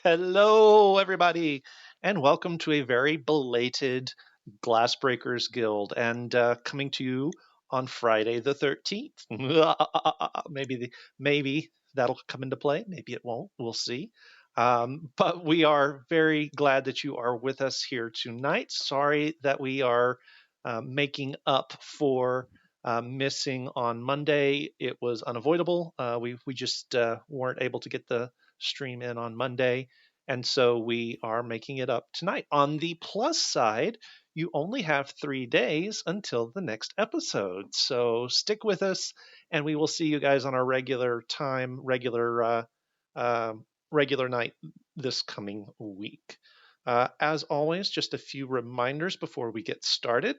Hello, everybody, and welcome to a very belated Glassbreakers Guild, and coming to you on Friday the 13th. Maybe that'll come into play. Maybe it won't. We'll see. But we are very glad that you are with us here tonight. Sorry that we are making up for missing on Monday. It was unavoidable. We just weren't able to get the stream in on Monday. And so we are making it up tonight. On the plus side, you only have 3 days until the next episode. So stick with us, and we will see you guys on our regular time, regular night this coming week. As always, just a few reminders before we get started.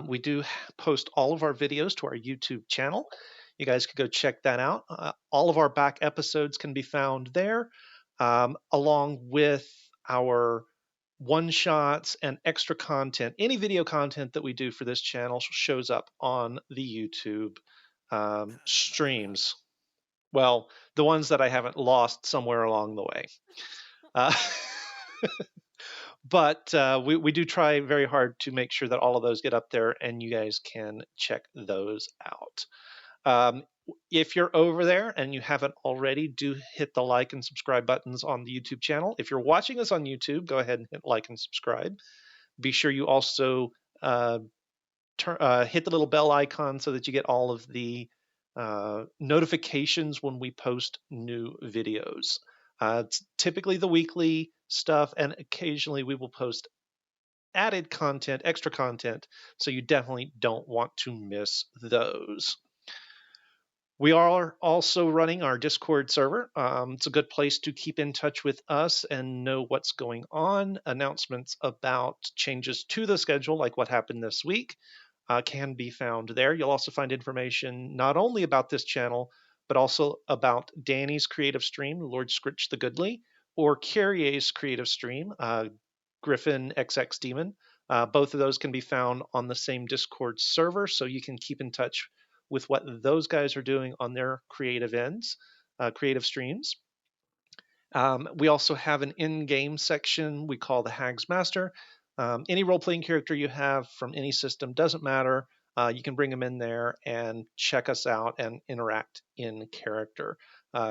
We do post all of our videos to our YouTube channel. You guys could go check that out. All of our back episodes can be found there, along with our one-shots and extra content. Any video content that we do for this channel shows up on the YouTube streams. Well, the ones that I haven't lost somewhere along the way. But we do try very hard to make sure that all of those get up there and you guys can check those out. If you're over there and you haven't already, do hit the like and subscribe buttons on the YouTube channel. If you're watching us on YouTube, go ahead and hit like and subscribe. Be sure you also hit the little bell icon so that you get all of the notifications when we post new videos. It's typically the weekly stuff, and occasionally we will post added content, extra content, so you definitely don't want to miss those. We are also running our Discord server. It's a good place to keep in touch with us and know what's going on. Announcements about changes to the schedule, like what happened this week, can be found there. You'll also find information not only about this channel, but also about Danny's creative stream, Lord Scritch the Goodly, or Carrier's creative stream, Griffin XX Demon. Both of those can be found on the same Discord server, so you can keep in touch with what those guys are doing on their creative ends, creative streams. We also have an in-game section we call the Hags Master. Any role-playing character you have from any system, doesn't matter. You can bring them in there and check us out and interact in character.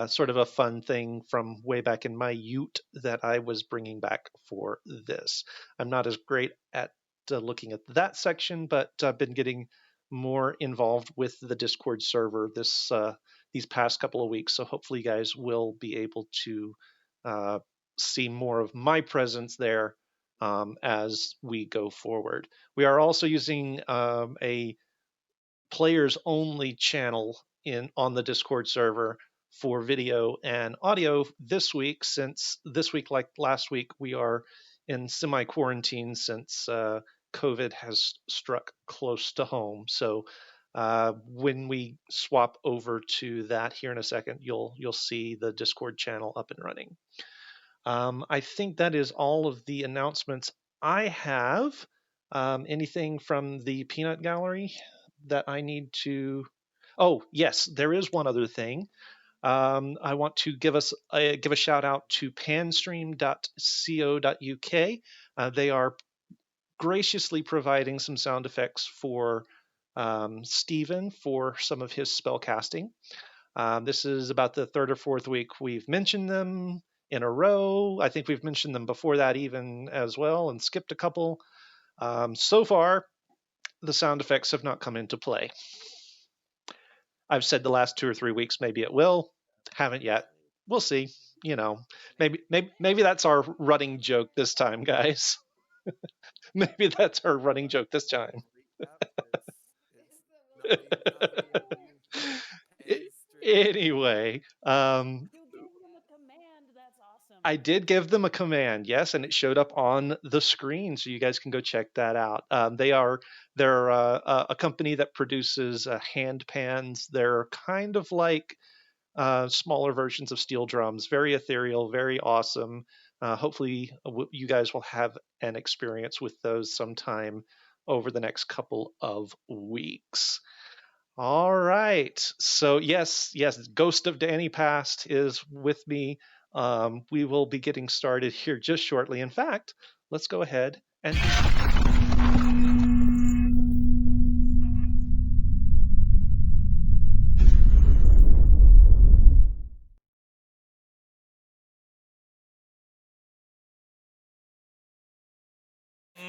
Sort of a fun thing from way back in my Ute that I was bringing back for this. I'm not as great at looking at that section, but I've been getting more involved with the Discord server these past couple of weeks. So hopefully you guys will be able to see more of my presence there as we go forward. We are also using a players only channel on the Discord server for video and audio this week, since this week, like last week, we are in semi-quarantine since COVID has struck close to home. So when we swap over to that here in a second, you'll see the Discord channel up and running. I think that is all of the announcements I have. Anything from the Peanut Gallery that I need to? Oh, yes, there is one other thing. I want to give a shout out to panstream.co.uk. They are graciously providing some sound effects for Stephen for some of his spell casting. This is about the third or fourth week we've mentioned them in a row. I think we've mentioned them before that even as well and skipped a couple. So far, the sound effects have not come into play. I've said the last 2 or 3 weeks maybe it will. Haven't yet. We'll see. You know, maybe that's our running joke this time, guys. Maybe that's our running joke this time. Anyway, I did give them a command, yes, and it showed up on the screen, so you guys can go check that out. They're a company that produces hand pans. They're kind of like smaller versions of steel drums, very ethereal, very awesome. Hopefully, you guys will have an experience with those sometime over the next couple of weeks. All right. So yes, Ghost of Danny Past is with me. We will be getting started here just shortly. In fact, let's go ahead and.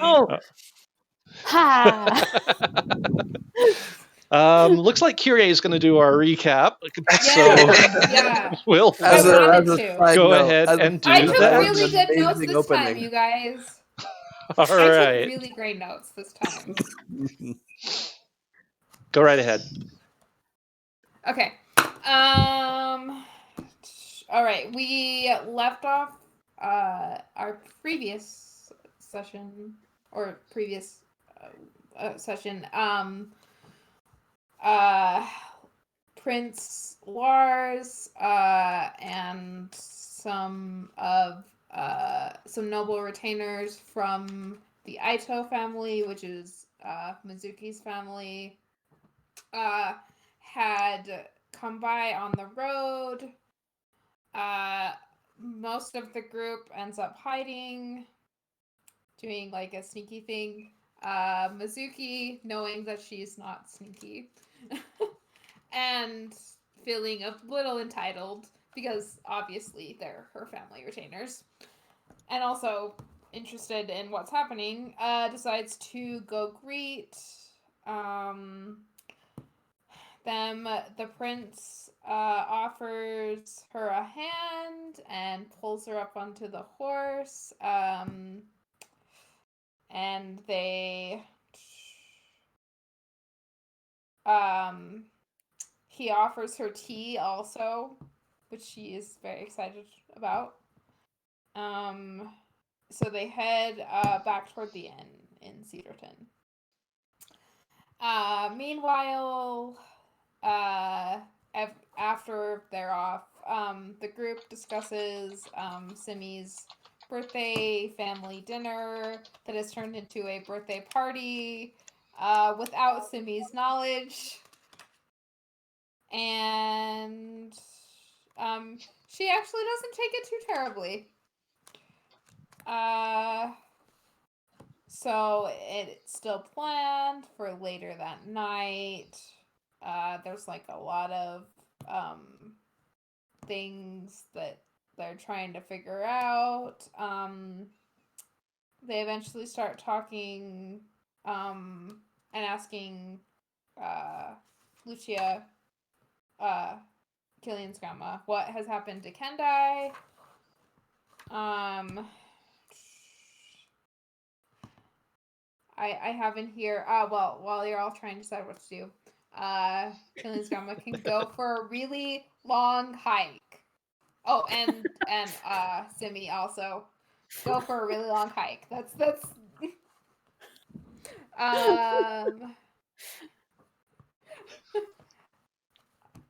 Oh. Ha. Looks like Kyrie is going to do our recap. Yeah. We'll As a go ahead and do I took that. really good notes this time, you guys. All I right. took really great notes this time. Go right ahead. Okay. All right. We left off our previous session or previous session. Prince Lars and some noble retainers from the Aito family, which is Mizuki's family, had come by on the road. Most of the group ends up hiding, doing like a sneaky thing. Mizuki, knowing that she's not sneaky, and feeling a little entitled because obviously they're her family retainers, and also interested in what's happening, decides to go greet them. The prince offers her a hand and pulls her up onto the horse, and they he offers her tea also, which she is very excited about. So they head back toward the inn in Cedarton. Meanwhile, after they're off, the group discusses Simi's birthday family dinner that has turned into a birthday party without Simi's knowledge. And she actually doesn't take it too terribly. So it's still planned for later that night. There's like a lot of things that they're trying to figure out. They eventually start talking and asking Lucia, Killian's grandma, what has happened to Kendai. I have in here, well, while you're all trying to decide what to do, Killian's grandma can go for a really long hike. Oh, and Simi also go for a really long hike. That's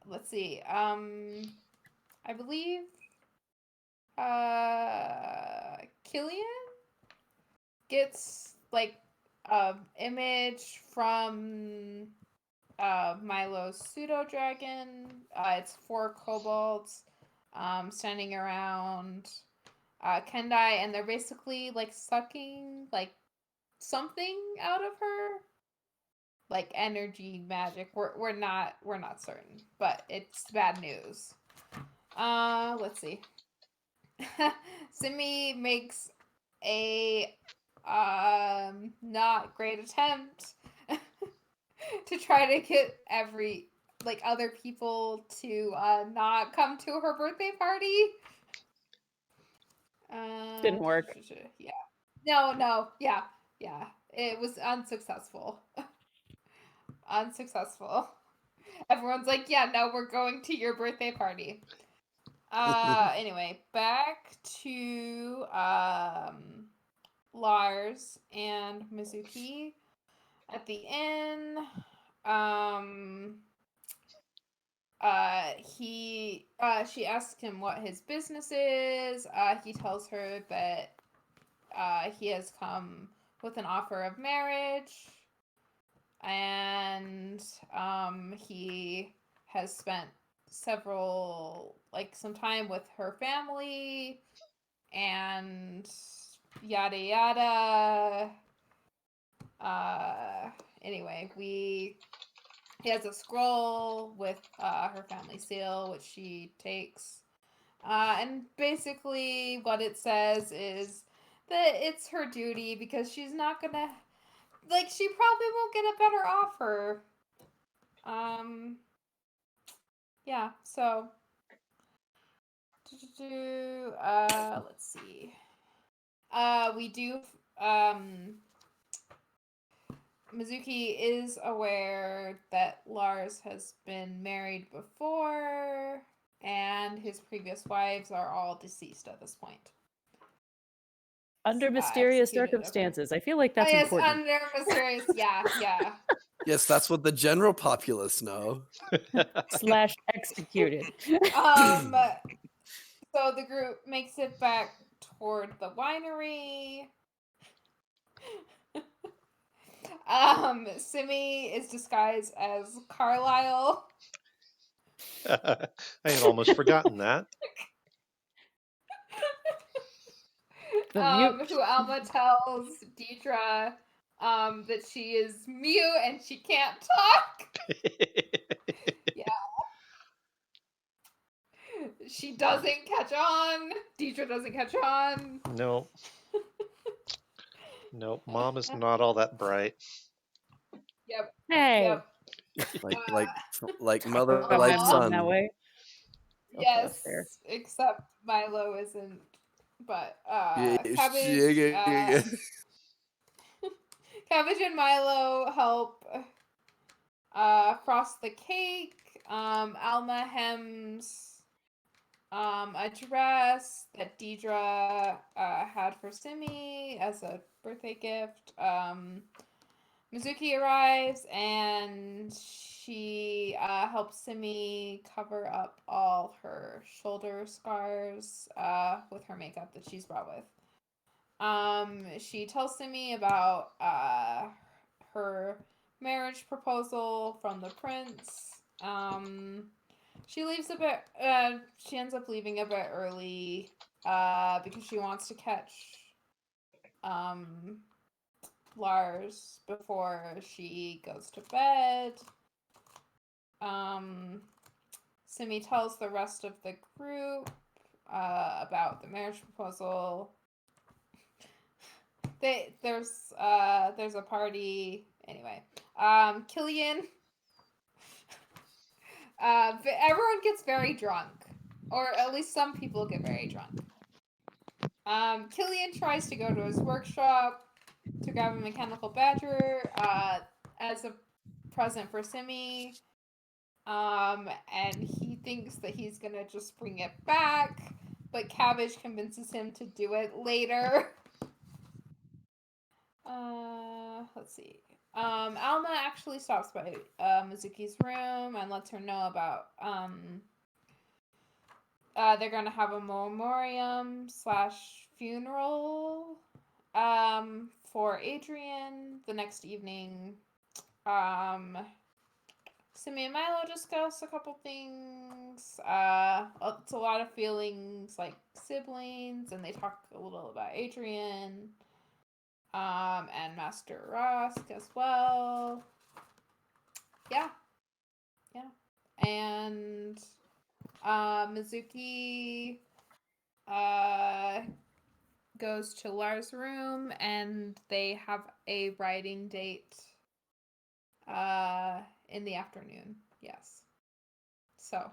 let's see. I believe Killian gets like image from Milo's pseudo dragon. It's 4 kobolds standing around Kendai, and they're basically like sucking like something out of her, like energy magic. We're not certain, but it's bad news. Let's see. Simi makes a not great attempt to try to get other people to not come to her birthday party. Didn't work. Yeah. No. Yeah. It was unsuccessful. Everyone's like, yeah, no, we're going to your birthday party. Anyway, back to Lars and Mizuki at the inn. She asks him what his business is. He tells her that he has come with an offer of marriage, and he has spent some time with her family and yada yada. Anyway, he has a scroll with her family seal, which she takes. And basically what it says is that it's her duty because she's not gonna, she probably won't get a better offer. Yeah, so let's see. We do Mizuki is aware that Lars has been married before, and his previous wives are all deceased at this point. Under mysterious Executed, okay. circumstances. I feel like that's yes, important. under mysterious, yeah. Yes, that's what the general populace know. / executed. So the group makes it back toward the winery. Simi is disguised as Carlisle. I had almost forgotten that. Who Alma tells Deidre that she is mute and she can't talk. Yeah. She doesn't catch on. Deidre doesn't catch on. No. No, Mom is not all that bright. Yep. Hey. Yep. Like mother, Aw. like son. That way. Okay, that's Yes, fair. except Milo isn't. But Cabbage, Cabbage and Milo help frost the cake. Alma hems a dress that Deidre had for Simi as a birthday gift. Mizuki arrives and she helps Simi cover up all her shoulder scars with her makeup that she's brought with. She tells Simi about her marriage proposal from the prince. She leaves a bit. She ends up leaving a bit early because she wants to catch Lars before she goes to bed. Simi tells the rest of the group about the marriage proposal. There's a party anyway. Killian. Everyone gets very drunk, or at least some people get very drunk. Killian tries to go to his workshop to grab a mechanical badger as a present for Simi. And he thinks that he's gonna just bring it back, but Cabbage convinces him to do it later. Let's see. Alma actually stops by Mizuki's room and lets her know about they're gonna have a memoriam / funeral for Adrian the next evening. Simi and Milo discuss a couple things. It's a lot of feelings like siblings, and they talk a little about Adrian. And Master Rosk as well. Yeah. And Mizuki goes to Lars' room and they have a writing date in the afternoon. Yes. So.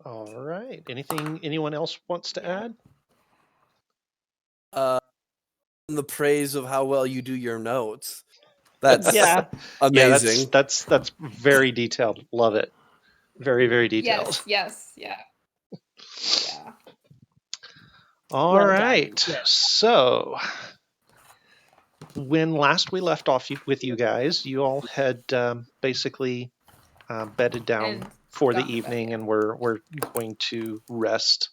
All right. Anyone else wants to add? The praise of how well you do your notes. That's Yeah. amazing. Yeah, that's very detailed. Love it. Very, very detailed. Yes. Yeah. All Well right. done. Yeah. So when last we left off with you guys, you all had basically bedded down And for the gone to bed, evening, yeah. and we're going to rest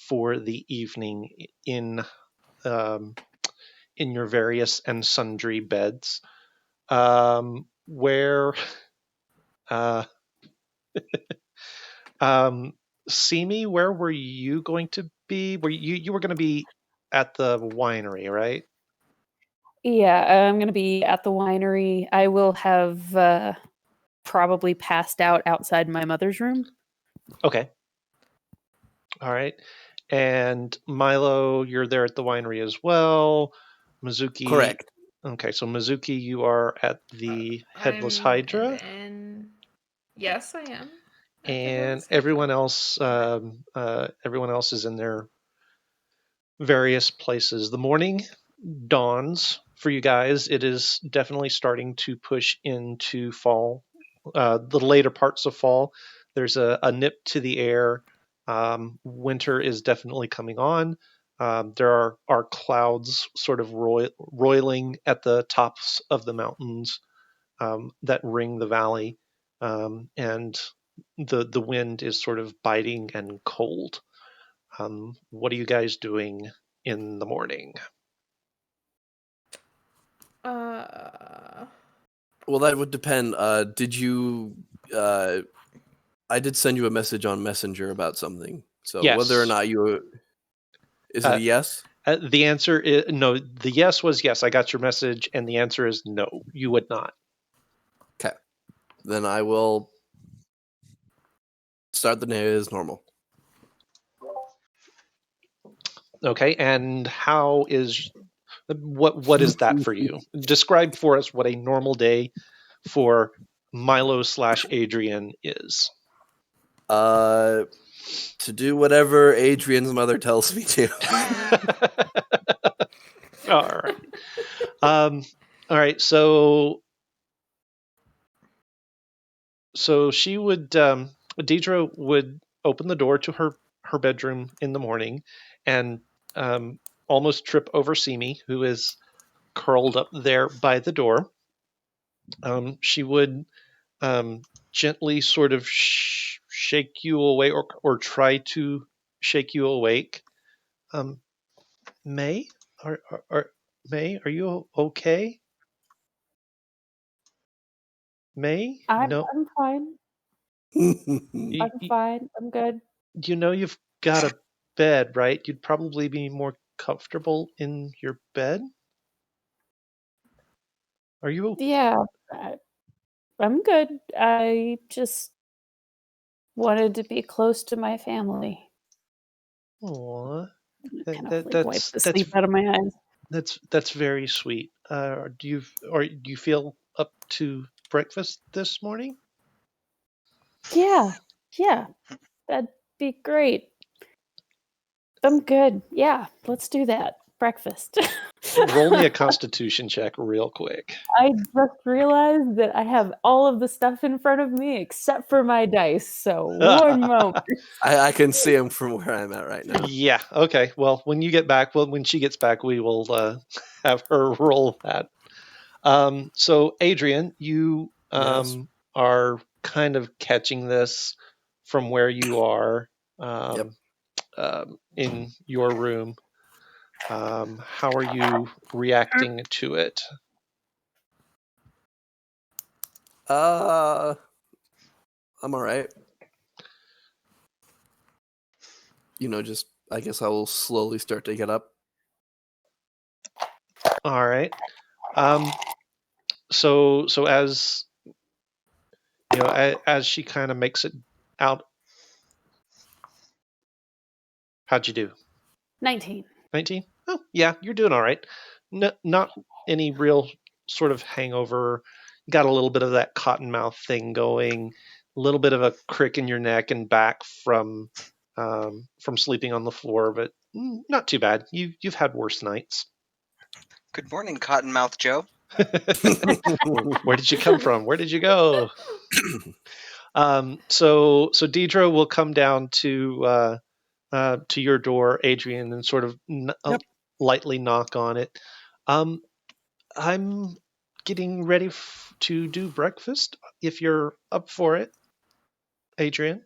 for the evening in your various and sundry beds, where Simi, where were you going to be? Were you were going to be at the winery, right? Yeah, I'm going to be at the winery. I will have probably passed out outside my mother's room. Okay. All right. And Milo, you're there at the winery as well. Mizuki. Correct. Okay, so Mizuki, you are at the Headless Hydra. Yes, I am. at the And Headless Hydra. everyone else is in their various places. The morning dawns for you guys. It is definitely starting to push into fall, the later parts of fall. There's a nip to the air. Winter is definitely coming on. There are clouds sort of roiling at the tops of the mountains that ring the valley, and the wind is sort of biting and cold. What are you guys doing in the morning? Well, that would depend. Did you? I did send you a message on Messenger about something. So Yes. whether or not you, is it a yes? The answer is no. The yes was yes. I got your message, and the answer is no. You would not. Okay. Then I will start the day as normal. Okay, and how is what is that for you? Describe for us what a normal day for Milo / Adrian is. To do whatever Adrian's mother tells me to. All right. All right. So she would, Deidre would open the door to her bedroom in the morning, and almost trip over Simi, who is curled up there by the door. She would gently sort of shake you away, or try to shake you awake. May, May, are you okay? May, no, I'm fine. I'm fine. I'm good. you know you've got a bed, right? You'd probably be more comfortable in your bed. Are you okay? Yeah, I'm good. I just wanted to be close to my family. Aw, Kind of like wipe the that's sleep out of my eyes. that's very sweet. Do you feel up to breakfast this morning? Yeah, that'd be great. I'm good. Yeah, let's do that. Breakfast. Roll me a Constitution check real quick. I just realized that I have all of the stuff in front of me except for my dice. So one moment. I can see him from where I'm at right now. Yeah. Okay. Well, when you get back, when she gets back, we will have her roll that. So Adrian, you Yes. are kind of catching this from where you are in your room. How are you reacting to it? I'm all right. Just I guess I will slowly start to get up. All right. So as as she kind of makes it out, how'd you do? 19. 19? Oh, yeah, you're doing all right. Not any real sort of hangover. Got a little bit of that cotton mouth thing going. A little bit of a crick in your neck and back from sleeping on the floor, but not too bad. You've had worse nights. Good morning, Cottonmouth Joe. Where did you come from? Where did you go? So Deidre will come down to your door, Adrian, and sort of lightly knock on it. I'm getting ready to do breakfast. If you're up for it, Adrian.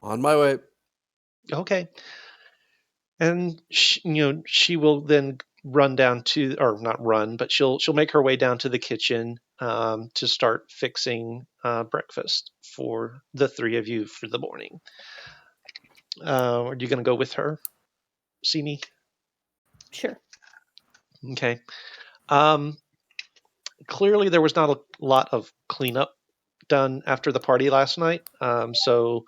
On my way. Okay. And she will then run down to, or not run, but she'll make her way down to the kitchen. to start fixing breakfast for the three of you for the morning. Are you going to go with her, Simi? Sure. Okay. Clearly, there was not a lot of cleanup done after the party last night. So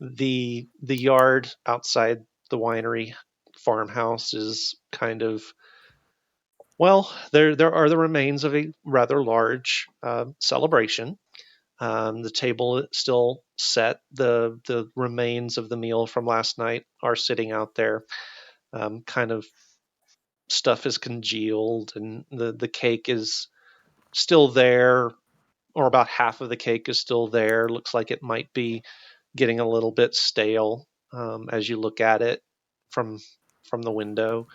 the yard outside the winery farmhouse is kind of, well, there are the remains of a rather large celebration. The table is still set. The remains of the meal from last night are sitting out there. Kind of stuff is congealed, and the cake is still there, or about half of the cake is still there. Looks like it might be getting a little bit stale as you look at it from the window.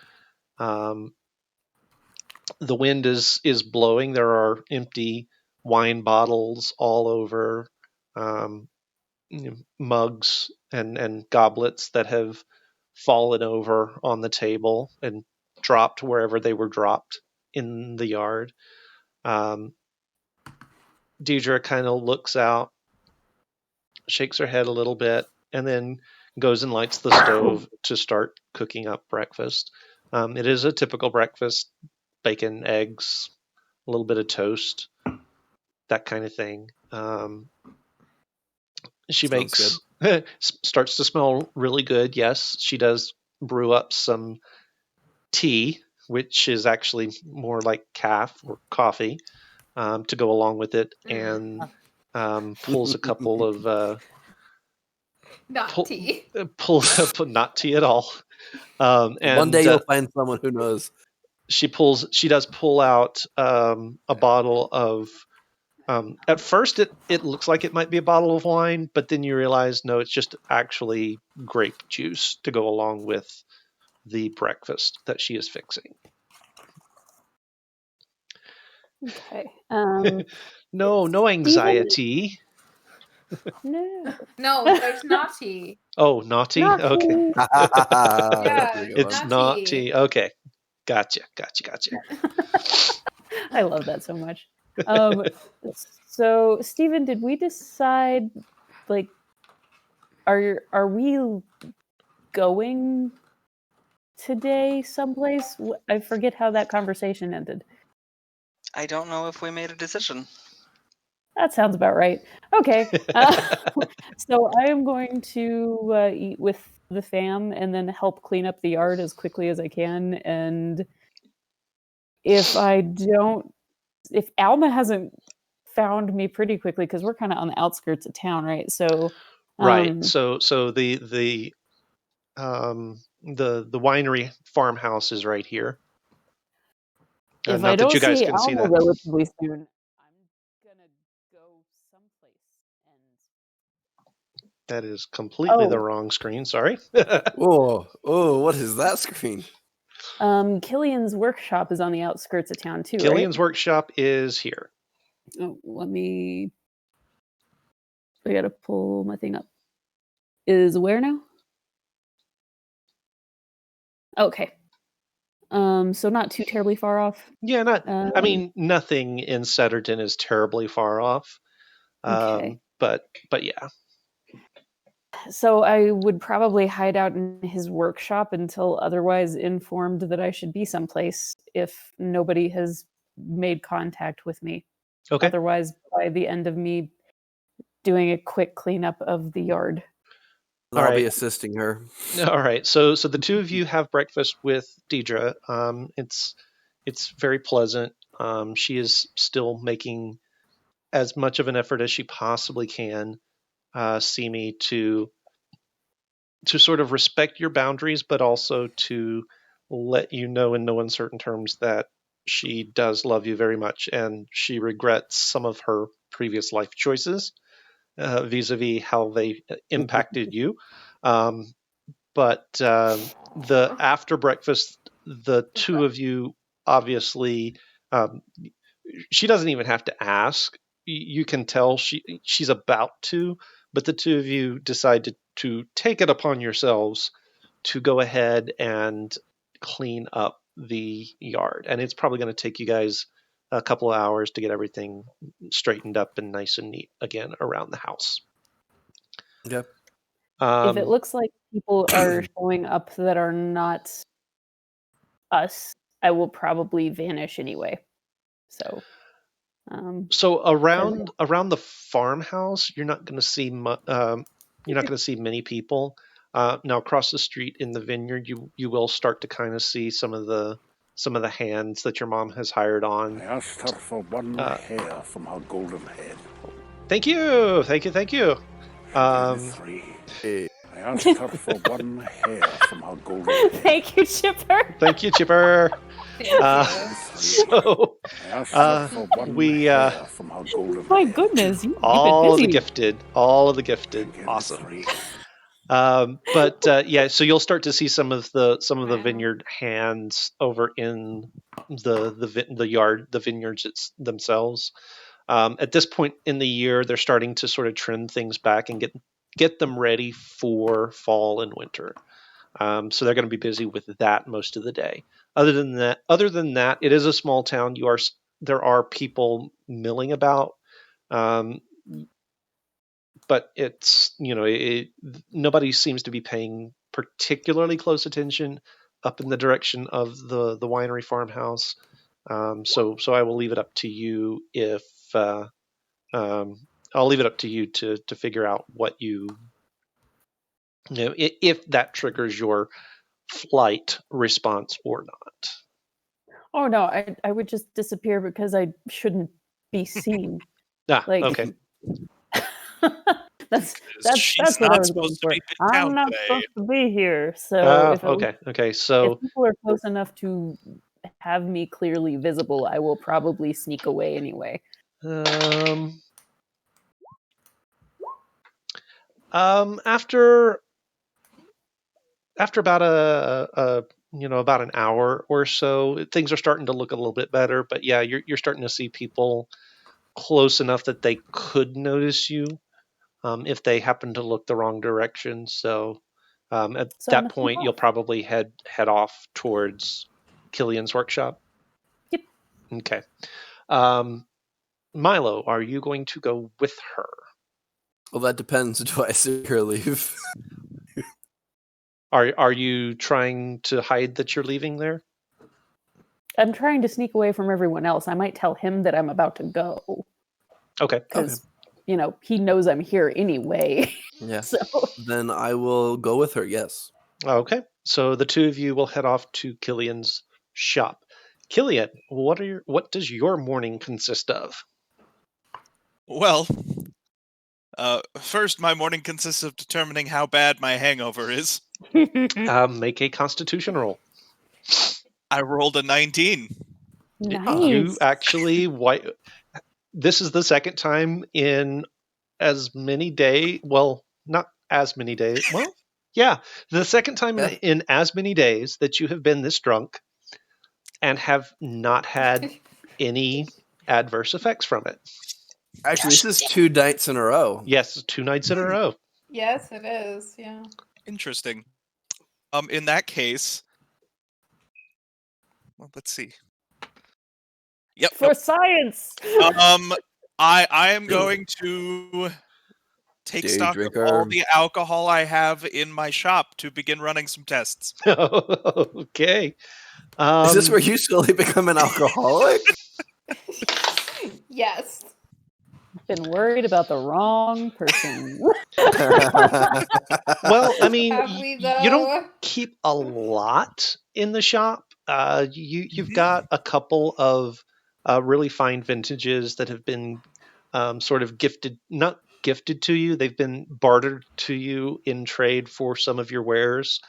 The wind is blowing. There are empty wine bottles all over, mugs and goblets that have fallen over on the table and dropped wherever they were dropped in the yard. Deidre kind of looks out, shakes her head a little bit, and then goes and lights the stove to start cooking up breakfast. It is a typical breakfast: bacon, eggs, a little bit of toast, that kind of thing. She Sounds makes starts to smell really good. Yes, she does brew up some tea, which is actually more like calf or coffee, to go along with it, and pulls a couple of Not pull, tea. pulls up not tea at all. And One day you'll find someone who knows. she does pull out a bottle of. At first, it looks like it might be a bottle of wine, but then you realize no, it's just actually grape juice to go along with the breakfast that she is fixing. Okay. No anxiety. No. No, there's not tea. Oh, naughty? Not Okay. tea. Yeah, There you go. It's Not not tea. tea. Okay. Gotcha. I love that so much. So, Stephen, did we decide, like, are we going today someplace? I forget how that conversation ended. I don't know if we made a decision. That sounds about right. Okay. So I am going to eat with the fam and then help clean up the yard as quickly as I can. And if Alma hasn't found me pretty quickly, because we're kind of on the outskirts of town, right? So Right. So the winery farmhouse is right here. if Not I that don't you guys see can see Alma that. relatively soon, I'm gonna go someplace and That is completely the Oh. wrong screen. Sorry. Oh, what is that screen? Killian's workshop is on the outskirts of town too, Gillian's right? workshop is here. Oh, I gotta pull my thing up. Is where now? Okay. So not too terribly far off. Yeah, I Um, mean, nothing in Setterton is terribly far off. Okay. But yeah. So I would probably hide out in his workshop until otherwise informed that I should be someplace if nobody has made contact with me. Okay. Otherwise, by the end of me doing a quick cleanup of the yard. And I'll be right. assisting her. All right. So the two of you have breakfast with Deidre. It's very pleasant. She is still making as much of an effort as she possibly can, Simi, to sort of respect your boundaries, but also to let you know in no uncertain terms that she does love you very much, and she regrets some of her previous life choices vis-a-vis how they impacted you. But the after breakfast, the two of you obviously, she doesn't even have to ask. You can tell she's about to, but the two of you decide to take it upon yourselves to go ahead and clean up the yard. And it's probably going to take you guys a couple of hours to get everything straightened up and nice and neat again around the house. Okay. If it looks like people are showing up that are not us, I will probably vanish anyway. So, So around the farmhouse, you're not going to see many people. Now across the street in the vineyard, you will start to kind of see some of the hands that your mom has hired on. I asked her for one hair from her golden head. Thank you. Three. I asked her for one hair from her golden head. Thank you, Chipper. Thank you, Chipper. Thank From her golden My head. goodness, you've all been of the busy. gifted, awesome. So you'll start to see some of the vineyard hands over in the yard, the vineyards themselves. At this point in the year, they're starting to sort of trim things back and get them ready for fall and winter. So they're going to be busy with that most of the day. Other than that, it is a small town. There are people milling about, but it's nobody seems to be paying particularly close attention up in the direction of the winery farmhouse. So I will leave it up to you I'll leave it up to you to figure out what if that triggers your flight response or not. Oh no, I would just disappear because I shouldn't be seen. Okay. that's She's what not I was going supposed to for. be in town I'm not today. supposed to be here. So okay. So if people are close enough to have me clearly visible, I will probably sneak away anyway. After about about an hour or so, things are starting to look a little bit better. But yeah, you're starting to see people close enough that they could notice you if they happen to look the wrong direction. So at that point, you'll probably head off towards Killian's workshop. Yep. Okay. Milo, are you going to go with her? Well, that depends. Do I see her leave? Are you trying to hide that you're leaving there? I'm trying to sneak away from everyone else. I might tell him that I'm about to go. Okay. Because, he knows I'm here anyway. Yeah. So then I will go with her, yes. Okay. So the two of you will head off to Killian's shop. Killian, what does your morning consist of? Well, first, my morning consists of determining how bad my hangover is. Make a Constitution roll. I rolled a 19. Nice. You actually this is the second time in as many days. Well, not as many days. Well, yeah, the second time in as many days that you have been this drunk and have not had any adverse effects from it. Actually, this is 2 nights in a row. Yes, 2 nights in a row. Yes, it is. Yeah. Interesting. In that case, well, let's see. Yep. For science. I am going to take stock of all the alcohol I have in my shop to begin running some tests. Okay. Is this where you slowly become an alcoholic? Yes. Been worried about the wrong person. Well, I mean, you don't keep a lot in the shop. You've got a couple of really fine vintages that have been sort of not gifted to you. They've been bartered to you in trade for some of your wares.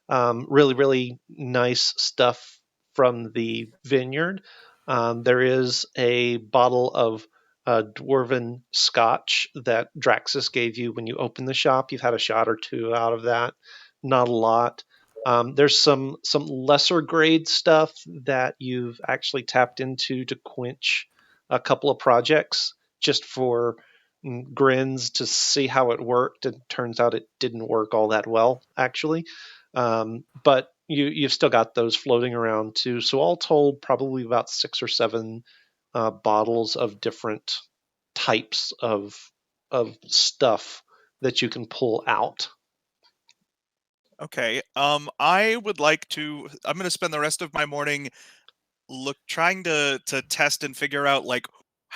Really, really nice stuff from the vineyard. There is a bottle of dwarven scotch that Draxus gave you when you opened the shop. You've had a shot or two out of that, not a lot. There's some lesser grade stuff that you've actually tapped into to quench a couple of projects just for grins to see how it worked. And turns out it didn't work all that well, actually. But you've still got those floating around too. So all told, probably about 6 or 7 bottles of different types of stuff that you can pull out. Okay. I would like to. I'm going to spend the rest of my morning trying to test and figure out like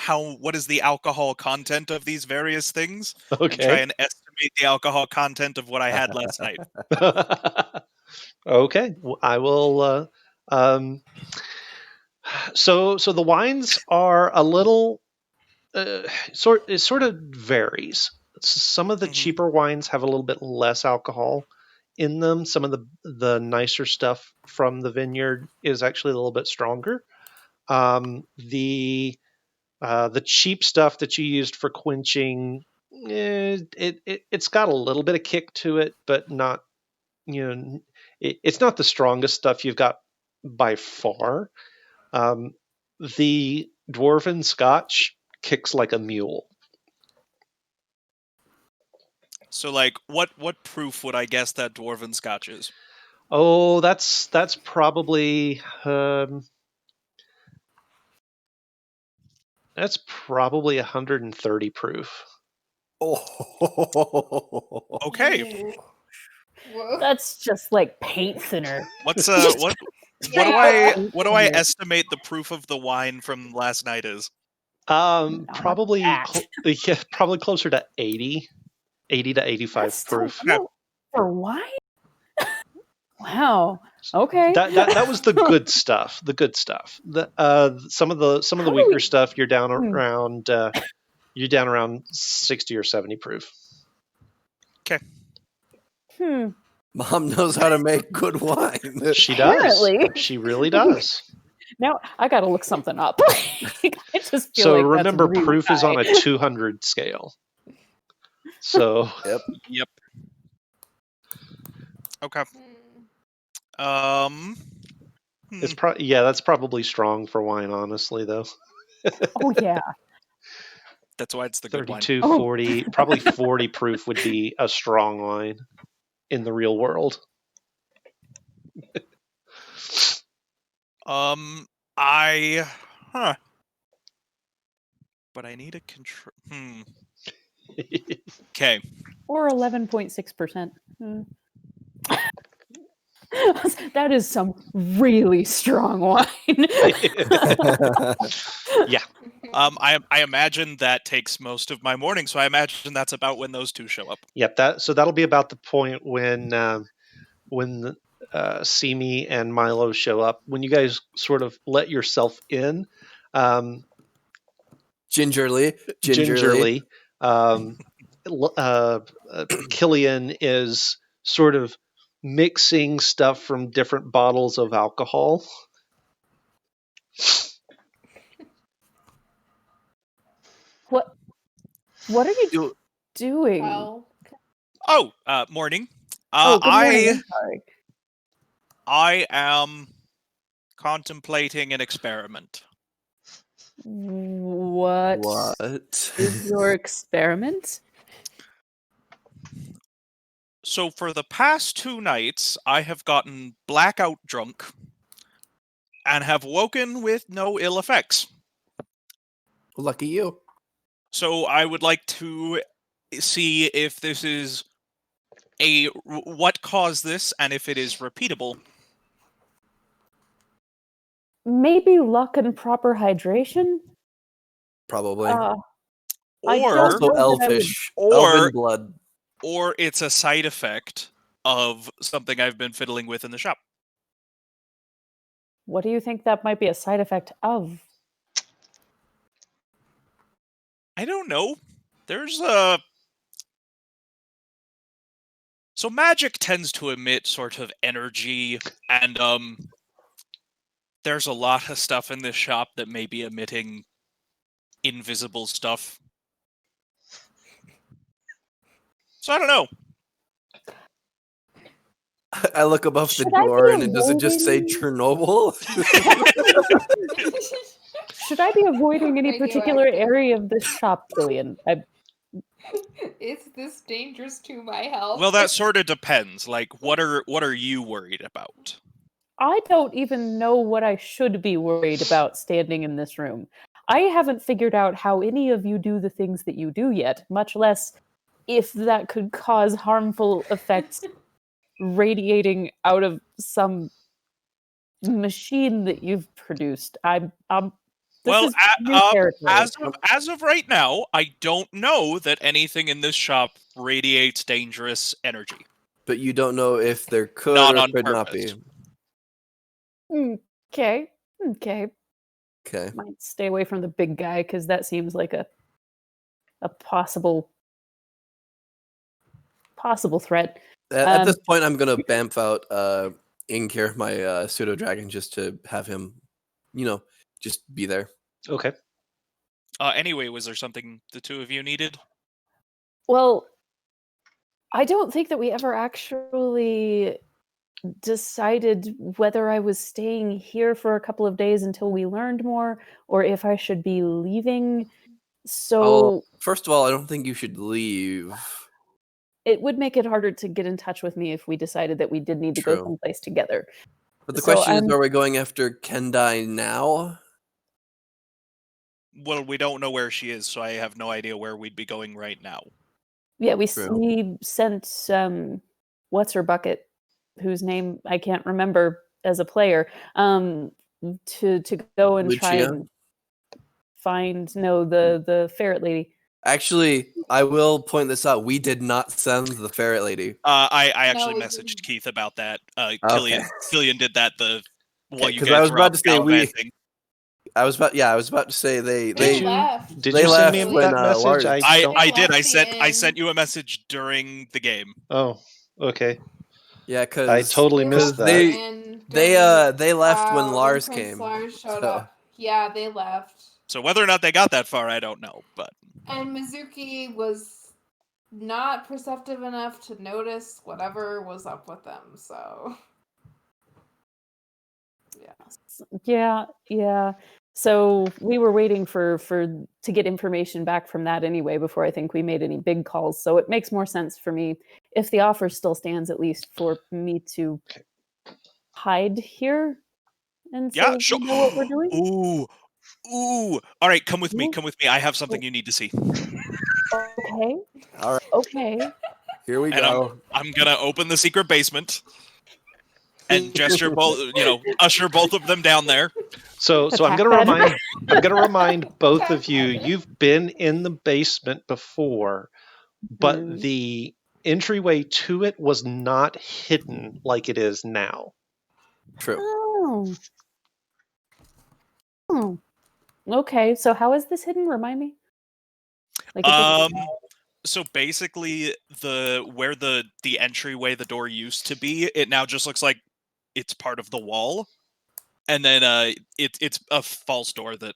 what is the alcohol content of these various things, and try Okay. and estimate the alcohol content of what I had last night. Okay. I will. So the wines are a little it sort of varies. Some of the Mhm. cheaper wines have a little bit less alcohol in them. Some of the nicer stuff from the vineyard is actually a little bit stronger. The cheap stuff that you used for quenching, it's got a little bit of kick to it, but not, it's not the strongest stuff you've got by far. The dwarven scotch kicks like a mule. So, like, what proof would I guess that dwarven scotch is? Oh, that's probably that's probably 130 proof. Oh. Okay. Ooh. Whoa. That's just like paint thinner. What's what Yeah. what do I estimate the proof of the wine from last night is? Not Probably that. yeah, probably closer to 80 to 85 That's still proof. low for wine. Wow. Okay. That was the good stuff. The good stuff. Some of the How do weaker we- stuff you're down around 60 or 70 proof. Mom knows how to make good wine. She does. Apparently. She really does. Now I gotta look something up. I just feel So like that's remember, really proof is on high. a 200 scale. So Yep. Okay. Hmm. it's that's probably strong for wine, honestly, though. Oh yeah. That's why it's the good wine. 32, Oh. 40, probably 40 proof would be a strong wine in the real world. But I need a control. Okay. Or 11.6%. That is some really strong wine. Yeah. I imagine that takes most of my morning, so I imagine that's about when those two show up. Yep. That'll be about the point when Simi and Milo show up. When you guys sort of let yourself in, Gingerly. Killian is sort of mixing stuff from different bottles of alcohol. What are you doing? Well, Morning. Good morning. Sorry. I am contemplating an experiment. What is your experiment? So for the past 2 nights, I have gotten blackout drunk and have woken with no ill effects. Lucky you. So I would like to see if this is what caused this and if it is repeatable. Maybe luck and proper hydration? Probably. I Or don't Also know that I would- elfish. or- Elven blood. or it's a side effect of something I've been fiddling with in the shop. What do you think that might be a side effect of? I don't know. There's a... So magic tends to emit sort of energy, and there's a lot of stuff in this shop that may be emitting invisible stuff. So I don't know. I look above Should the I door be and does it just say avoiding- Chernobyl? Should I be avoiding any Radioactive. particular area of this shop, Killian? is this dangerous to my health? Well, that sort of depends. Like, what are you worried about? I don't even know what I should be worried about standing in this room. I haven't figured out how any of you do the things that you do yet, much less if that could cause harmful effects radiating out of some machine that you've produced. This Well, is new territory. as of right now, I don't know that anything in this shop radiates dangerous energy. But you don't know if there could Not or on could not be. purpose. Okay. Okay. Might stay away from the big guy because that seems like a possible threat. At this point, I'm gonna bamf out Inkir, my pseudo dragon, just to have him, just be there. Okay. Anyway, was there something the two of you needed? Well, I don't think that we ever actually decided whether I was staying here for a couple of days until we learned more, or if I should be leaving. So First of all, I don't think you should leave. it would make it harder to get in touch with me if we decided that we did need to go True. someplace together. But the So question I'm- is, are we going after Kendai now? Well, we don't know where she is, so I have no idea where we'd be going right now. Yeah, we True. sent what's her bucket, whose name I can't remember as a player, to go and try Lucia? and find the ferret lady. Actually, I will point this out. We did not send the ferret lady. I actually we messaged didn't. Keith about that. Okay. Killian did that while you 'cause guys I was were about out to say we- gallivanting. I was about to say they They you- left. Did They you send me left when, that message? Lars- I I don't. did. I left the I inn. sent you a message during the game. Oh, okay. Yeah, because I totally missed that. They left when Lars Prince came. Lars showed so- up. Yeah, they left. So whether or not they got that far, I don't know. But And Mizuki was not perceptive enough to notice whatever was up with them. So, Yeah. So we were waiting for to get information back from that anyway before I think we made any big calls. So it makes more sense for me, if the offer still stands, at least for me to hide here and yeah, so sure. we know what we're doing. Ooh. All right, come with me. Ooh. Come with me. I have something you need to see. Okay. All right, Okay. here we And go. I'm gonna open the secret basement and gesture usher both of them down there. So I'm Attack gonna bed. remind both of you. You've been in the basement before, but Mm. the entryway to it was not hidden like it is now. True. Oh. Okay. So how is this hidden? Remind me. Like it doesn't- So basically, where the entryway, the door used to be, it now just looks like it's part of the wall, and then it's a false door that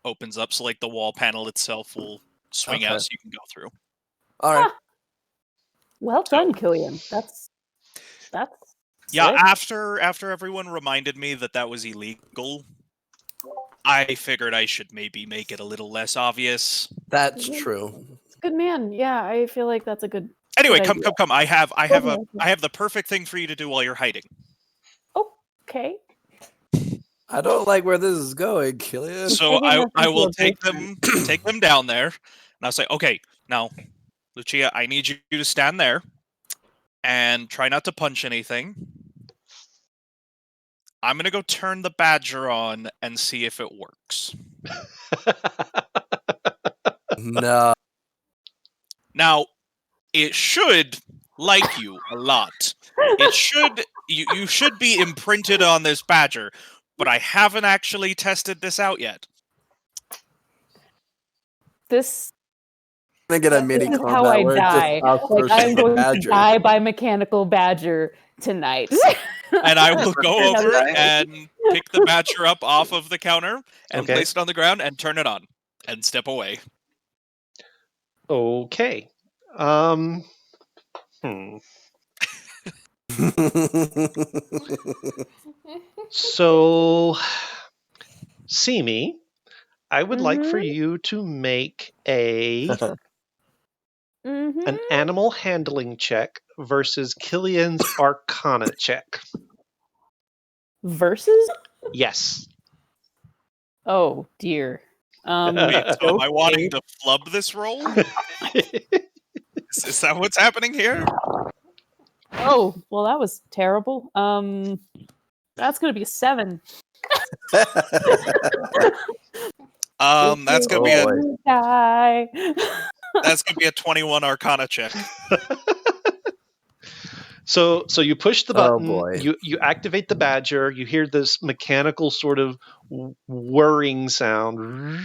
opens up. So like the wall panel itself will swing Okay. out, so you can go through. All right. Well done, Killian. That's Yeah, slick. after everyone reminded me that was illegal, I figured I should maybe make it a little less obvious. That's true. Good man. Yeah, I feel like that's a good. Anyway, Good come. I have Okay. I have the perfect thing for you to do while you're hiding. Okay. Uh, I don't like where this is going, Killian. So I think I that's will into a take them down there, and I'll say, okay, now, Lucia, I need you to stand there and try not to punch anything. I'm gonna go turn the badger on and see if it works. No. Now, it should like you a lot. It should you should be imprinted on this badger, but I haven't actually tested this out yet. This I'm gonna get a This mini is combat how I where it's just die. us like versus I'm the going badger. to die by mechanical badger tonight. And I will go over Right. and pick the badger up off of the counter and Okay. place it on the ground and turn it on and step away. Okay. So, Simi, I would like for you to make an Mhm. animal handling check versus Killian's Arcana check. Versus? Yes. Oh dear. Wait, so am I wanting okay. to flub this roll? Is that what's happening here? Oh, well, that was terrible. That's going to be a 7. That's gonna be a You die. that's gonna be a 21 Arcana check. So you push the Oh, button, boy. you activate the badger, you hear this mechanical sort of whirring sound.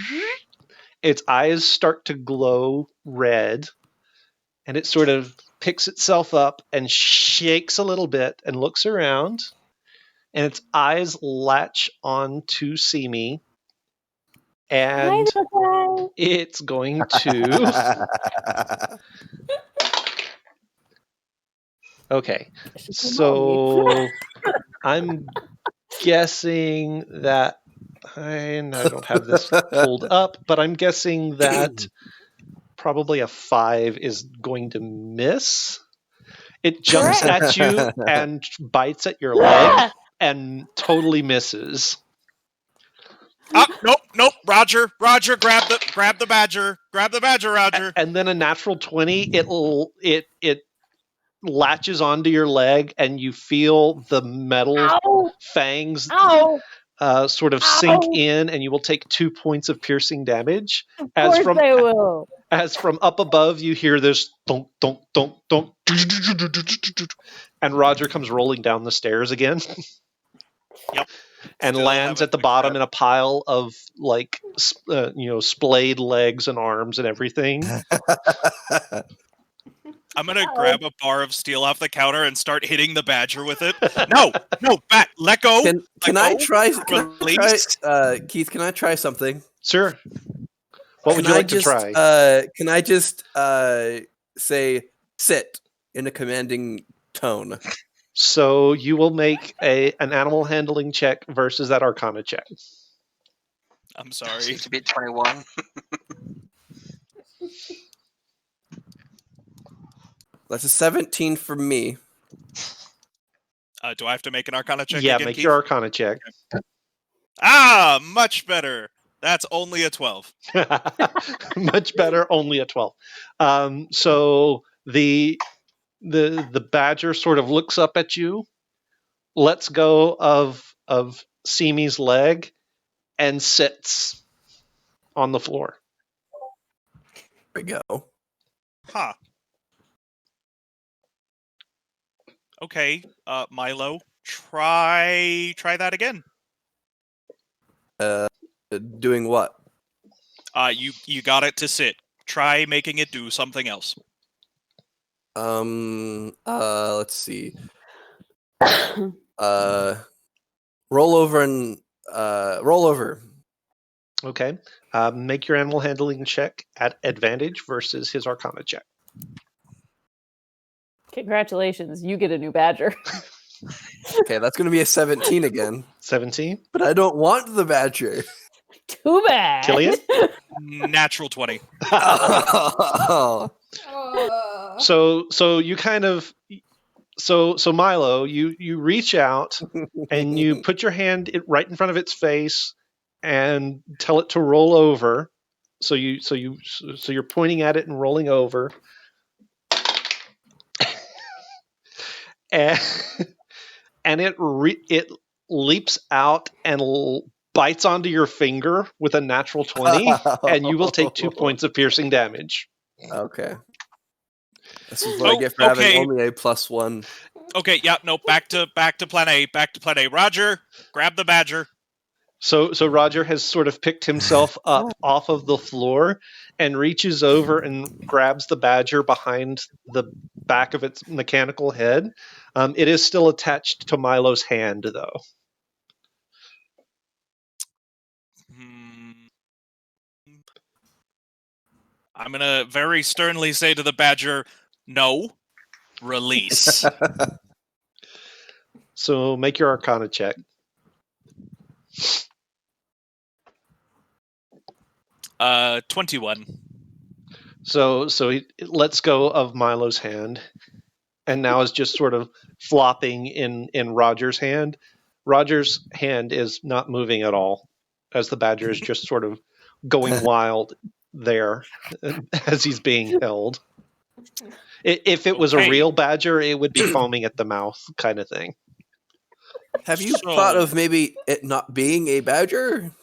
Its eyes start to glow red, and it sort of picks itself up and shakes a little bit and looks around, and its eyes latch on to Simi, Hi, and little guy. it's going to... Okay, so I'm guessing that, and I don't have this pulled up, but I'm guessing that probably a 5 is going to miss. It jumps at you and bites at your leg and totally misses. Nope. Roger, grab the badger. Grab the badger, Roger. And then a natural 20, it latches onto your leg, and you feel the metal Ow! fangs Ow! sort of sink in, and you will take 2 points of piercing damage. Of course I will. As from up above, you hear this thunk, thunk, thunk, thunk, and Roger comes rolling down the stairs again. Yep. And Still lands haven't at the picked bottom that. in a pile of like splayed legs and arms and everything. I'm gonna grab a bar of steel off the counter and start hitting the badger with it. No, Bat, let go. Can I try? Can I Release. try Keith, can I try something? Sure. What would you like to try? Can I just say sit in a commanding tone? So you will make an animal handling check versus that Arcana check. I'm So sorry. to beat 21. That's a 17 for me. Do I have to make an Arcana check? Yeah, again, make Keith? your Arcana check. Much better. That's only a 12. Much better, only a 12. So the badger sort of looks up at you, lets go of Simi's leg, and sits on the floor. There we go. Huh. Okay, Milo, try that again. Doing what? You got it to sit. Try making it do something else. Let's see. Roll over. Okay. Make your animal handling check at advantage versus his Arcana check. Congratulations, you get a new badger. Okay, that's going to be a 17 again. 17. But I don't want the badger. Too bad. Killian? Natural 20. Oh. So you kind of so Milo, you reach out and you put your hand right in front of its face and tell it to roll over. So you're pointing at it and rolling over. And it leaps out and bites onto your finger with a natural 20, and you will take 2 points of piercing damage. Okay. This is what I get for having only a +1. Okay, yeah, no, back to plan A. Back to plan A. Roger, grab the badger. So Roger has sort of picked himself up off of the floor and reaches over and grabs the badger behind the back of its mechanical head. It is still attached to Milo's hand, though. I'm gonna very sternly say to the badger, no, release. So make your Arcana check. Uh, 21. So it lets go of Milo's hand, and now is just sort of flopping in Roger's hand. Roger's hand is not moving at all, as the badger is just sort of going wild there as he's being held. If it was a Okay. real badger, it would be foaming at the mouth, kind of thing. Have you thought of So- maybe it not being a badger?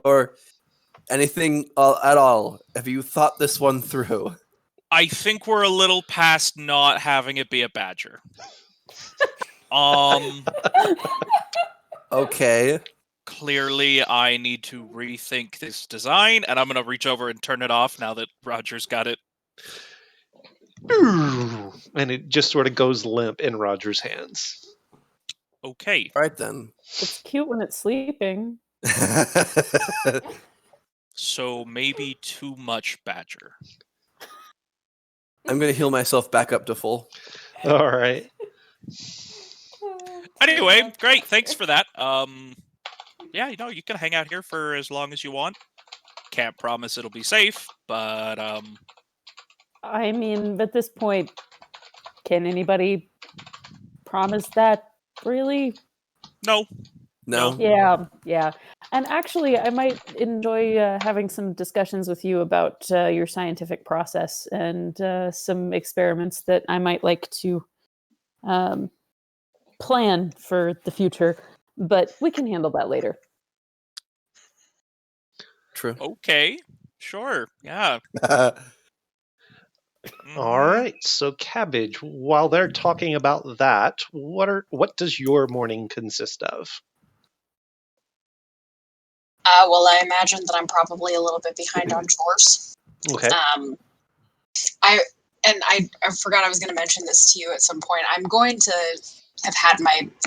Or anything at all? Have you thought this one through? I think we're a little past not having it be a badger. Um, Okay. clearly I need to rethink this design, and I'm gonna reach over and turn it off now that Roger's got it. And it just sort of goes limp in Roger's hands. Okay. All right then. It's cute when it's sleeping. So maybe too much badger. I'm gonna heal myself back up to full. All right. Anyway, great. Thanks for that. Yeah, you can hang out here for as long as you want. Can't promise it'll be safe, but I mean, at this point, can anybody promise that? Really? no. No. Yeah. And actually, I might enjoy having some discussions with you about your scientific process and some experiments that I might like to plan for the future. But we can handle that later. True. Okay. Sure. Yeah. All Mhm. right. So Cabbage, while they're talking about that, what does your morning consist of? Well, I imagine that I'm probably a little bit behind on chores. Okay. I forgot I was going to mention this to you at some point. I'm going to have had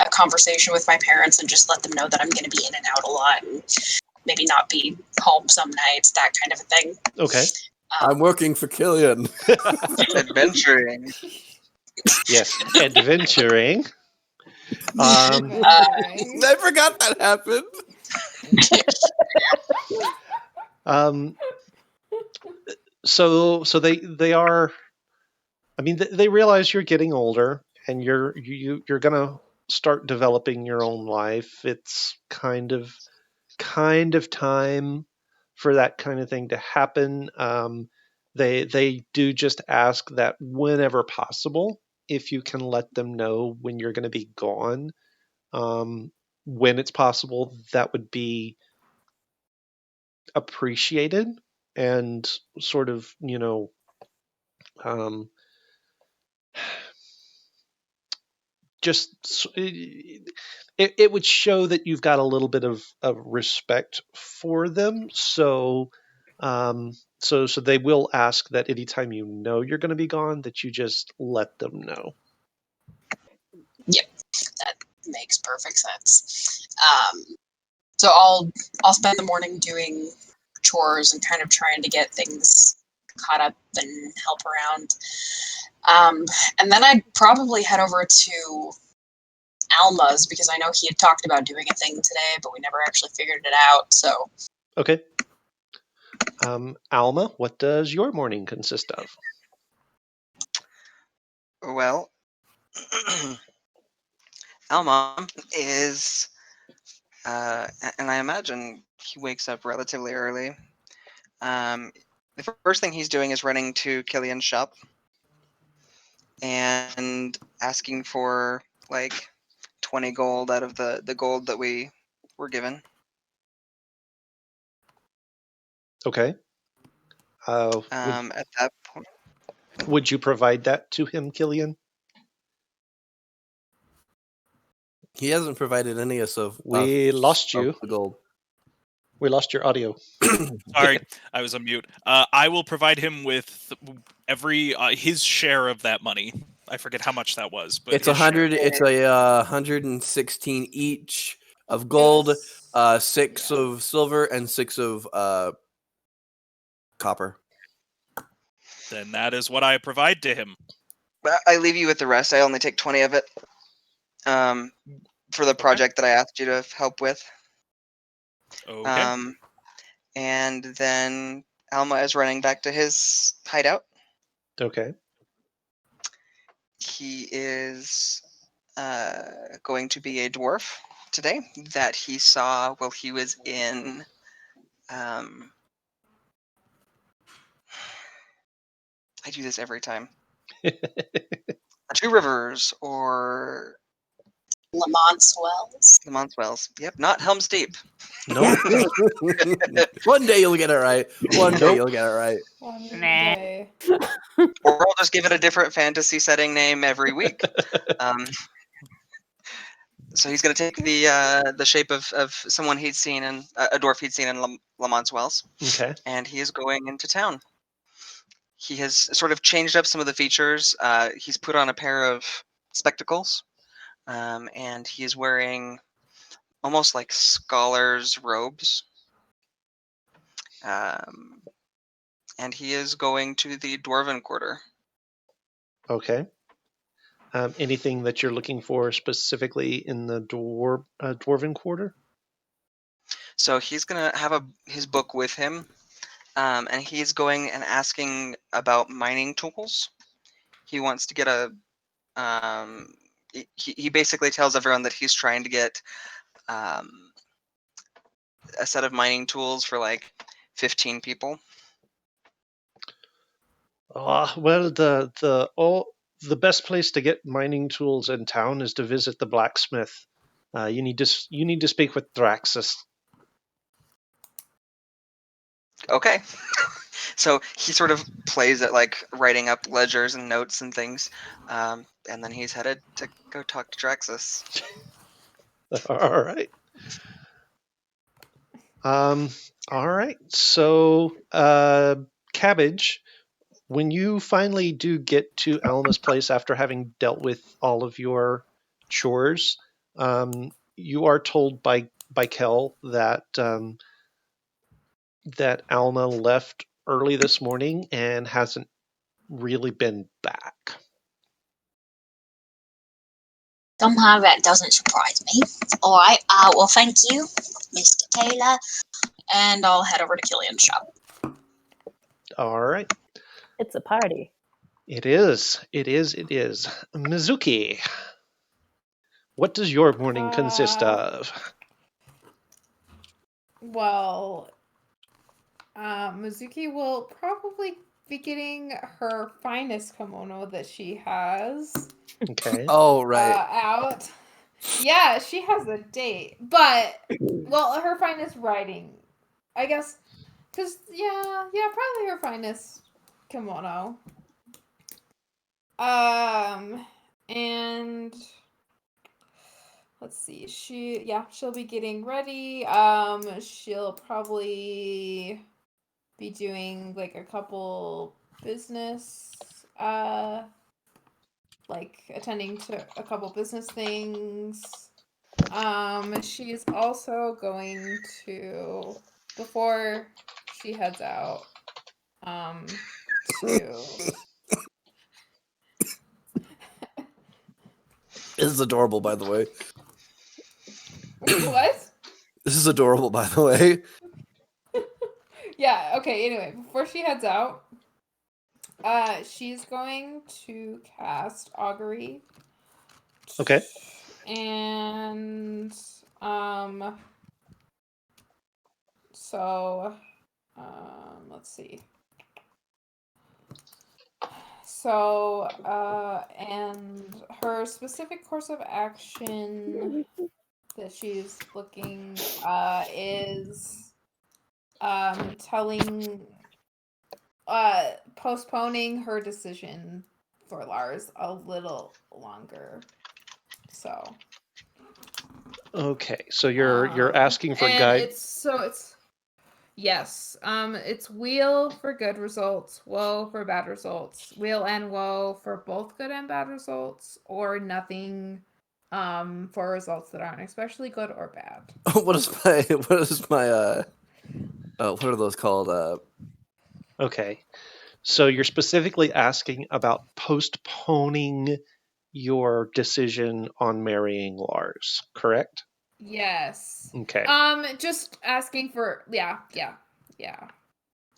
a conversation with my parents and just let them know that I'm going to be in and out a lot and maybe not be home some nights, that kind of a thing. Okay. I'm working for Killian. Adventuring. Yes. Adventuring. Right. I forgot that happened. So they are. I mean, they realize you're getting older, and you're gonna start developing your own life. It's kind of time for that kind of thing to happen. They do just ask that whenever possible, if you can let them know when you're going to be gone. When it's possible, that would be appreciated, and sort of, um, just it would show that you've got a little bit of respect for them. So so they will ask that anytime you know you're going to be gone, that you just let them know. Yep, that makes perfect sense. So I'll spend the morning doing chores and kind of trying to get things caught up and help around. And then I'd probably head over to Alma's because I know he had talked about doing a thing today, but we never actually figured it out. So Okay. Alma, what does your morning consist of? Well, Alma is, and I imagine he wakes up relatively early. The first thing he's doing is running to Killian's shop and asking for like 20 gold out of the gold that we were given. Okay. At that point, Would you provide that to him, Killian? He hasn't provided any of We lost you. the gold. We lost your audio. Sorry, I was on mute. I will provide him with every his share of that money. I forget how much that was, but It's his share. 100. It's a 116 each of gold, 6 of silver, and 6 of copper. Then that is what I provide to him. But I leave you with the rest. I only take 20 of it for the project that I asked you to help with. Okay. And then Alma is running back to his hideout. Okay. He is going to be a dwarf today that he saw while he was in I do this every time. Two Rivers or Lamont's Wells. Lamont's Wells. Yep, not Helm's Deep. Nope. One day you'll get it right. One day Nope. you'll get it right. One Nah. day. Or I'll just give it a different fantasy setting name every week. So he's going to take the shape of someone he'd seen in a dwarf he'd seen in Lamont's Wells, Okay. and he is going into town. He has sort of changed up some of the features. He's put on a pair of spectacles, and he is wearing almost like scholars' robes. And he is going to the Dwarven Quarter. Okay. Anything that you're looking for specifically in the Dwarven Quarter? So he's gonna have his book with him, and he's going and asking about mining tools. He wants to get a. He basically tells everyone that he's trying to get a set of mining tools for like 15 people. Well, the best place to get mining tools in town is to visit the blacksmith. You need to speak with Thraxus. Okay. So he sort of plays at like writing up ledgers and notes and things, and then he's headed to go talk to Draxus. All right. All right. So, Cabbage, when you finally do get to Alma's place after having dealt with all of your chores, you are told by Kel that that Alma left early this morning and hasn't really been back. Somehow that doesn't surprise me. All right. Well, thank you, Mr. Taylor, and I'll head over to Killian's shop. All right. It's a party. It is. Mizuki, what does your morning consist of? Well, Mizuki will probably be getting her finest kimono that she has Okay. Oh, right. out. Yeah, she has a date, but well, her finest writing, I guess, because yeah, probably her finest kimono. And let's see, she'll be getting ready. She'll probably be doing like a couple business, like attending to a couple business things. She's also going to, before she heads out, to This is adorable, by the way. what? This is adorable, by the way. Yeah, okay, anyway, before she heads out, she's going to cast Augury. Okay. And, let's see. So, and her specific course of action that she's looking, is, postponing her decision for Lars a little longer. So. Okay. So you're asking for and guidance. Yes. It's wheel for good results, woe for bad results, wheel and woe for both good and bad results, or nothing for results that aren't especially good or bad. What are those called? Okay. So you're specifically asking about postponing your decision on marrying Lars, correct? Yes. Okay. Just asking for yeah.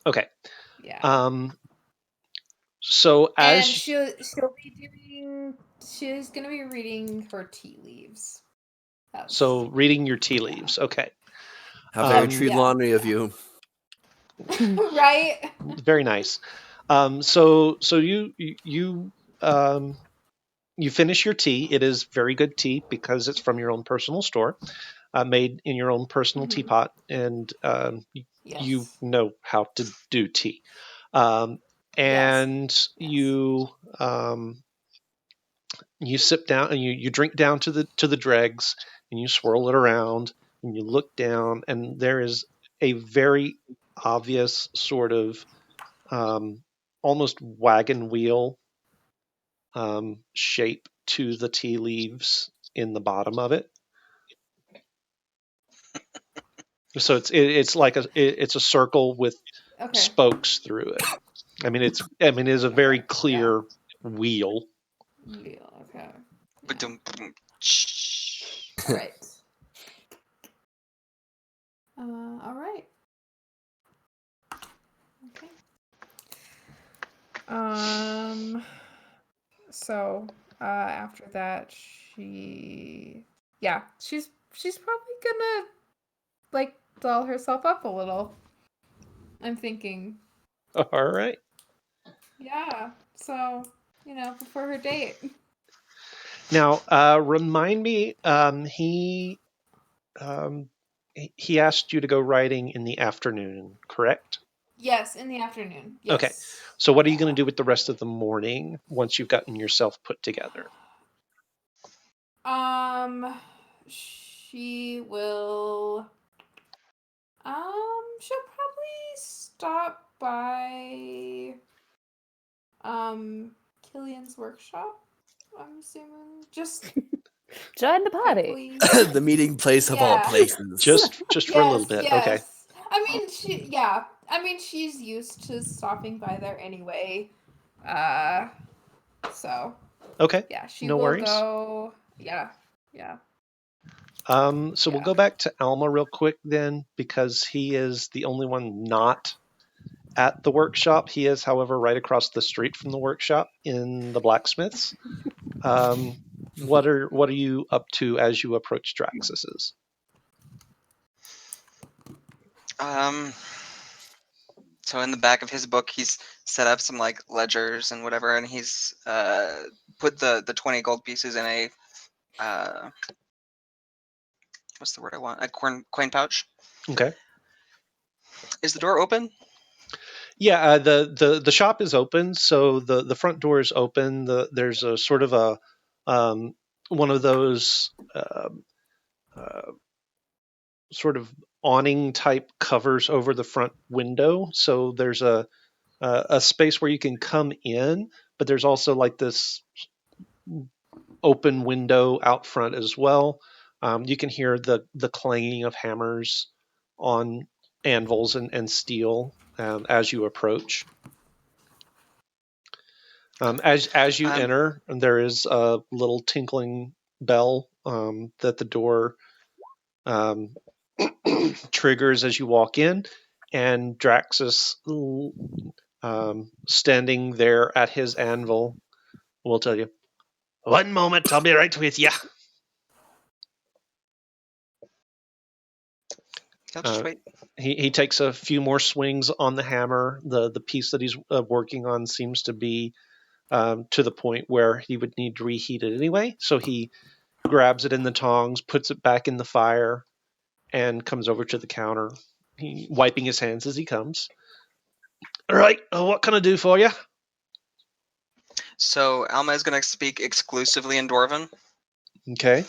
Okay. Yeah. So and as she'll be doing. She's gonna be reading her tea leaves. so reading your tea leaves. Okay. How very Um, tree Yeah. laundry of you. Right? Very nice. So you finish your tea. It is very good tea because it's from your own personal store, made in your own personal Mhm. teapot, and you Yes. know how to do tea. And you you sip down and you drink down to the dregs, and you swirl it around, and you look down, and there is a very obvious sort of almost wagon wheel shape to the tea leaves in the bottom of it. So it's like it's a circle with Okay. spokes through it. I mean it's a very Okay, clear wheel. Yeah, okay. Ba-dum, ba-dum, All right. All right. Okay. So after that, she's probably gonna like doll herself up a little. I'm thinking. All right. Yeah. So before her date. Now remind me, he asked you to go riding in the afternoon, correct? Yes, in the afternoon. Okay. Yes. So what are you going to do with the rest of the morning once you've gotten yourself put together? She will. She'll probably stop by. Killian's workshop. I'm assuming just Join the party. quickly. The meeting place of all Yeah. places. Just for a little bit. Okay. Yes. I mean, she's used to stopping by there anyway. So Okay. yeah, she No will worries. go. Yeah. So we'll go back to Alma real quick then, because he is the only one not at the workshop. He is, however, right across the street from the workshop in the blacksmith's. What are you up to as you approach Draxus's? So in the back of his book, he's set up some like ledgers and whatever, and he's put the 20 gold pieces in a what's the word I want? A coin pouch. Okay. Is the door open? Yeah, the shop is open, so the front door is open. There's a sort of a one of those sort of awning type covers over the front window, so there's a space where you can come in, but there's also like this open window out front as well. You can hear the clanging of hammers on anvils and steel as you approach. As you enter, there is a little tinkling bell that the door triggers as you walk in, and Draxus, standing there at his anvil, will tell you, "One moment, I'll be right with you." I'll just wait. He takes a few more swings on the hammer. The piece that he's working on seems to be to the point where he would need to reheat it anyway. So he grabs it in the tongs, puts it back in the fire, and comes over to the counter, wiping his hands as he comes. All right, what can I do for you? So Alma is going to speak exclusively in Dwarven. Okay.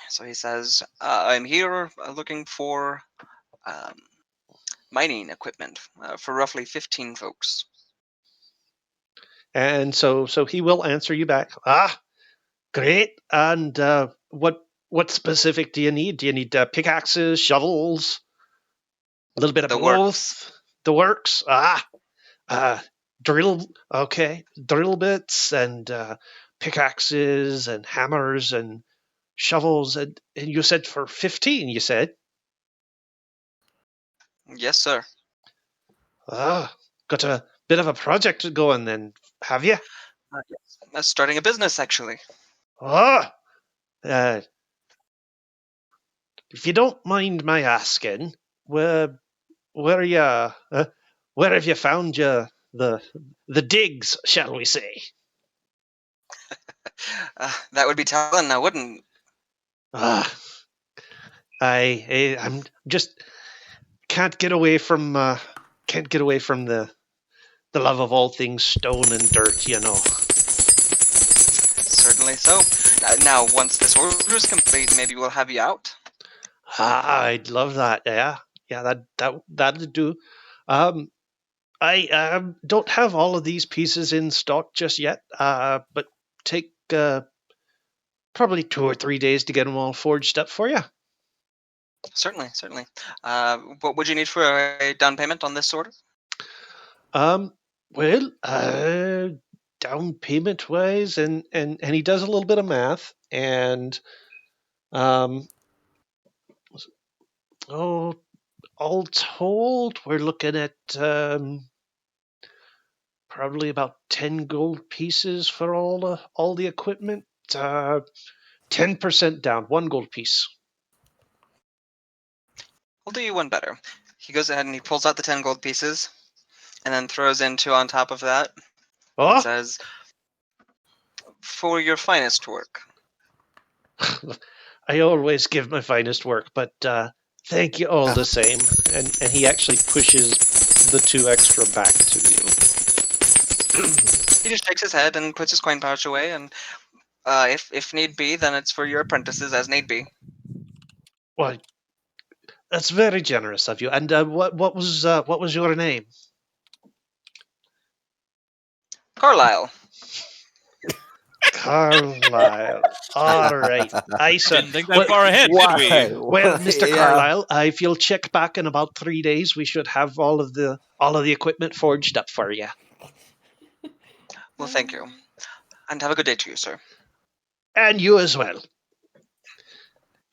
So he says, "I'm here looking for mining equipment for roughly 15 folks." And so he will answer you back. Ah, great. And what specific do you need? Do you need pickaxes, shovels, a little bit of The both? works. The works. Drill bits and pickaxes and hammers and shovels. And you said for 15. You said. Yes, sir. Got a bit of a project going then, have you? Starting a business, actually. If you don't mind my asking, where where where have you found the digs, shall we say? That would be telling now, wouldn't? Ah, I'm just can't get away from the love of all things stone and dirt, you know. Certainly so. Now, once this order is complete, maybe we'll have you out. I'd love that. Yeah, that'd do. I don't have all of these pieces in stock just yet. But take probably 2 or 3 days to get them all forged up for you. Certainly. What would you need for a down payment on this order? Well, down payment wise, and he does a little bit of math, and all told, we're looking at probably about 10 gold pieces for all the equipment. 10% down, 1 gold piece. We'll do you one better. He goes ahead and he pulls out the 10 gold pieces, and then throws in 2 on top of that. Oh, And says, "For your finest work." I always give my finest work, but thank you all the same. And he actually pushes the 2 extra back to you. He just shakes his head and puts his coin pouch away, and if need be, then it's for your apprentices as need be. Well, that's very generous of you. And what was your name? Carlisle. Carlisle. All right. Didn't think that far ahead, did we? Well, Mr. Yeah. Carlisle, if you'll check back in about 3 days, we should have all of the equipment forged up for you. Well, thank you. And have a good day to you, sir. And you as well.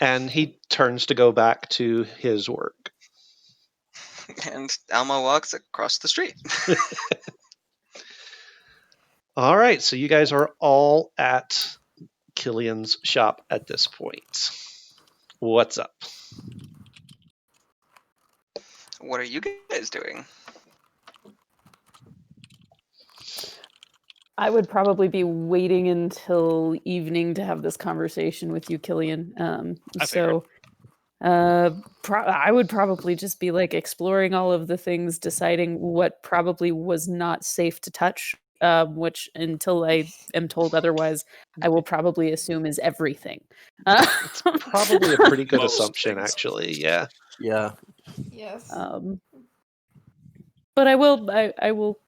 And he turns to go back to his work. And Alma walks across the street. All right, so you guys are all at Killian's shop at this point. What's up? What are you guys doing? I would probably be waiting until evening to have this conversation with you, Killian. I So I would probably just be like exploring all of the things, deciding what probably was not safe to touch, which until I am told otherwise, I will probably assume is everything. It's probably a pretty good Most assumption, things. actually. Yeah. Yeah. Yes. But I will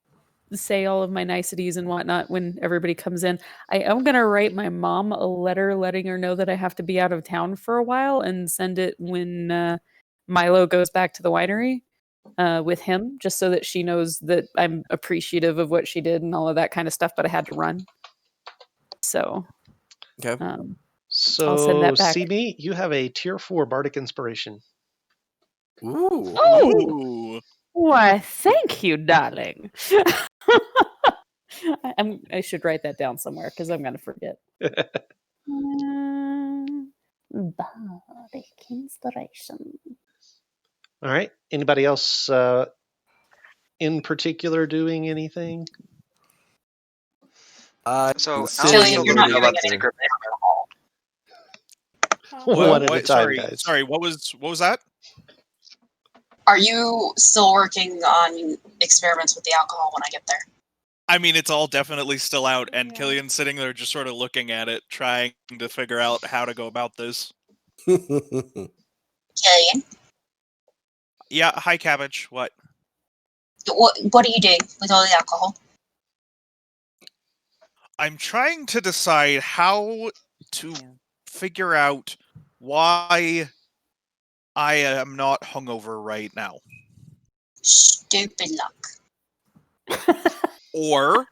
say all of my niceties and whatnot when everybody comes in. I am going to write my mom a letter letting her know that I have to be out of town for a while and send it when Milo goes back to the winery with him, just so that she knows that I'm appreciative of what she did and all of that kind of stuff, but I had to run. So, Okay. I'll send that back. Simi, you have a tier 4 bardic inspiration. Ooh. Ooh. Why, thank you, darling. I should write that down somewhere because I'm going to forget. Bardic inspiration. All right. Anybody else in particular doing anything? So, Killian, you're not know doing about the anything. secret One at a time, sorry, guys. sorry. What was that? Are you still working on experiments with the alcohol when I get there? I mean, it's all definitely still out, and Yeah. Killian's sitting there just sort of looking at it, trying to figure out how to go about this. Killian, Yeah, hi, Cabbage. What? what are you doing with all the alcohol? I'm trying to decide how to figure out why I am not hungover right now. Stupid luck. Or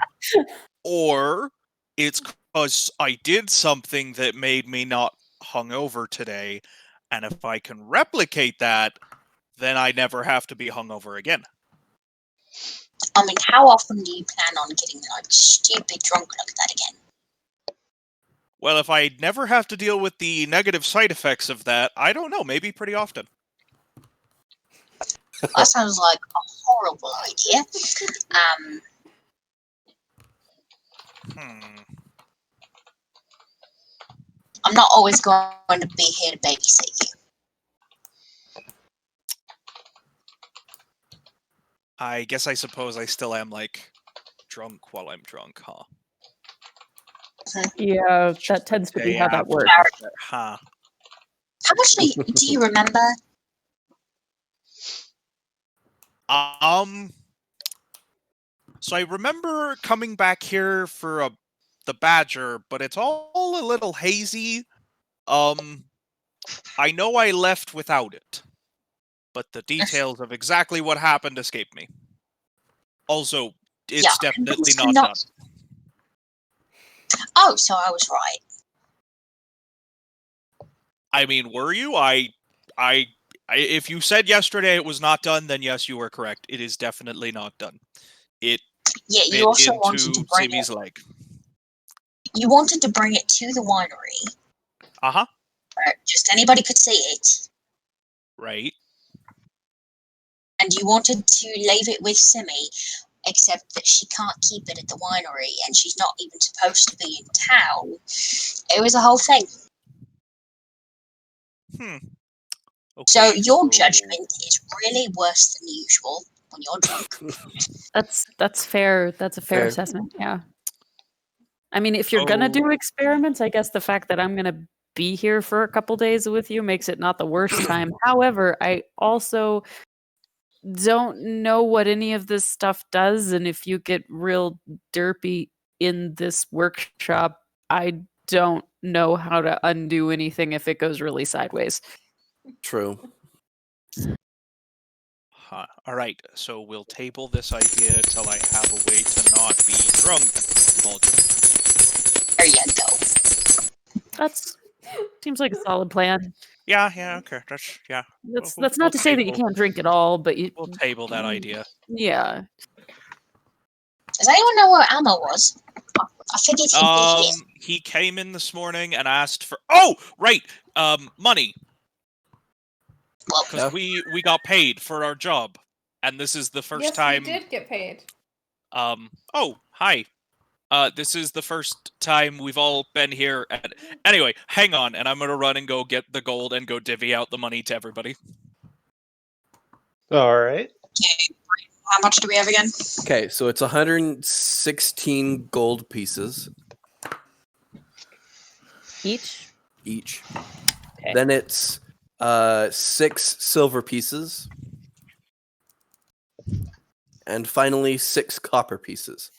it's because I did something that made me not hungover today, and if I can replicate that, then I never have to be hungover again. I mean, how often do you plan on getting like stupid drunk like that again? Well, if I never have to deal with the negative side effects of that, I don't know, maybe pretty often. That sounds like a horrible idea. I'm not always going to be here to babysit you. I guess I suppose I still am like drunk while I'm drunk, huh? Yeah, that tends to be how that works. Huh. How much do you remember? So I remember coming back here for the Badger, but it's all a little hazy. I know I left without it, but the details of exactly what happened escape me. Also, it's definitely not done. Oh, so I was right. I mean, were you? If you said yesterday it was not done, then yes, you were correct. It is definitely not done. It you also wanted to bring Simi's leg. You wanted to bring it to the winery. Uh-huh. Where just anybody could see it. Right. And you wanted to leave it with Simi, except that she can't keep it at the winery, and she's not even supposed to be in town. It was a whole thing. Okay, so your judgment is really worse than usual when you're drunk. That's fair. That's a fair assessment. Yeah. I mean, if you're gonna do experiments, I guess the fact that I'm gonna be here for a couple days with you makes it not the worst time. However, I also don't know what any of this stuff does, and if you get real derpy in this workshop, I don't know how to undo anything if it goes really sideways. True. All right, so we'll table this idea until I have a way to not be drunk. There you go. That's seems like a solid plan. Yeah, okay. That's not to say that you can't drink at all, but we'll table that idea. Yeah. Does anyone know where Ammo was? I figured he'd be here. He came in this morning and asked for. Oh, right. Money. Because we got paid for our job, and this is the first time. Yes, we did get paid. Oh, hi. This is the first time we've all been here. Anyway, hang on, and I'm gonna run and go get the gold and go divvy out the money to everybody. All right. Okay. How much do we have again? Okay, so it's 116 gold pieces. Each? Each. Okay. Then it's 6 silver pieces. And finally 6 copper pieces.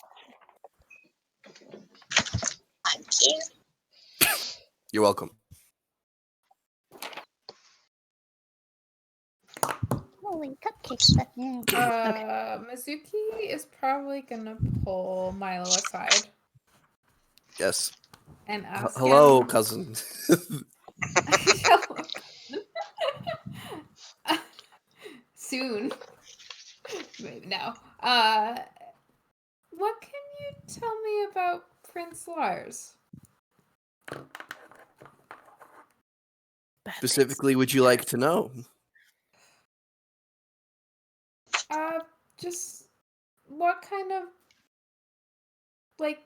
Thank you. You're welcome. Holy cupcakes back there. Mizuki is probably gonna pull Milo aside Yes. and ask Hello, him... cousin. Soon. Maybe no. What can you tell me about Prince Lars? Specifically, would you like to know? Just what kind of, like,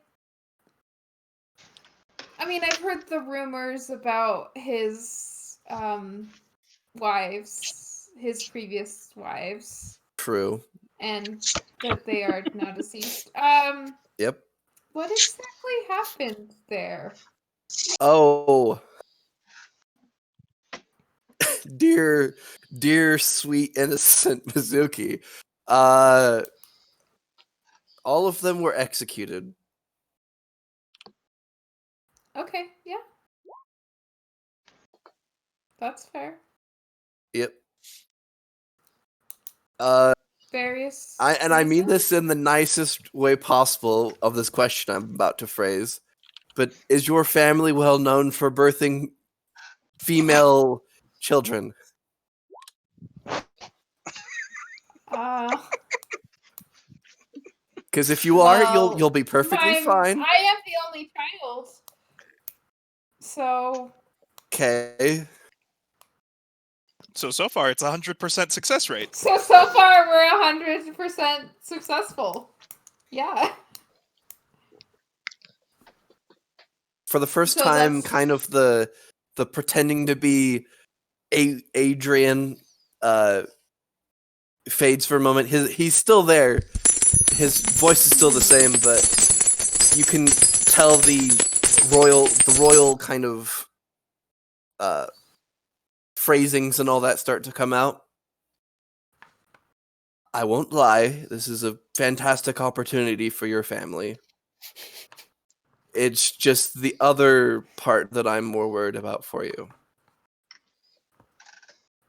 I mean, I've heard the rumors about his wives, his previous wives. True. And that they are now deceased. Yep. What exactly happened there? Oh. dear, sweet, innocent Mizuki. All of them were executed. Okay, yeah. That's fair. Yep. Various. I mean this in the nicest way possible of this question I'm about to phrase. But is your family well known for birthing female children? Because if you are, you'll be perfectly fine. I am the only child. So. Okay. So far it's 100% success rate. So far we're 100% successful. Yeah. For the first So time, that's- kind of the pretending to be Adrian fades for a moment. He's still there. His voice is still the same, but you can tell the royal kind of phrasings and all that start to come out. I won't lie, this is a fantastic opportunity for your family. It's just the other part that I'm more worried about for you.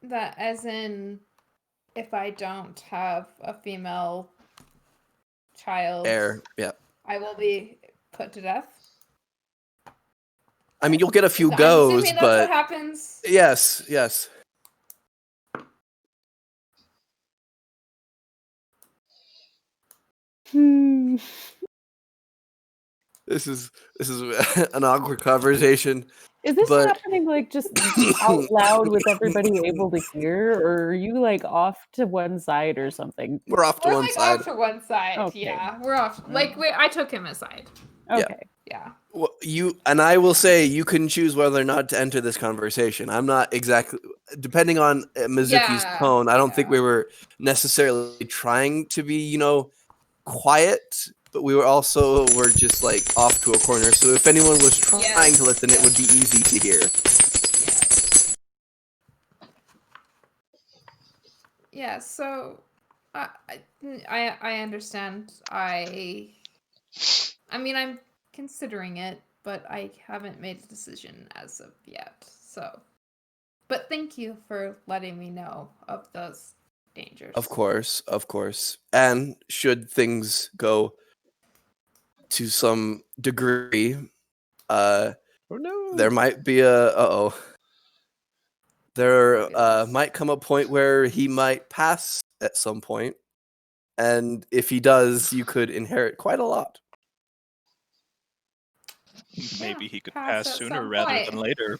That as in, if I don't have a female child, Heir, yeah. I will be put to death. I mean, you'll get a few I'm goes, assuming that's but what happens. yes. Hmm. This is an awkward conversation. Is this But- happening like just out loud with everybody able to hear, or are you like off to one side or something? We're off to We're one like side. off to one side. Okay. Yeah, we're off. Like I took him aside. Okay. Yeah. Well, you and I will say you can choose whether or not to enter this conversation. I'm not exactly depending on Mizuki's Yeah, tone. I don't think yeah. we were necessarily trying to be, quiet, but we were just like off to a corner. So if anyone was trying to listen, it would be easy to hear. Yeah. So, I understand. I mean, I'm considering it, but I haven't made a decision as of yet. So, but thank you for letting me know of those dangers. Of course. And should things go to some degree, Oh no. there might be there might come a point where he might pass at some point, and if he does, you could inherit quite a lot. Maybe he could pass pass at sooner some rather point. than later.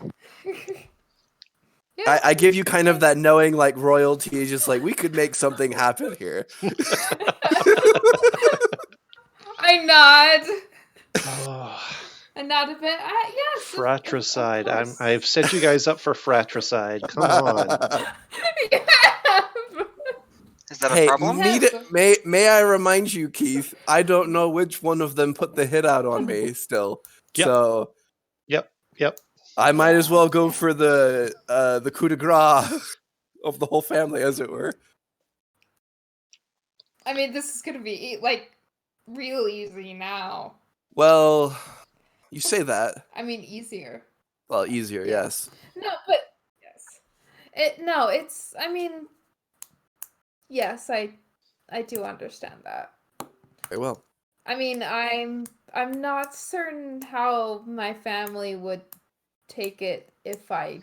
I give you kind of that knowing, like royalty is just like we could make something happen here. I nod. Oh, A nod a bit. Yes. of fratricide. course. I've set you guys up for fratricide. Come on. Is that a Hey, problem? may I remind you, Keith? I don't know which one of them put the hit out on me still. Yep. So Yep. I might as well go for the coup de grace of the whole family, as it were. I mean, this is gonna be like real easy now. Well, you say that. I mean, easier. Well, easier, Yeah. yes. No, but yes. It's. I mean, yes, I do understand that. Very well. I mean, I'm not certain how my family would take it if I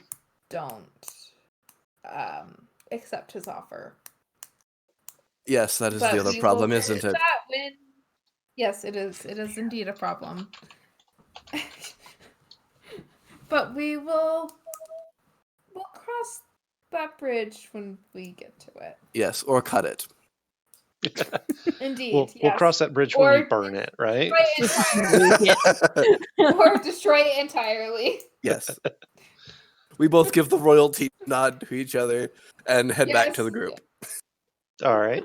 don't accept his offer. Yes, that is But the other we problem, will isn't do it? that when... Yes, it is. It is indeed a problem. But we'll cross that bridge when we get to it. Yes, or cut it. Indeed. We'll yes. cross that bridge when we Or burn it, right? or destroy it entirely. Yes. We both give the royalty nod to each other and head back to the Yes. group. All right.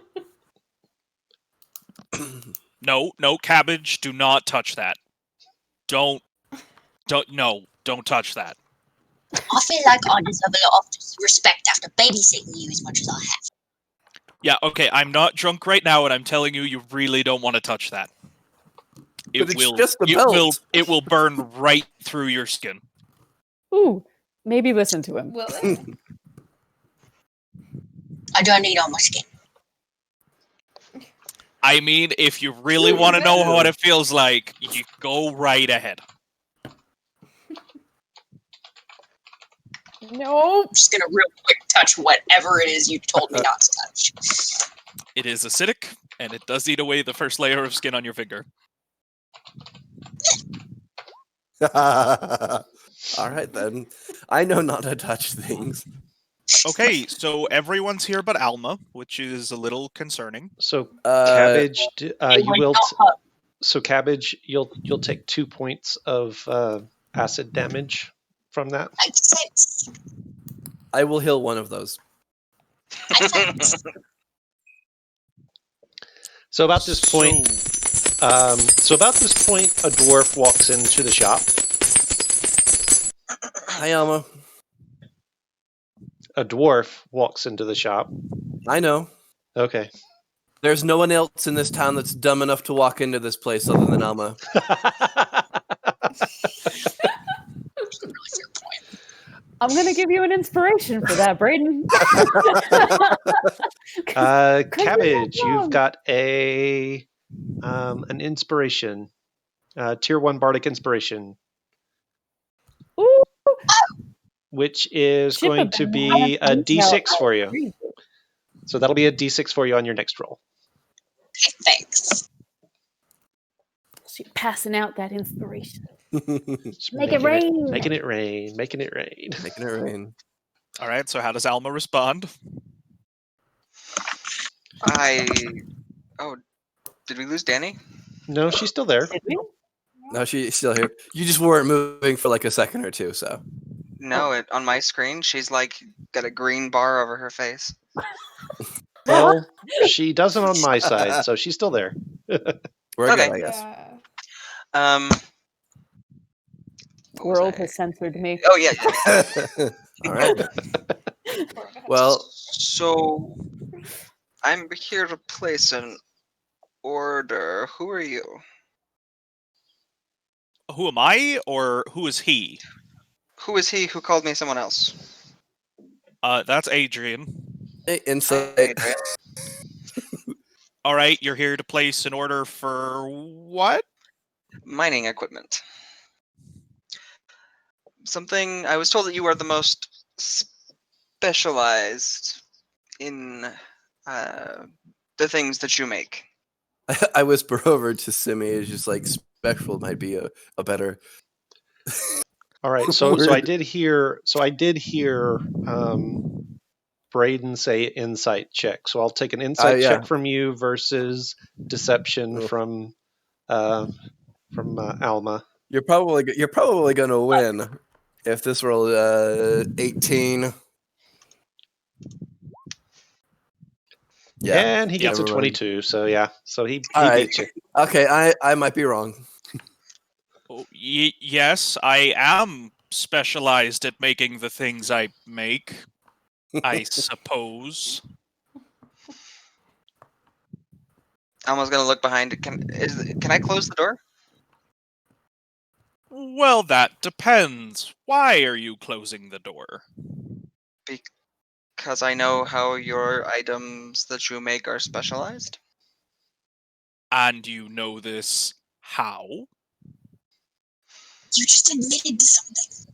No, cabbage, do not touch that. Don't touch that. I feel like I deserve a lot of respect after babysitting you as much as I have. Yeah, okay, I'm not drunk right now, and I'm telling you, you really don't want to touch that. But it's just the belt. It will burn right through your skin. Ooh, maybe listen to him. Will it? I don't need all my skin. I mean, if you really want to know what it feels like, you go right ahead. No. I'm just gonna real quick touch whatever it is you told me not to touch. It is acidic, and it does eat away the first layer of skin on your finger. All right, then. I know not to touch things. Okay, so everyone's here but Alma, which is a little concerning. So Uh, Cabbage, you Anyone will. not up? So Cabbage, you'll take 2 points of acid damage from that. Makes sense. I will heal one of those. Makes sense. So about this point, a dwarf walks into the shop. Hi, Alma. A dwarf walks into the shop. I know. Okay. There's no one else in this town that's dumb enough to walk into this place other than Alma. I'm gonna give you an inspiration for that, Brayden. Cabbage, you've got an inspiration, tier 1 bardic inspiration, Ooh, which is ship going of to the be a night d6 out. for you. So that'll be a d6 for you on your next roll. Okay, thanks. So you're passing out that inspiration. Just Make it rain. Making it rain. Making it rain. Making it rain. All right, so how does Alma respond? Oh, did we lose Danny? No, she's still there. Did we? No, she's still here. You just weren't moving for like a second or two, so. No, on my screen, she's like got a green bar over her face. Well, she doesn't on my side, so she's still there. We're Okay. good, I guess. Yeah. What was World I- has censored me. Oh yeah. All right. Well, So I'm here to place an order. Who are you? Who am I, or who is he? Who is he who called me someone else? That's Adrian. insight. Adrian. All right, you're here to place an order for what? Mining equipment. Something I was told that you are the most specialized in the things that you make. I whisper over to Simi. It's just like special might be a better. All right, so I Word. did hear Brayden say insight check. So I'll take an insight yeah. check from you versus deception Oof. from Alma. You're probably gonna win if this roll 18. Yeah. And he gets a Never mind. 22. So yeah, so he All right. beats you. Okay, I might be wrong. Oh, yes, I am specialized at making the things I make, I suppose. Alma's gonna look behind. Can I close the door? Well, that depends. Why are you closing the door? Because I know how your items that you make are specialized. And you know this how? You just admitted to something.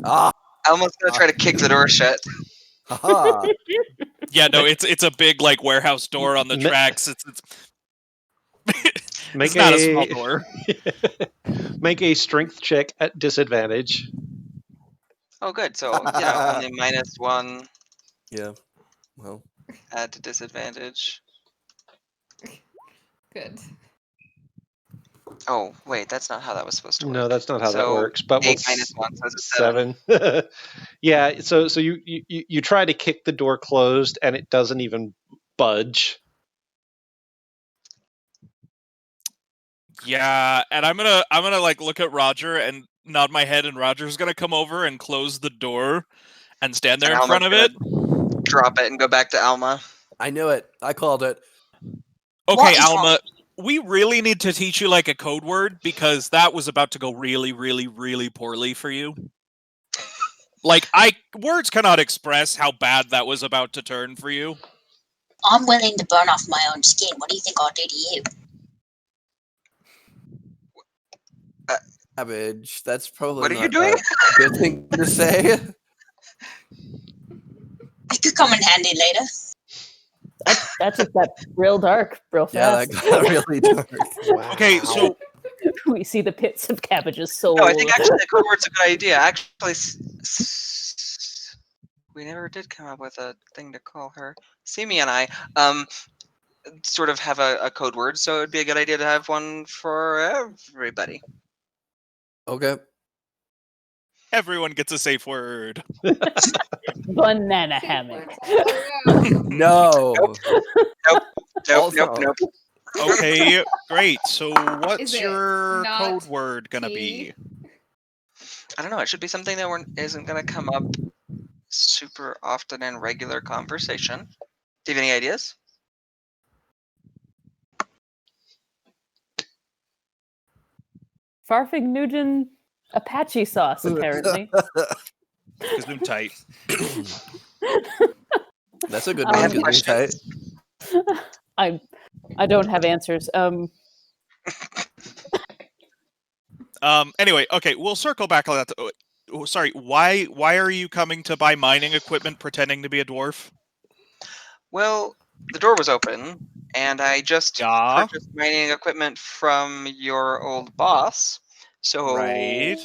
Ah, Alma's gonna try to kick the door shut. haha. Yeah, no, it's a big like warehouse door on the Ma- tracks. It's Make it's not a small door. Make a strength check at disadvantage. Oh, good. So only -1 Yeah. Well, add to disadvantage. Good. Oh, wait, that's not how that was supposed to work. No, that's not how that So, works. But 8 minus 1, so it's a 7. 7. Yeah. So you try to kick the door closed, and it doesn't even budge. Yeah, and I'm gonna like look at Roger and nod my head, and Roger's gonna come over and close the door and stand there in Alma's front of it. Drop it and go back to Alma. I knew it. I called it. Okay, What is Alma, we really need to teach you like a code word because that was about to go really, really, really poorly for you. Like words cannot express how bad that was about to turn for you. I'm willing to burn off my own skin. What do you think I'll do to you? Cabbage. That's probably What are you not doing? a good thing to say. It could come in handy later. That just got real dark, real Yeah, fast. that got really dark. Okay, so We see the pits of Cabbage's soul. No, I think actually the code word's a good idea. Actually, We never did come up with a thing to call her. Simi and I sort of have a code word, so it would be a good idea to have one for everybody. Okay. Everyone gets a safe word. Banana Safe hammock. words all around. No. Nope. Okay, great. So what's Is it your not code word gonna tea? be? I don't know. It should be something that isn't going to come up super often in regular conversation. Do you have any ideas? Farfignugan Apache sauce, apparently. Gesundheit. That's a good I one. have Getting tight. questions. I don't have answers. Anyway, okay, we'll circle back on that. Sorry, why are you coming to buy mining equipment pretending to be a dwarf? Well, the door was open, and I just Yeah. purchased mining equipment from your old boss. So Right.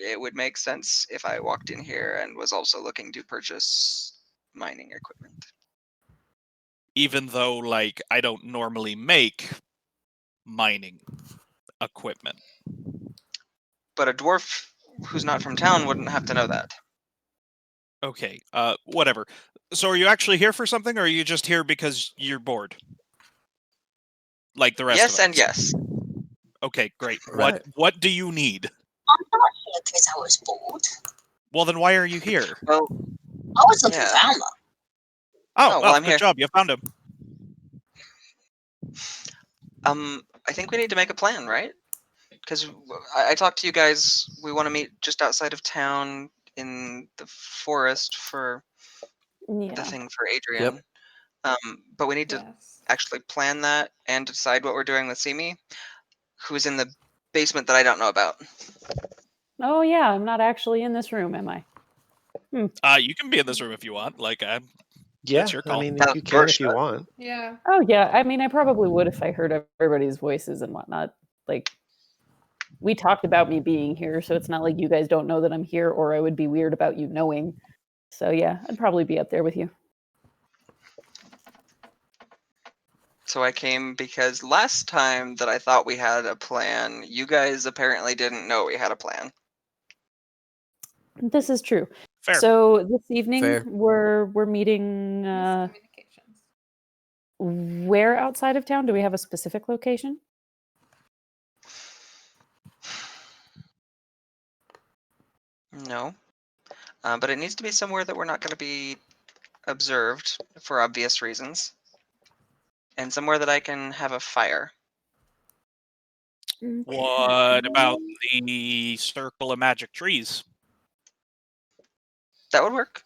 it would make sense if I walked in here and was also looking to purchase mining equipment. Even though, like, I don't normally make mining equipment. But a dwarf who's not from town wouldn't have to know that. Okay, whatever. So are you actually here for something, or are you just here because you're bored? Like the rest of us? Yes and yes. Okay, great. Right. What do you need? I'm not here because I was bored. Well, then why are you here? Well, I was looking Yeah. for Alma. Oh, well, I'm good here. job. You found him. I think we need to make a plan, right? Because I talked to you guys. We want to meet just outside of town in the forest for the Yeah. thing for Adrian. But we need to Yes. actually plan that and decide what we're doing with Simi, who's in the basement that I don't know about. Oh yeah, I'm not actually in this room, am I? You can be in this room if you want. Like, Yeah, That's your I call. mean, That you door can if you shut. want. Yeah. Oh yeah, I mean, I probably would if I heard everybody's voices and whatnot. Like, we talked about me being here, so it's not like you guys don't know that I'm here, or I would be weird about you knowing. So yeah, I'd probably be up there with you. So I came because last time that I thought we had a plan, you guys apparently didn't know we had a plan. This is true. Fair. So this evening Fair. we're meeting Miscommunications. where outside of town? Do we have a specific location? No. But it needs to be somewhere that we're not going to be observed for obvious reasons. And somewhere that I can have a fire. What about the circle of magic trees? That would work.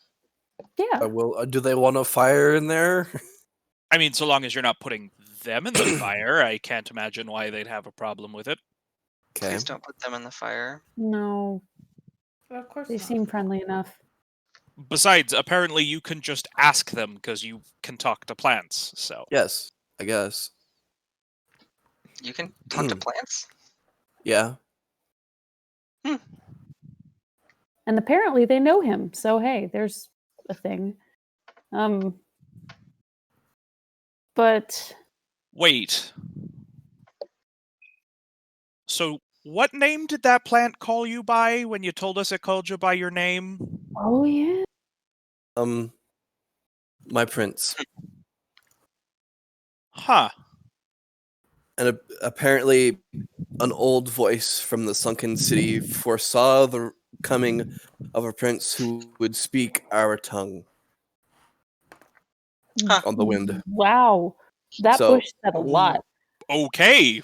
Yeah. Do they want a fire in there? I mean, so long as you're not putting them in the fire, I can't imagine why they'd have a problem with it. Okay. Please don't put them in the fire. No, Of course they not. seem friendly enough. Besides, apparently you can just ask them because you can talk to plants. So Yes, I guess. You can talk to plants? Yeah. And apparently they know him. So hey, there's a thing. But wait. So what name did that plant call you by when you told us it called you by your name? oh yeah. My prince. Huh. And apparently an old voice from the sunken city foresaw the coming of a prince who would speak our tongue Huh. on the wind. Wow. That So- bush said a lot. Okay.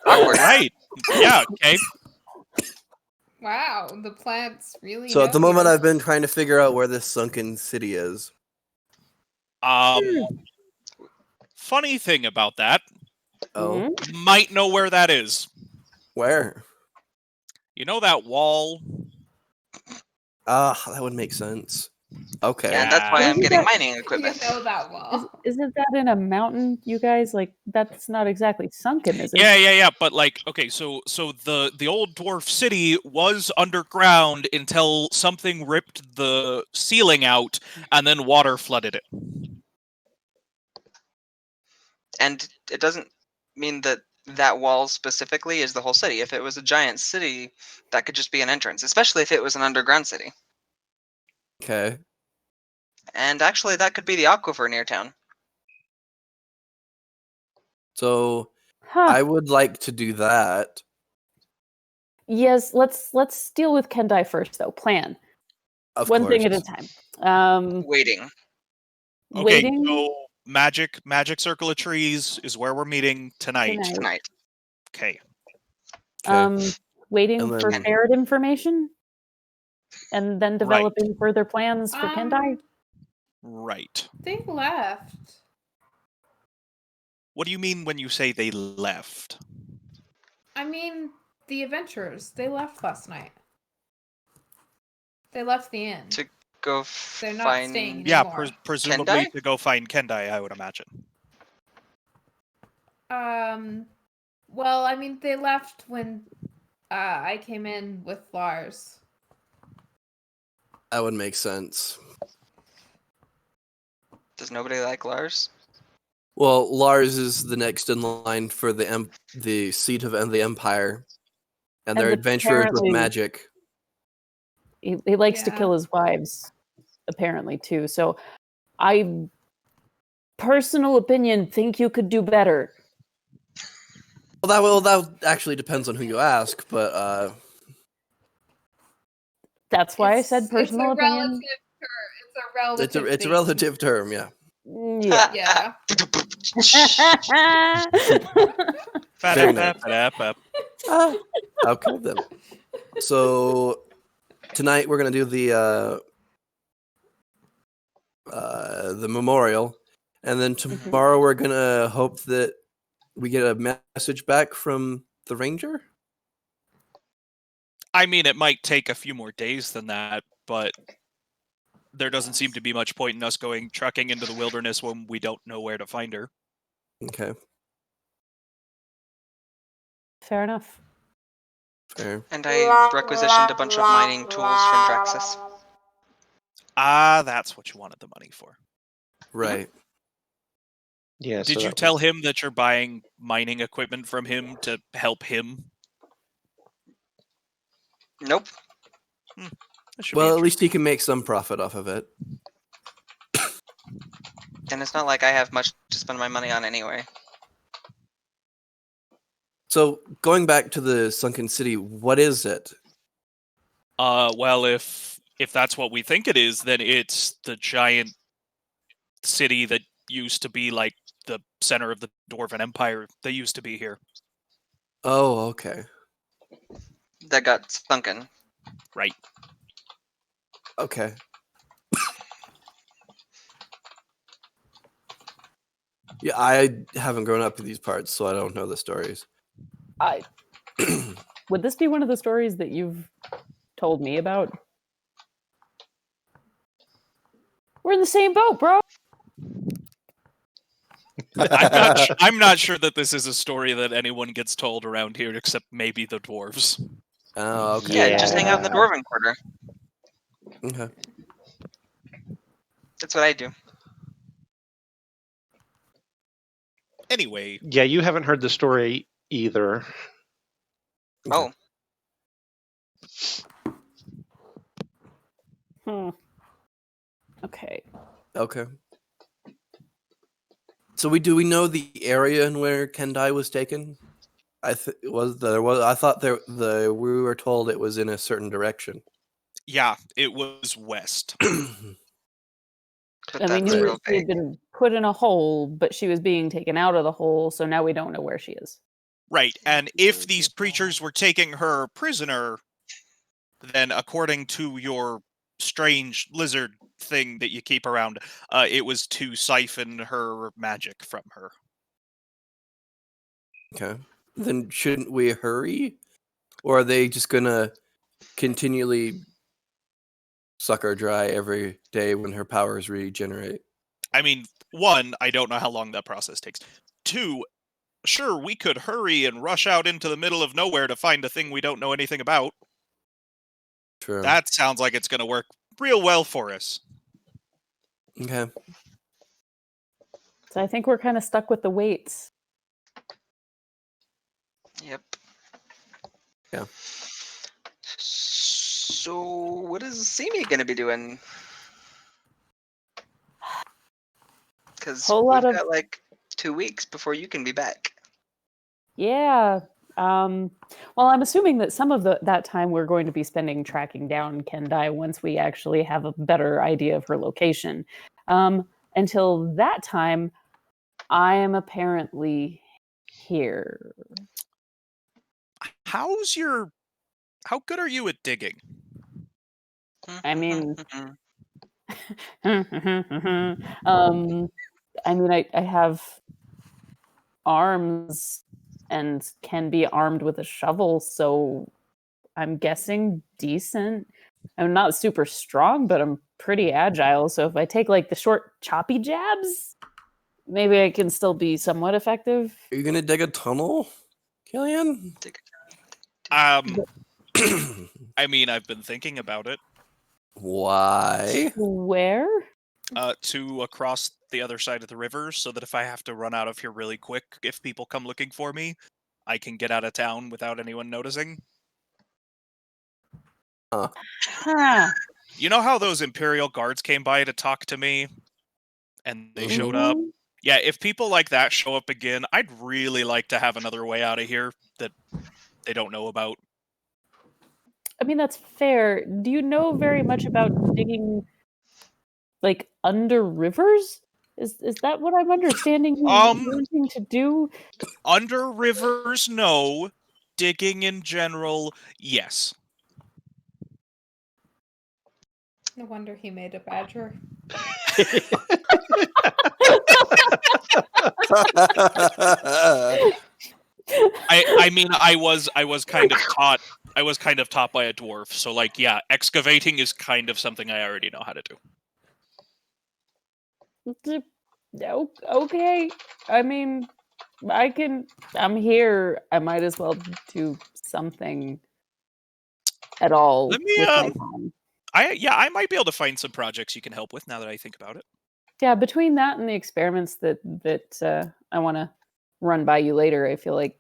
Awkward. Right. Yeah, okay. Wow, the plants really. So at the know moment you. I've been trying to figure out where this sunken city is. Funny thing about that, Oh. Mhm. might know where that is. Where? You know that wall? Ah, that would make sense. Okay. And that's why Yeah. I'm getting Isn't that- mining You equipment. know that well. Isn't that in a mountain, you guys? Like, that's not exactly sunken, is it? Yeah. But like, okay, so the old dwarf city was underground until something ripped the ceiling out, and then water flooded it. And it doesn't mean that that wall specifically is the whole city. If it was a giant city, that could just be an entrance, especially if it was an underground city. Okay. And actually, that could be the aquifer near town. So Huh. I would like to do that. Yes, let's deal with Kendai first, though. Plan. Of One course. thing at a time. Waiting. Okay, Waiting so magic circle of trees is where we're meeting tonight. Tonight. Okay. Okay. Waiting And for then- ferret information, and then developing further plans for Kendai. Right. They left. What do you mean when you say they left? I mean, the adventurers. They left last night. They left the inn. To go They're not find. staying Yeah, anymore. presumably Kendai? to go find Kendai, I would imagine. Well, I mean, they left when I came in with Lars. That would make sense. Does nobody like Lars? Well, Lars is the next in line for the seat of the Empire, and they're And adventurers with apparently- magic. He likes to Yeah. kill his wives, apparently, too. So I, personal opinion, think you could do better. Well, that actually depends on who you ask, but That's why I said It's personal a opinion. relative It's a relative. it's a thing. relative term, yeah. Yeah. Yeah. Fair enough. Fa-da-fa-fa-da-fa. Okay then. So tonight we're gonna do the memorial, and then tomorrow we're gonna hope that we get a message back from the ranger. I mean, it might take a few more days than that, but there doesn't seem to be much point in us going trucking into the wilderness when we don't know where to find her. Okay, Fair enough. fair. And I requisitioned a bunch of mining tools from Draxus. Ah, that's what you wanted the money for. Right. Yeah. Did so you that tell was- him that you're buying mining equipment from him to help him? Nope. That should be Well, at interesting. least he can make some profit off of it. And it's not like I have much to spend my money on anyway. So going back to the sunken city, what is it? Well, if that's what we think it is, then it's the giant city that used to be like the center of the Dwarven Empire. They used to be here. Oh, okay. That got sunken. Right. Okay. Yeah, I haven't grown up in these parts, so I don't know the stories. Would this be one of the stories that you've told me about? We're in the same boat, bro. I'm not sure that this is a story that anyone gets told around here except maybe the dwarves. Oh, okay. Yeah, just hang out in the Yeah. Dwarven Quarter. Okay. That's what I do. Anyway, Yeah, you haven't heard the story either. Oh, Okay. Okay. So we know the area in where Kendai was taken? I thought we were told it was in a certain direction. yeah, it was west. but And we that's knew real that she had vague. been put in a hole, but she was being taken out of the hole, so now we don't know where she is. Right, and if these creatures were taking her prisoner, then according to your strange lizard thing that you keep around, it was to siphon her magic from her. Okay. Then shouldn't we hurry? Or are they just gonna continually suck her dry every day when her powers regenerate. I mean, one, I don't know how long that process takes. Two, sure, we could hurry and rush out into the middle of nowhere to find a thing we don't know anything about. True. That sounds like it's going to work real well for us. Okay. So I think we're kind of stuck with the weights. Yep. Yeah. So, what is Simi going to be doing? Because Whole we've lot of- got like 2 weeks before you can be back. Yeah. Well, I'm assuming that some of that time we're going to be spending tracking down Kendai once we actually have a better idea of her location. Until that time, I am apparently here. How good are you at digging? I mean, Mhm. I mean, I have arms and can be armed with a shovel, so I'm guessing decent. I'm not super strong, but I'm pretty agile. So if I take like the short, choppy jabs, maybe I can still be somewhat effective. Are you gonna dig a tunnel, Killian? I mean, I've been thinking about it. Why? Where? To across the other side of the river, so that if I have to run out of here really quick, if people come looking for me, I can get out of town without anyone noticing. Huh. You know how those Imperial guards came by to talk to me? And they showed up? Mhm. Yeah, if people like that show up again, I'd really like to have another way out of here that they don't know about. I mean, that's fair. Do you know very much about digging, like, under rivers? Is that what I'm understanding you wanting to do? Under rivers, no. Digging in general, yes. No wonder he made a badger. I mean, I was kind of taught by a dwarf, so like, yeah, excavating is kind of something I already know how to do. Okay. I mean, I'm here. I might as well do something at all Let me, with my time. I might be able to find some projects you can help with now that I think about it. Yeah, between that and the experiments that I want to run by you later, I feel like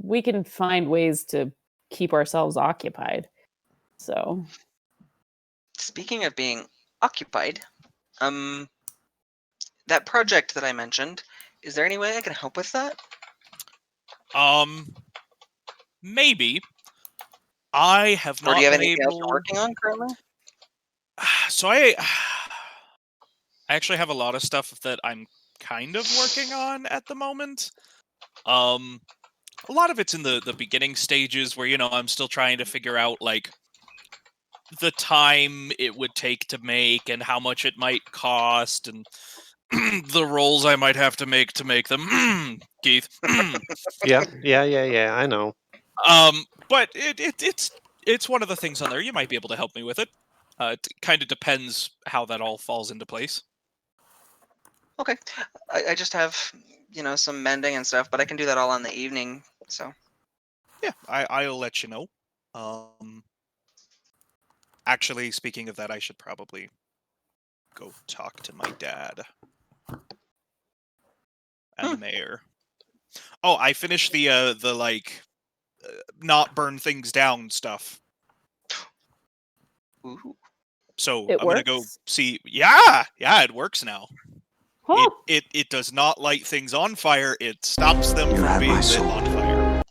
we can find ways to keep ourselves occupied. So, Speaking of being occupied, that project that I mentioned, is there any way I can help with that? Maybe. I have not Or do you have been anything else able... you're working on currently? So I actually have a lot of stuff that I'm kind of working on at the moment. A lot of it's in the beginning stages where, I'm still trying to figure out, like, the time it would take to make and how much it might cost and the rolls I might have to make them. Keith. Yeah, I know. But it's one of the things on there. You might be able to help me with it. It kind of depends how that all falls into place. Okay. I just have, some mending and stuff, but I can do that all in the evening, so. Yeah, I'll let you know. Actually, speaking of that, I should probably go talk to my dad and the mayor. Oh, I finished the not burn things down stuff. Ooh. So It I'm gonna go works? see. Yeah, it works now. Huh. It does not light things on fire. It stops them You from have being my lit soul. on fire.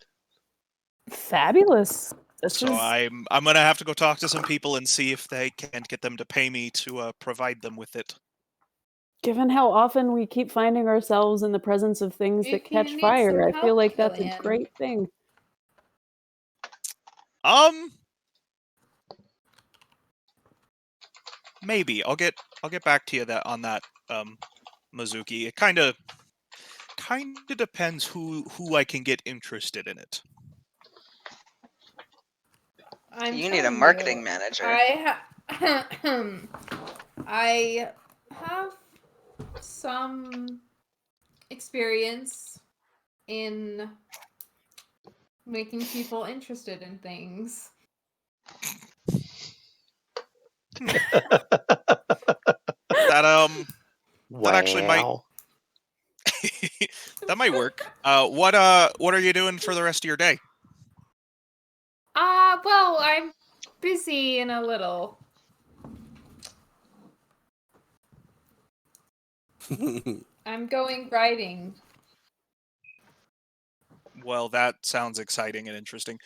Fabulous. This So is I'm gonna have to go talk to some people and see if they can get them to pay me to provide them with it. given how often we keep finding ourselves in the presence of things If that you catch need fire. some I feel help, like that's a Killian. great thing. Maybe I'll get back to you on that, Mizuki. It kind of depends who I can get interested in it. I'm You need a telling marketing you, manager. I I have some experience in making people interested in things. That Wow. actually might that might work. What are you doing for the rest of your day? Well, I'm busy in a little. I'm going riding. Well, that sounds exciting and interesting.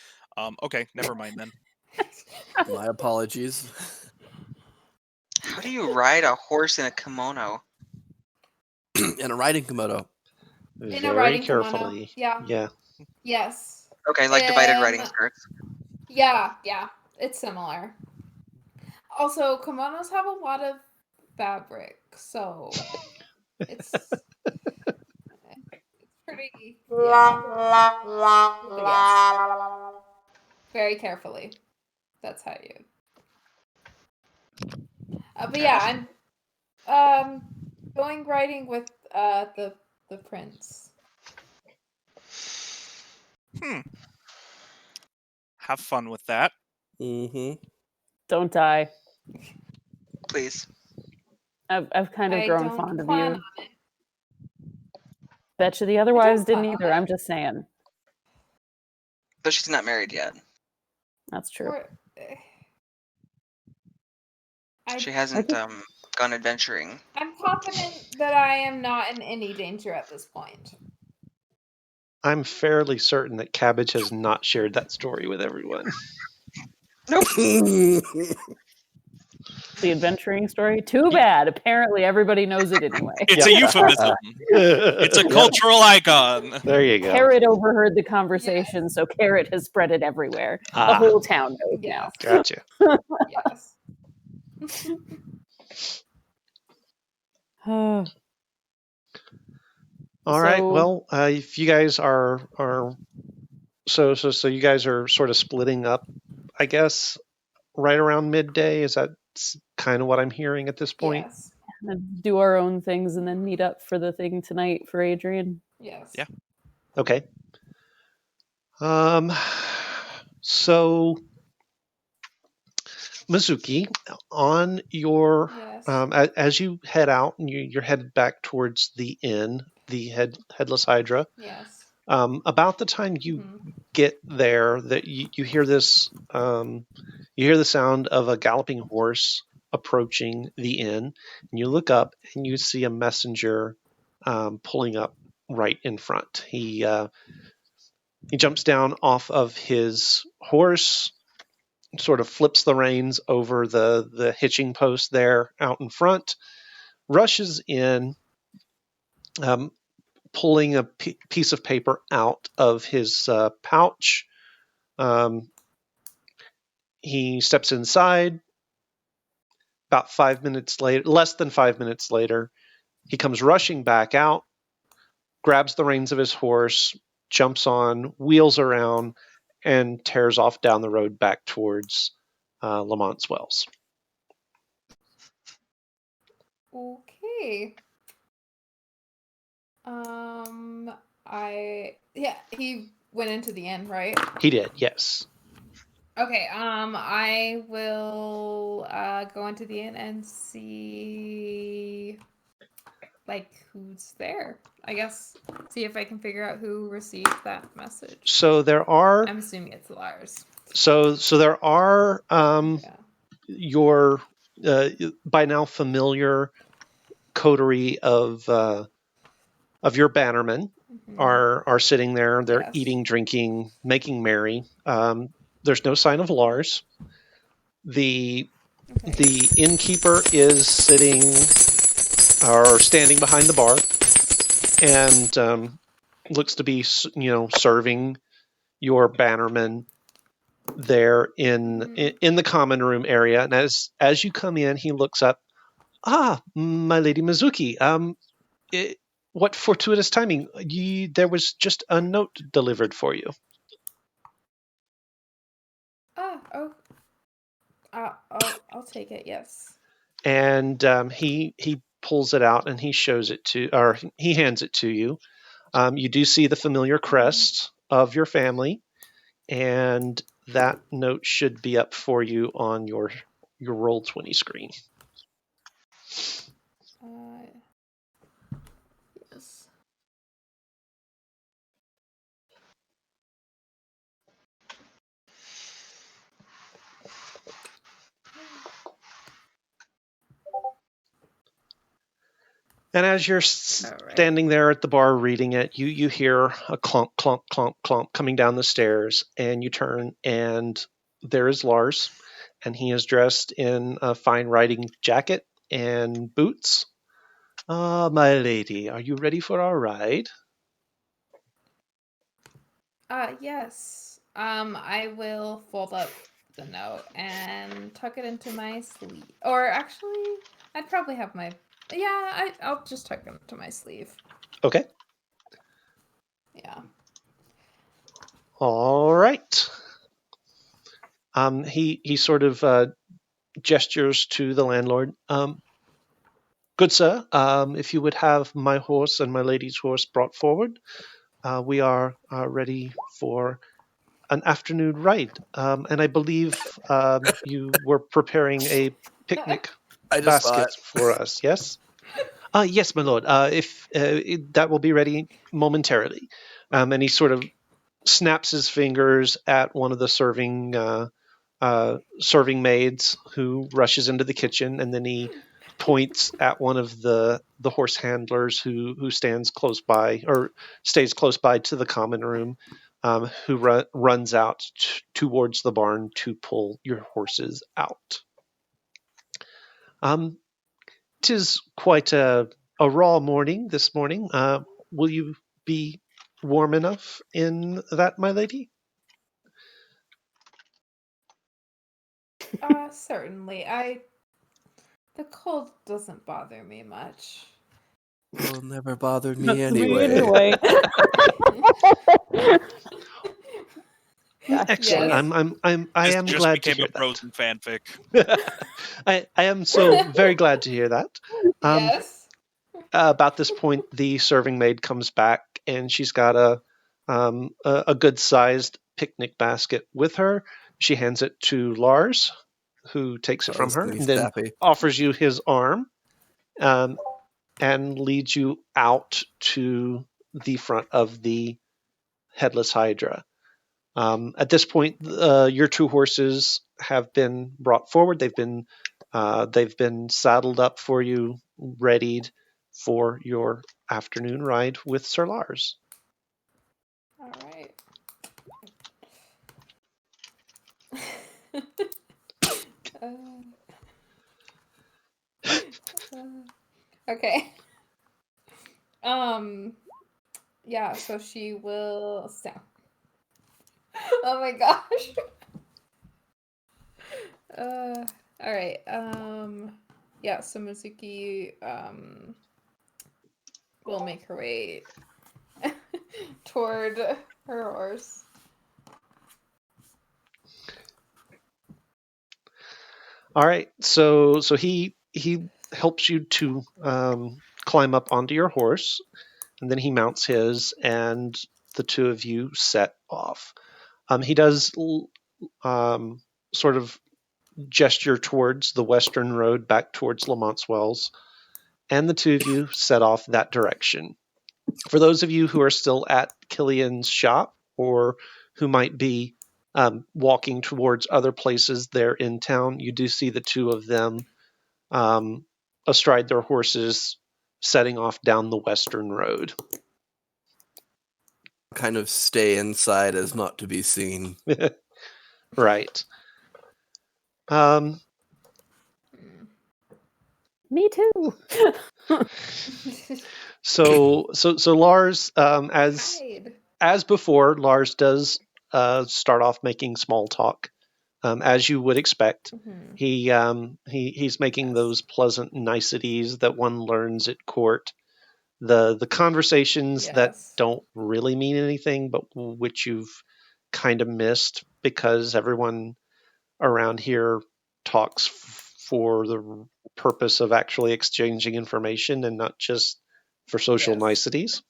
Okay, never mind then. My apologies. How do you ride a horse in a kimono? And a riding kimono. In a Very riding kimono. carefully. Yeah. Yeah. Yes. Okay, like divided riding skirts. Yeah, it's similar. Also, kimonos have a lot of fabric, so it's pretty. Yeah. Yes. Very carefully. That's how you. But yeah, I'm going riding with the prince. Have fun with that. Mm-hmm. Don't die. Please. I've kind of I grown don't fond of plan you. on it. Bet you the other wives plan didn't on either. it. I'm just saying. But she's not married yet. That's true. She hasn't gone adventuring. I'm confident that I am not in any danger at this point. I'm fairly certain that Cabbage has not shared that story with everyone. Nope. The adventuring story? Too bad. Apparently everybody knows it anyway. It's a euphemism. It's a cultural icon. There you go. Carrot overheard the conversation, so Carrot has spread it everywhere. The whole town knows now. Gotcha. Yes. All right. So- Well, if you guys are so you guys are sort of splitting up, I guess, right around midday. Is that kind of what I'm hearing at this point? Yes. And do our own things and then meet up for the thing tonight for Adrian. Yes. Yeah. Okay. So Mizuki, on your Yes. as you head out and you're headed back towards the inn, the Headless Hydra. Yes. About the time you get there, that you hear this, you hear the sound of a galloping horse approaching the inn, and you look up and you see a messenger pulling up right in front. He jumps down off of his horse, sort of flips the reins over the hitching post there out in front, rushes in, pulling a piece of paper out of his pouch. He steps inside. About 5 minutes later, less than 5 minutes later, he comes rushing back out, grabs the reins of his horse, jumps on, wheels around, and tears off down the road back towards Lamont's Wells. Okay. He went into the inn, right? He did, yes. Okay, I will go into the inn and see who's there. I guess see if I can figure out who received that message. So there are I'm assuming it's Lars. so there are your by now familiar coterie of your bannermen are sitting there. They're eating, drinking, making merry. There's no sign of Lars. The innkeeper is sitting or standing behind the bar and looks to be, serving your bannermen there in the common room area. And as you come in, he looks up. Ah, my lady Mizuki. What fortuitous timing! There was just a note delivered for you. I'll take it. Yes. And he pulls it out and he shows it to, or he hands it to you. You do see the familiar crest of your family, and that note should be up for you on your Roll20 screen. Yes. And as you're standing there at the bar reading it, you hear a clomp, clomp, clomp, clomp coming down the stairs, and you turn, and there is Lars, and he is dressed in a fine riding jacket and boots. Ah, my lady, are you ready for our ride? Yes. I will fold up the note and tuck it into my sleeve. Or actually, I'd probably have my. Yeah, I'll just tuck it into my sleeve. Okay. Yeah. All right. He sort of gestures to the landlord. Good sir, if you would have my horse and my lady's horse brought forward, we are ready for an afternoon ride. And I believe you were preparing a picnic I just saw basket it. for us, yes? Yes, my lord. If that will be ready momentarily. And he sort of snaps his fingers at one of the serving maids who rushes into the kitchen, and then he points at one of the horse handlers who stands close by, or stays close by to the common room, who runs out towards the barn to pull your horses out. 'Tis quite a raw morning this morning. Will you be warm enough in that, my lady? Certainly. The cold doesn't bother me much. Will never bothered Me me anyway. anyway. Excellent. Yes. I This am just glad to became hear a Frozen fanfic. that. I am so very glad to hear that. Yes. About this point, the serving maid comes back, and she's got a good sized picnic basket with her. She hands it to Lars, who takes it Oh, from it's her, gonna be and then sappy. offers you his arm, and leads you out to the front of the Headless Hydra. At this point, your two horses have been brought forward. They've been saddled up for you, readied for your afternoon ride with Sir Lars. All right. Okay. Yeah, so she will stand. Oh my gosh. All right. Yeah, so Mizuki will make her way toward her horse. All right, so he helps you to climb up onto your horse, and then he mounts his, and the two of you set off. He does sort of gesture towards the western road back towards Lamont's Wells, and the two of you set off that direction. For those of you who are still at Killian's shop, or who might be walking towards other places there in town, you do see the two of them astride their horses, setting off down the western road. Kind of stay inside as not to be seen. Right. Me too. So Lars, Hide. as before, Lars does start off making small talk, as you would expect. Mhm. He's making Yes. those pleasant niceties that one learns at court. The conversations that Yes. don't really mean anything, but which you've kind of missed because everyone around here talks for the purpose of actually exchanging information and not just for social Yes. niceties.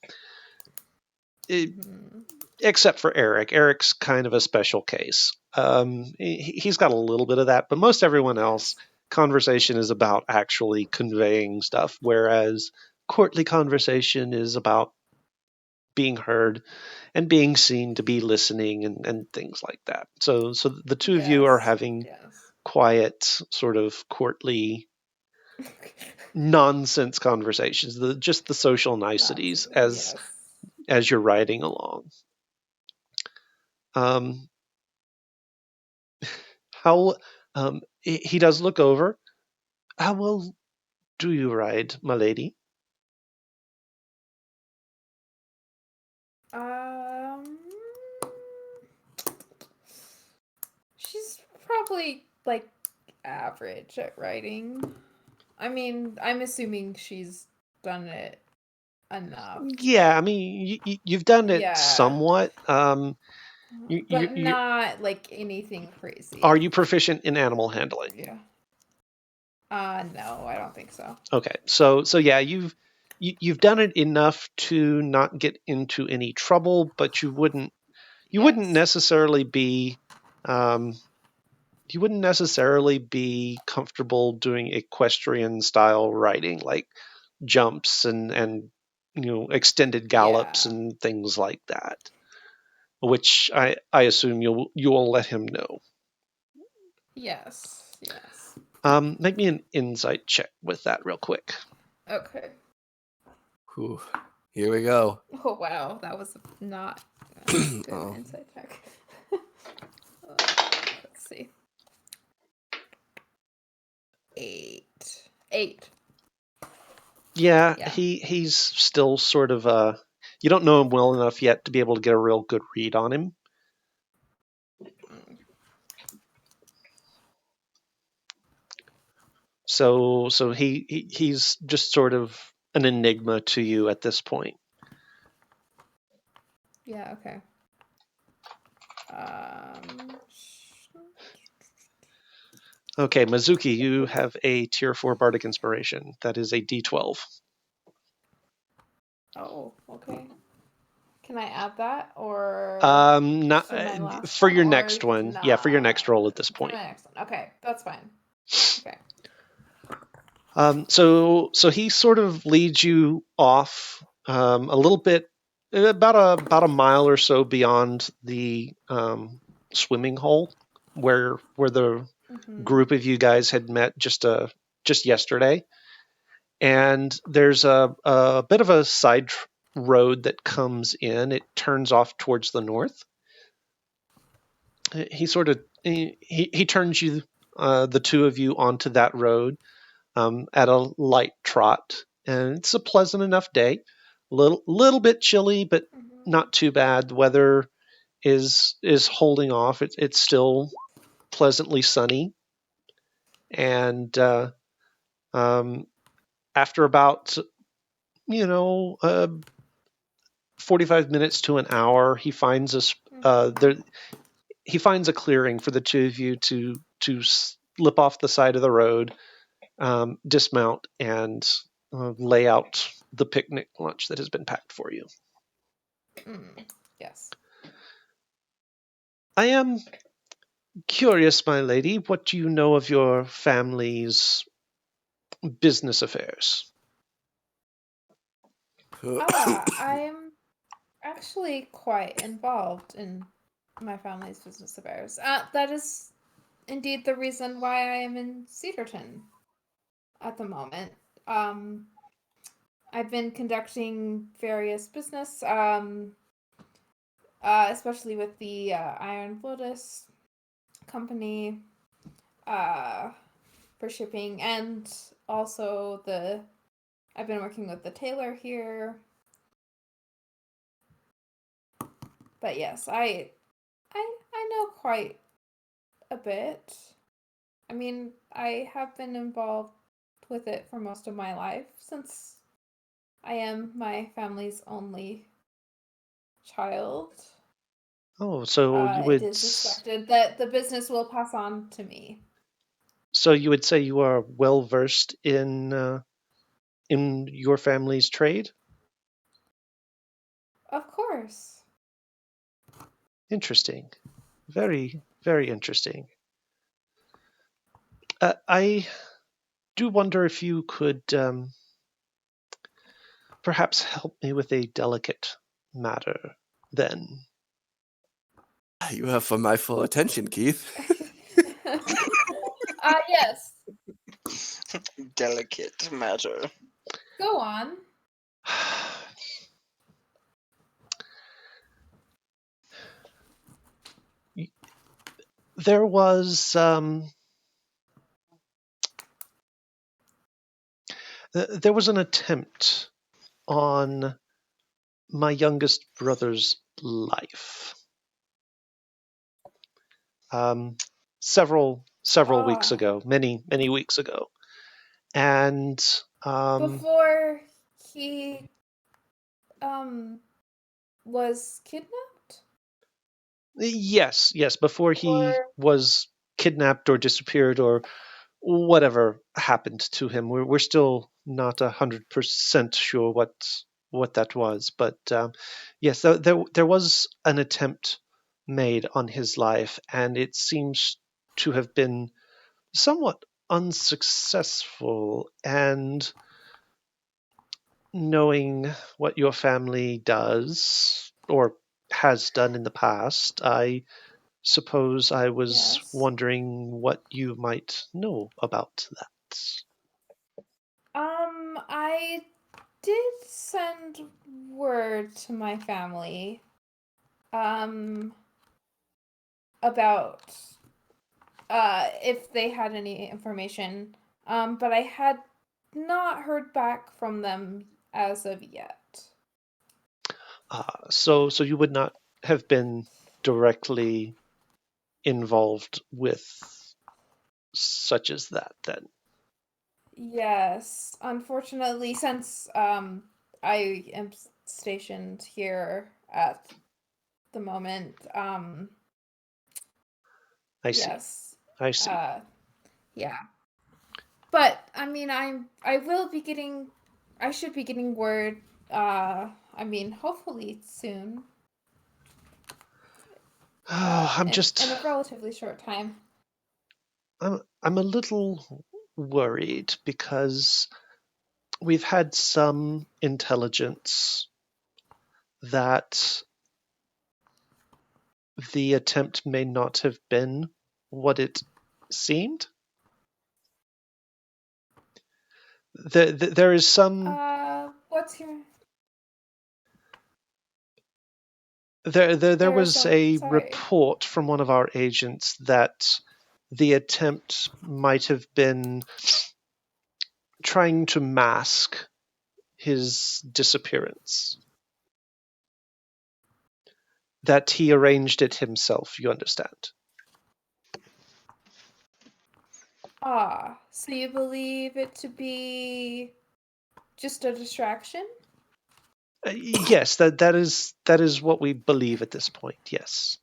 Mhm. Except for Eric. Eric's kind of a special case. He's got a little bit of that, but most everyone else, conversation is about actually conveying stuff, whereas courtly conversation is about being heard and being seen to be listening and things like that. So the two of you are Yes. having Yes. quiet, sort of courtly nonsense conversations, just the social niceties Yes. as you're riding along. How he does look over. How well do you ride, my lady? She's probably like average at writing. I mean, I'm assuming she's done it enough. Yeah, I mean, you've done it Yeah. somewhat. But not like anything crazy. Are you proficient in animal handling? Yeah. No, I don't think so. Okay, so yeah, you've done it enough to not get into any trouble, but you wouldn't necessarily be comfortable doing equestrian style riding, like jumps and extended gallops and things like that, which I assume you'll let him know. Yes. Make me an insight check with that real quick. Okay. Whew. Here we go. Oh wow, that was not a good insight check. Let's see. 8. Yeah, he's still sort of you don't know him well enough yet to be able to get a real good read on him. So he's just sort of an enigma to you at this point. Yeah, okay. Okay, Mizuki, you have a tier 4 bardic inspiration. That is a D12. Oh, okay. Can I add that or Not to my last for one, your or next one. Yeah, for your next roll at this for point. my next one. Okay, that's fine. Okay. So he sort of leads you off a little bit, about a mile or so beyond the swimming hole where the group of you guys had met just yesterday. And there's a bit of a side road that comes in. It turns off towards the north. He sort of he turns you, the two of you, onto that road at a light trot, and it's a pleasant enough day. Little bit chilly, but not too bad. The weather is holding off. It's still pleasantly sunny, and after about 45 minutes to an hour, he finds he finds a clearing for the two of you to slip off the side of the road, dismount, and lay out the picnic lunch that has been packed for you. Yes. I am curious, my lady, what do you know of your family's business affairs? I'm actually quite involved in my family's business affairs. That is indeed the reason why I am in Cedarton at the moment. I've been conducting various business, especially with the Iron Lotus company, for shipping, and also I've been working with the tailor here. But yes, I know quite a bit. I mean, I have been involved with it for most of my life, since I am my family's only child. Oh, so you would... It is expected that the business will pass on to me. So you would say you are well versed in your family's trade? Of course. Interesting. Very, very interesting. I do wonder if you could perhaps help me with a delicate matter, then. You have my full attention, Keith. Yes. Delicate matter. Go on. There was there was an attempt on my youngest brother's life. Several weeks ago, many weeks ago, and before he was kidnapped? yes, before he Or was kidnapped or disappeared or whatever happened to him. We're still not 100% sure what that was, but yes, there was an attempt made on his life, and it seems to have been somewhat unsuccessful. And knowing what your family does or has done in the past, I suppose I was Yes. wondering what you might know about that. I did send word to my family about if they had any information, but I had not heard back from them as of yet. So you would not have been directly involved with such as that, then? Yes, unfortunately, since I am stationed here at the moment, I see. yes, I see. yeah. But I mean, I should be getting word. I mean, hopefully soon. I'm just in a relatively short time. I'm a little worried because we've had some intelligence that the attempt may not have been what it seemed. There is some What's your there was some a sorry. report from one of our agents that the attempt might have been trying to mask his disappearance. That he arranged it himself, you understand? So you believe it to be just a distraction? Yes, that is what we believe at this point. Yes.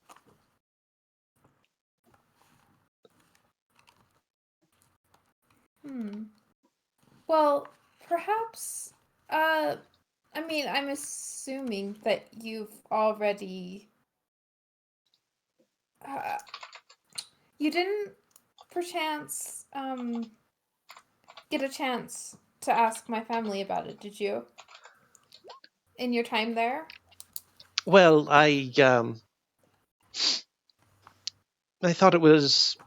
Well, perhaps. I mean, I'm assuming that you've already. You didn't, perchance, get a chance to ask my family about it, did you? In your time there? Well, I thought it was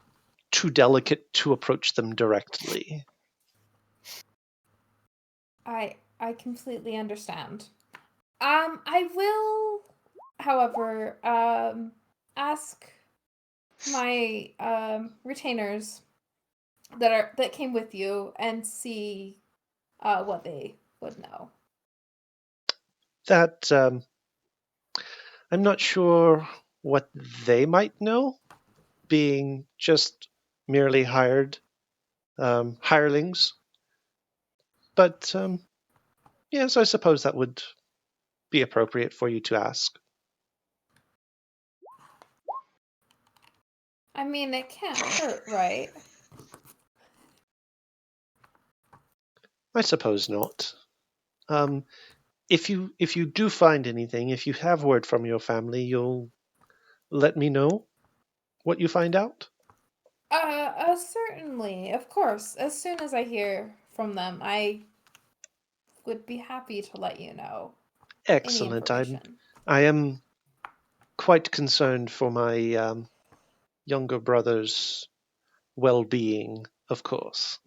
too delicate to approach them directly. I completely understand. I will, however, ask my retainers that came with you and see what they would know. That I'm not sure what they might know, being just merely hired hirelings. But yes, I suppose that would be appropriate for you to ask. I mean, it can't hurt, right? I suppose not. If you do find anything, if you have word from your family, you'll let me know what you find out. Certainly, of course. As soon as I hear from them, I would be happy to let you know any Excellent. information. I am quite concerned for my younger brother's well-being, of course.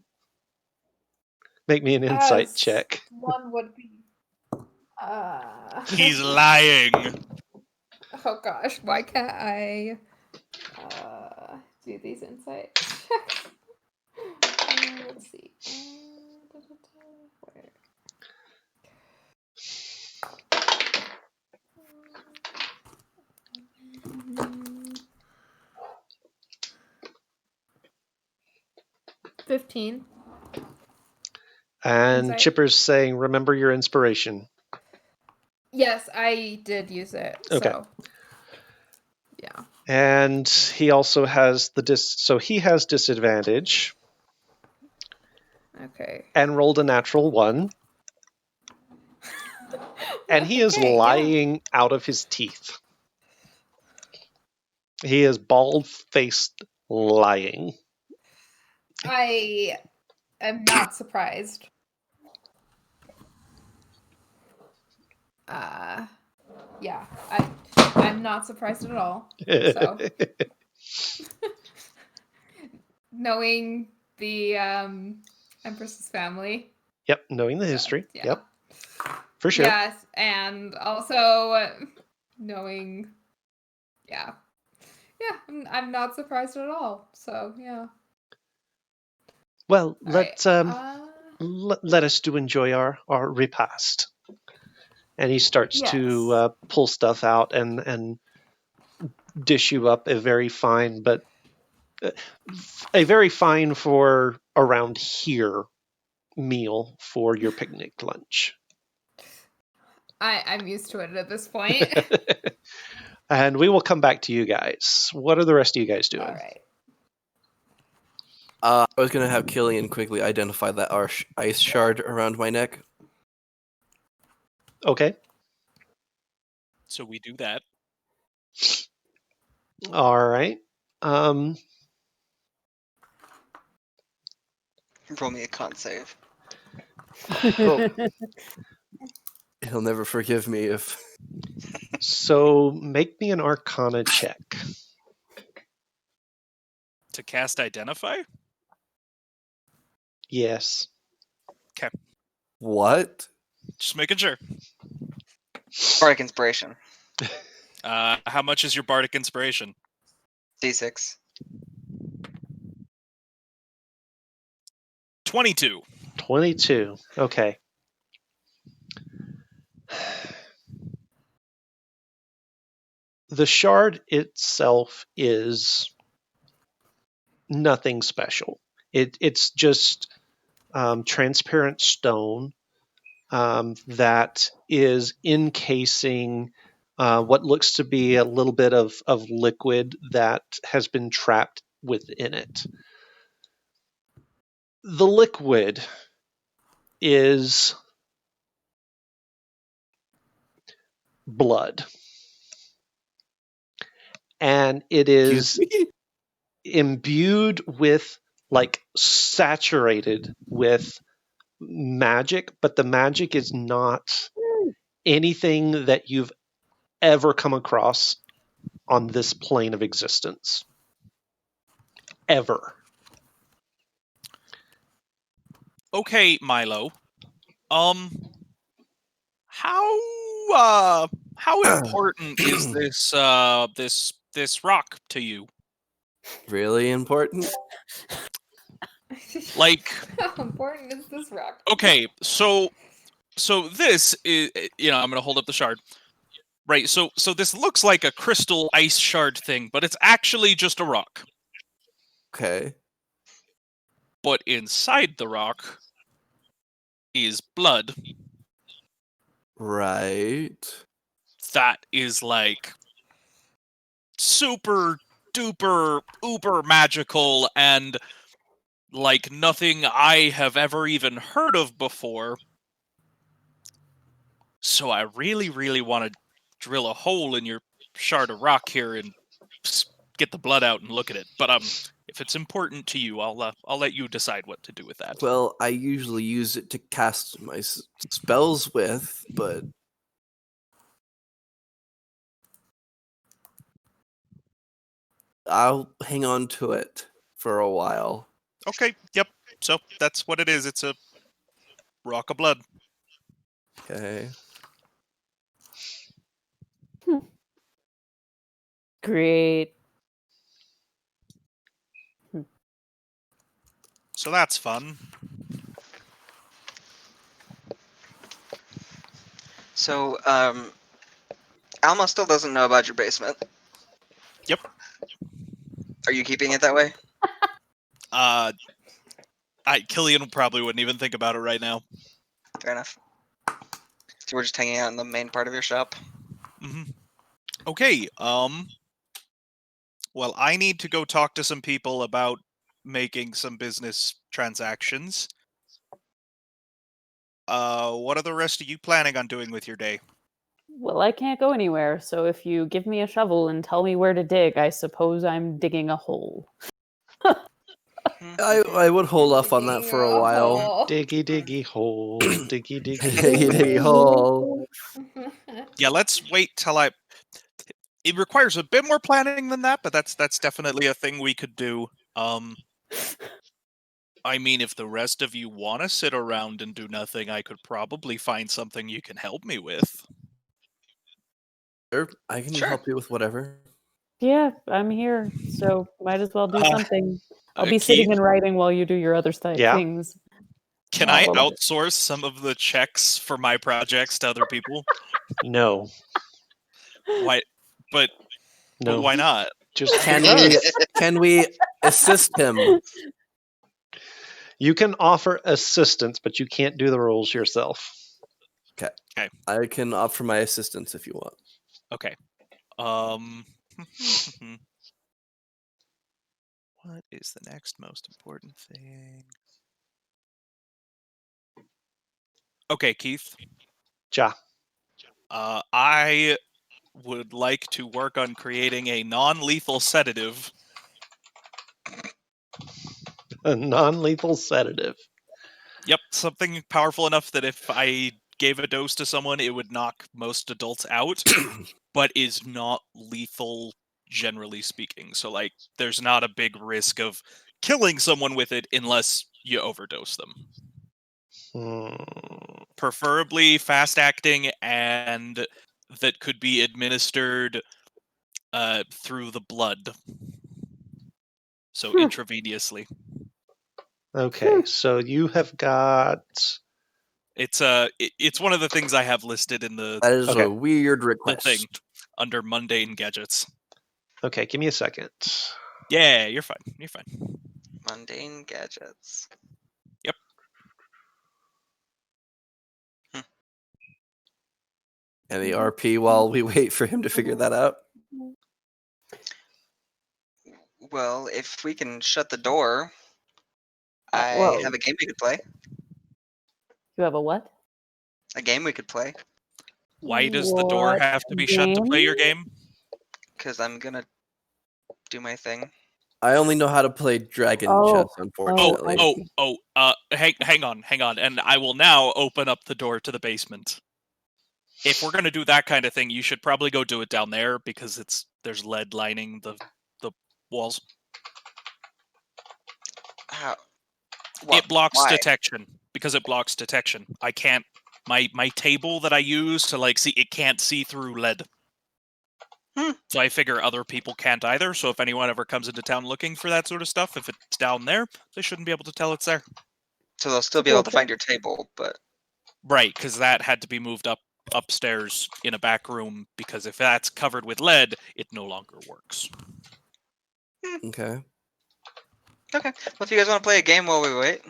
Make me an insight As check. one would be. He's lying. Oh gosh, why can't I do these insight checks? Let's see. Where? 15. And Insight. Chipper's saying, remember your inspiration. Yes, I did use it. Okay. So, yeah. And he also has so he has disadvantage Okay. and rolled a natural 1. And he is Okay, yeah. lying out of his teeth. He is bald-faced lying. I am not surprised. Yeah, I'm not surprised at all. So, knowing the Empress's family. Yep, knowing the history. Yeah. Yep, for sure. Yes, and also knowing, yeah, I'm not surprised at all. So yeah. Well, All let us do enjoy our repast. And he starts to Yes. pull stuff out and dish you up a very fine, but a very fine for around here meal for your picnic lunch. I'm used to it at this point. And we will come back to you guys. What are the rest of you guys doing? All right. I was gonna have Killian quickly identify that ice shard around my neck. Okay. So we do that. All right. Roll me a con save. Oh. He'll never forgive me if. So make me an Arcana check. To cast Identify? Yes. Okay. What? Just making sure. Bardic Inspiration. How much is your Bardic Inspiration? D6. 22. 22. Okay. The shard itself is nothing special. It's just transparent stone that is encasing what looks to be a little bit of liquid that has been trapped within it. The liquid is blood. And it is imbued with, like, saturated with magic, but the magic is not anything that you've ever come across on this plane of existence. Ever. Okay, Milo. How important is this rock to you? Really important? Like, How important is this rock? okay, so this is, I'm gonna hold up the shard. Right, so this looks like a crystal ice shard thing, but it's actually just a rock. Okay. But inside the rock is blood. Right. That is like super duper uber magical and like nothing I have ever even heard of before. So I really, really want to drill a hole in your shard of rock here and get the blood out and look at it. But if it's important to you, I'll let you decide what to do with that. Well, I usually use it to cast my spells with, but I'll hang on to it for a while. Okay, yep. So that's what it is. It's a rock of blood. Okay. Great. So that's fun. So, Alma still doesn't know about your basement. Yep. Are you keeping it that way? Killian probably wouldn't even think about it right now. Fair enough. So we're just hanging out in the main part of your shop. Mm-hmm. Okay. Well, I need to go talk to some people about making some business transactions. What are the rest of you planning on doing with your day? Well, I can't go anywhere, so if you give me a shovel and tell me where to dig, I suppose I'm digging a hole. I would hold off on that for a while. Hole. Diggy diggy hole, diggy diggy Diggy diggy hole. Yeah, let's wait till It requires a bit more planning than that, but that's definitely a thing we could do. I mean, if the rest of you want to sit around and do nothing, I could probably find something you can help me with. Sure, I can Sure. help you with whatever. Yeah, I'm here, so might as well do something. I'll be Keith? sitting and writing while you do your other Yeah. things. Can Oh, I well, outsource some of the checks for my projects to other people? No, Why? But no. why not? Just Can we assist him? You can offer assistance, but you can't do the rolls yourself. I can offer my assistance if you want. Okay. What is the next most important thing? Okay, Keith. Ja. I would like to work on creating a non-lethal sedative. A non-lethal sedative. Yep, something powerful enough that if I gave a dose to someone, it would knock most adults out, but is not lethal, generally speaking. So, like, there's not a big risk of killing someone with it unless you overdose them. Preferably fast-acting and that could be administered through the blood. So, intravenously. Okay, so you have got... It's one of the things I have listed in the That is Okay. a weird the request. thing under mundane gadgets. Okay, give me a second. Yeah, you're fine. You're fine. Mundane gadgets. Yep. Any RP while we wait for him to figure that out? Well, if we can shut the door, I well- have a game we could play. You have a what? A game we could play. Why does the door What have to be shut to play your game? Because I'm gonna do my thing. I only know how to play dragon chess, unfortunately. Hang on, and I will now open up the door to the basement. If we're gonna do that kind of thing, you should probably go do it down there because there's lead lining the walls. How? It blocks Why? detection because it blocks detection. I can't. My table that I use to see, it can't see through lead. So I figure other people can't either. So if anyone ever comes into town looking for that sort of stuff, if it's down there, they shouldn't be able to tell it's there. So they'll still be able to find your table, but Right, because that had to be moved upstairs in a back room because if that's covered with lead, it no longer works. Okay. okay. Well, if you guys want to play a game while we wait,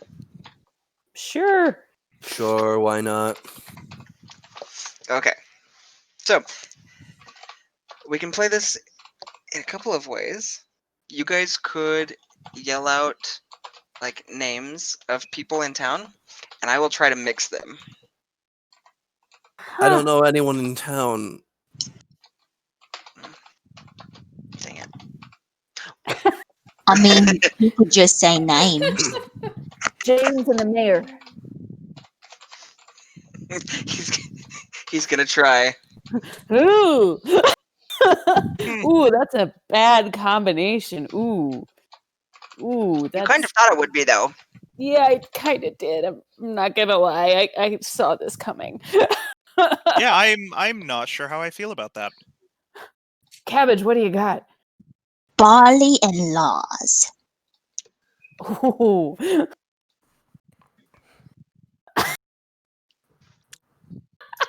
Sure. Sure, why not? okay. So we can play this in a couple of ways. You guys could yell out like names of people in town, and I will try to mix them. I don't know anyone in town. Dang it. I mean, you could just say names. James and the mayor. He's gonna try. Ooh. Ooh, that's a bad combination. Ooh. Ooh, You that's kind of thought it would be though. yeah, I kind of did. I'm not gonna lie. I saw this coming. Yeah, I'm not sure how I feel about that. Cabbage, what do you got? Barley and laws. Ooh.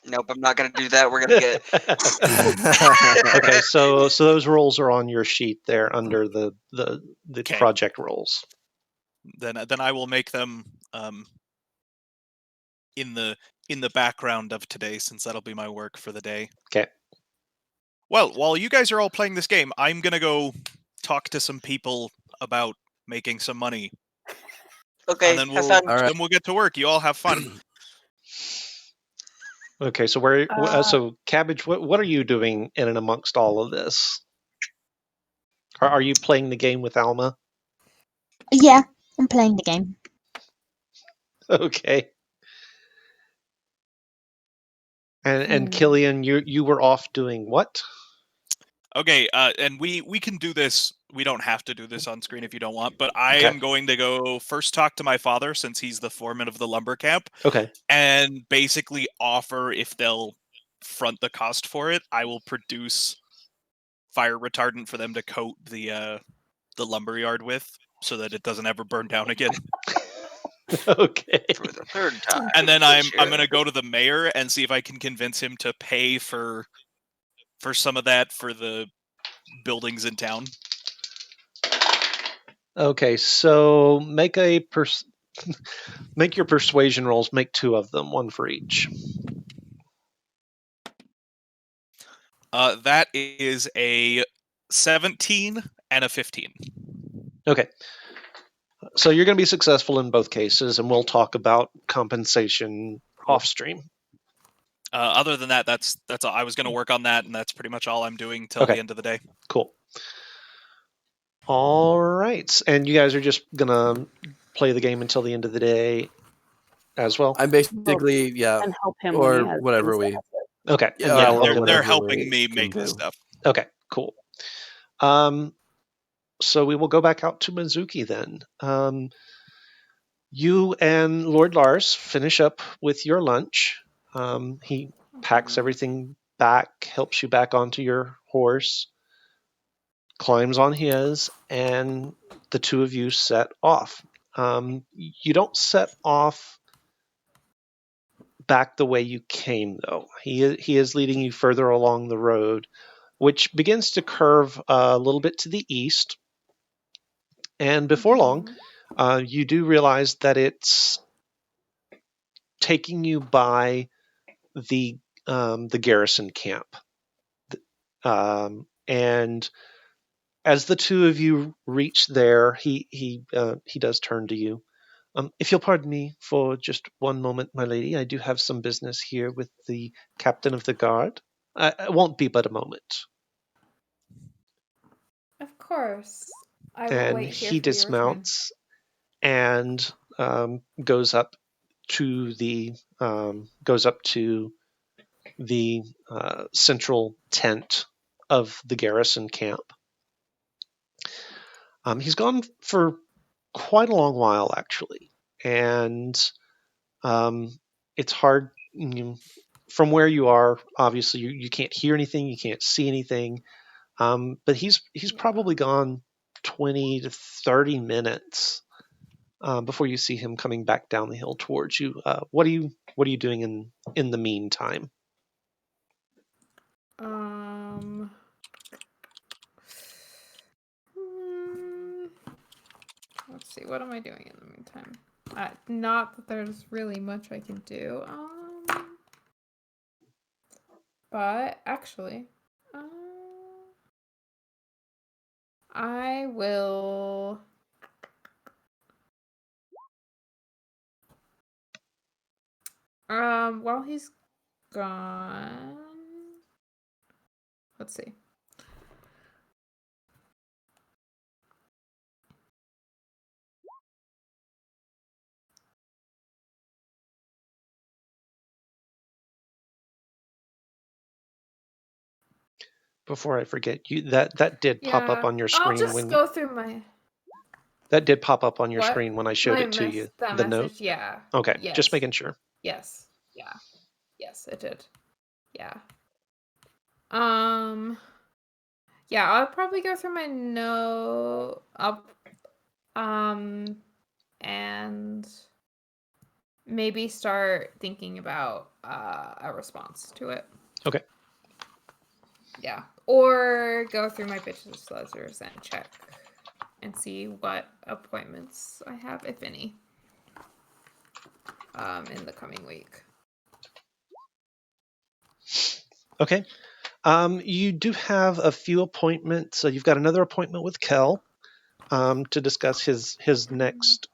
Nope, I'm not gonna do that. We're gonna get. Okay, so those rolls are on your sheet there under the 'Kay. project rolls. Then I will make them in the background of today, since that'll be my work for the day. Okay. Well, while you guys are all playing this game, I'm gonna go talk to some people about making some money, Okay, and then have fun. All right. then we'll get to work. You all have fun. Okay, so so Cabbage, what are you doing in and amongst all of this? Are you playing the game with Alma? Yeah, I'm playing the game. Okay. And Hmm. Killian, you were off doing what? Okay, and we can do this. We don't have to do this on screen if you don't want, but I Okay. am going to go first talk to my father, since he's the foreman of the lumber camp, Okay. and basically offer, if they'll front the cost for it, I will produce fire retardant for them to coat the lumberyard with, so that it doesn't ever burn down again. Okay. For the third time. And then this I'm year. gonna go to the mayor and see if I can convince him to pay for some of that for the buildings in town. Okay, so make make your persuasion rolls. Make 2 of them, 1 for each. That is a 17 and a 15. Okay. So you're going to be successful in both cases, and we'll talk about compensation off stream. Other than that, that's all. I was going to work on that, and that's pretty much all I'm doing till Okay. the end of the day. Cool. All right, and you guys are just gonna play the game until the end of the day, as well. I'm basically And help him when he or has whatever things to we. help with. Okay. Yeah, And Yeah, y'all are they're gonna- helping me can make this do. stuff. Okay. Cool. So we will go back out to Mizuki then. You and Lord Lars finish up with your lunch. He packs everything back, helps you back onto your horse, climbs on his, and the two of you set off. You don't set off back the way you came, though. He is leading you further along the road, which begins to curve a little bit to the east. And before long, you do realize that it's taking you by the garrison camp. And as the two of you reach there, he does turn to you. If you'll pardon me for just one moment, my lady, I do have some business here with the captain of the guard. It won't be but a moment. Of course. I will And wait here he for your return. dismounts and goes up to the central tent of the garrison camp. He's gone for quite a long while, actually, and it's hard from where you are. Obviously, you can't hear anything, you can't see anything, but he's probably gone 20 to 30 minutes before you see him coming back down the hill towards you. What are you doing in the meantime? Let's see. What am I doing in the meantime? Not that there's really much I can do. But actually, I will While he's gone, let's see. Before I forget, that did pop up Yeah, on your I'll screen just go through my that did pop up on your what screen when I showed my it to you. that The message. note. Yeah. Okay, Yes. just making sure. Yes. Yeah. Yes, it did. Yeah. Yeah, I'll probably go through my note up, and maybe start thinking about a response to it. Okay. Yeah, or go through my bitches ledgers and check and see what appointments I have, if any, in the coming week. Okay. You do have a few appointments. So you've got another appointment with Kel to discuss his next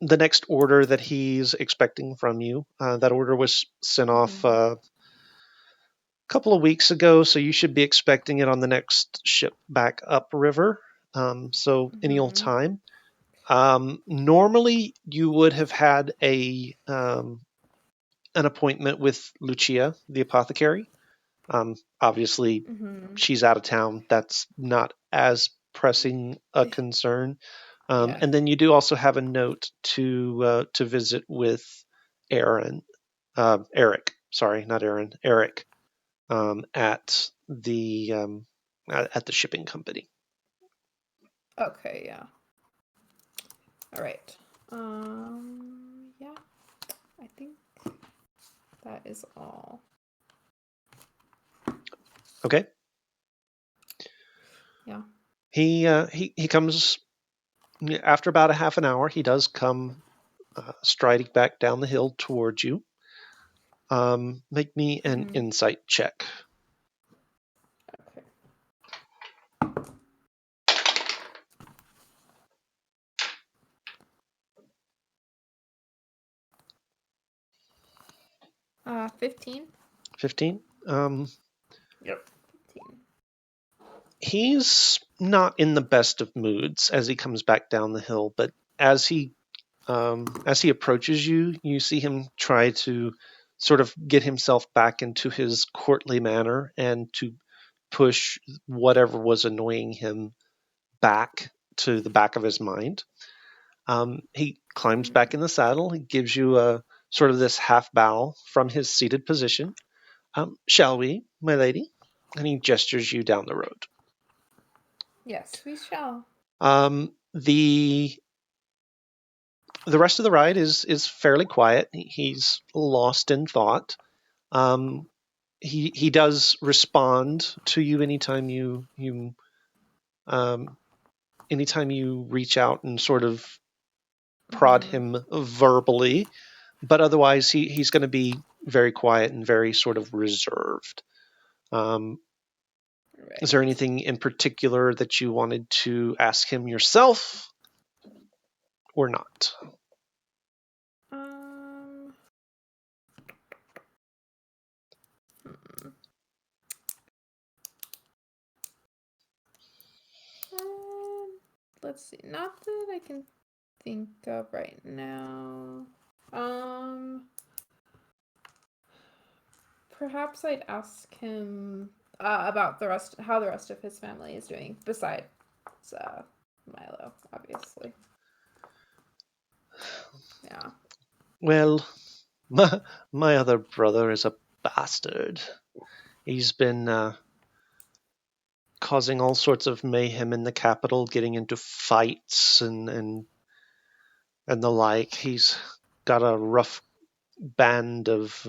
the next order that he's expecting from you. That order was sent off a couple of weeks ago, so you should be expecting it on the next ship back upriver. So any old time. Normally, you would have had an appointment with Lucia, the apothecary. Obviously, she's out of town. That's not as pressing a concern. Yeah. And then you do also have a note to visit with Eric. Sorry, not Aaron. Eric at the shipping company. Okay. Yeah. All right. Yeah. I think that is all. Okay. Yeah. He comes after about a half an hour. He does come striding back down the hill towards you. Make me an insight check. Okay. 15. 15. Yep. 15. He's not in the best of moods as he comes back down the hill, but as he approaches you, you see him try to sort of get himself back into his courtly manner and to push whatever was annoying him back to the back of his mind. He climbs back in the saddle. He gives you a sort of this half bow from his seated position. Shall we, my lady? And he gestures you down the road. Yes, we shall. The rest of the ride is fairly quiet. He's lost in thought. He does respond to you anytime you reach out and sort of prod him verbally, but otherwise he's going to be very quiet and very sort of reserved. Is there anything in particular that you wanted to ask him yourself or not? Let's see. Not that I can think of right now. Perhaps I'd ask him about how the rest of his family is doing, besides Milo, obviously. Yeah. Well, my other brother is a bastard. He's been causing all sorts of mayhem in the capital, getting into fights and the like. He's got a rough band of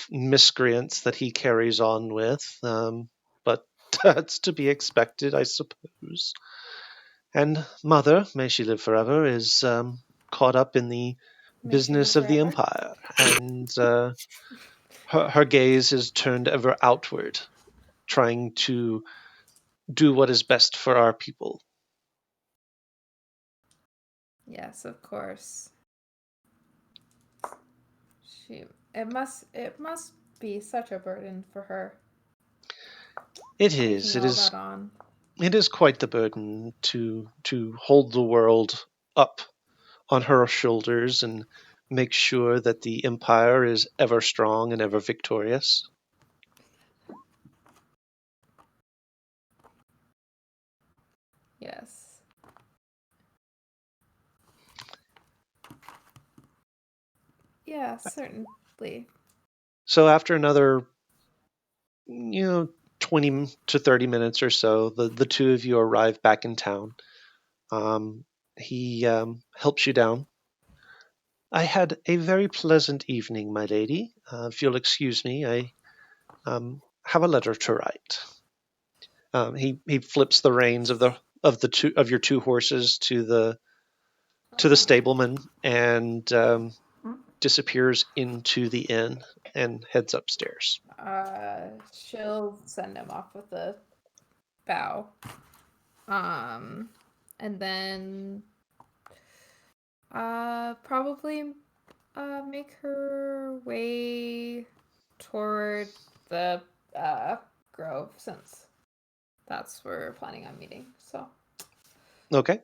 miscreants that he carries on with, but that's to be expected, I suppose. And Mother, may she live forever, is caught up in the business of the Empire, and her gaze is turned ever outward, trying to do what is best for our people. Yes, of course. It must be such a burden for her. It is. Taking It all is. that on. It is quite the burden to hold the world up on her shoulders and make sure that the empire is ever strong and ever victorious. Yes. Yeah, certainly. So after another 20 to 30 minutes or so, the two of you arrive back in town. He helps you down. I had a very pleasant evening, my lady. If you'll excuse me, I have a letter to write. He flips the reins of your two horses to the stableman and disappears into the inn and heads upstairs. She'll send him off with a bow. And then probably make her way toward the grove, since that's where we're planning on meeting. So Okay.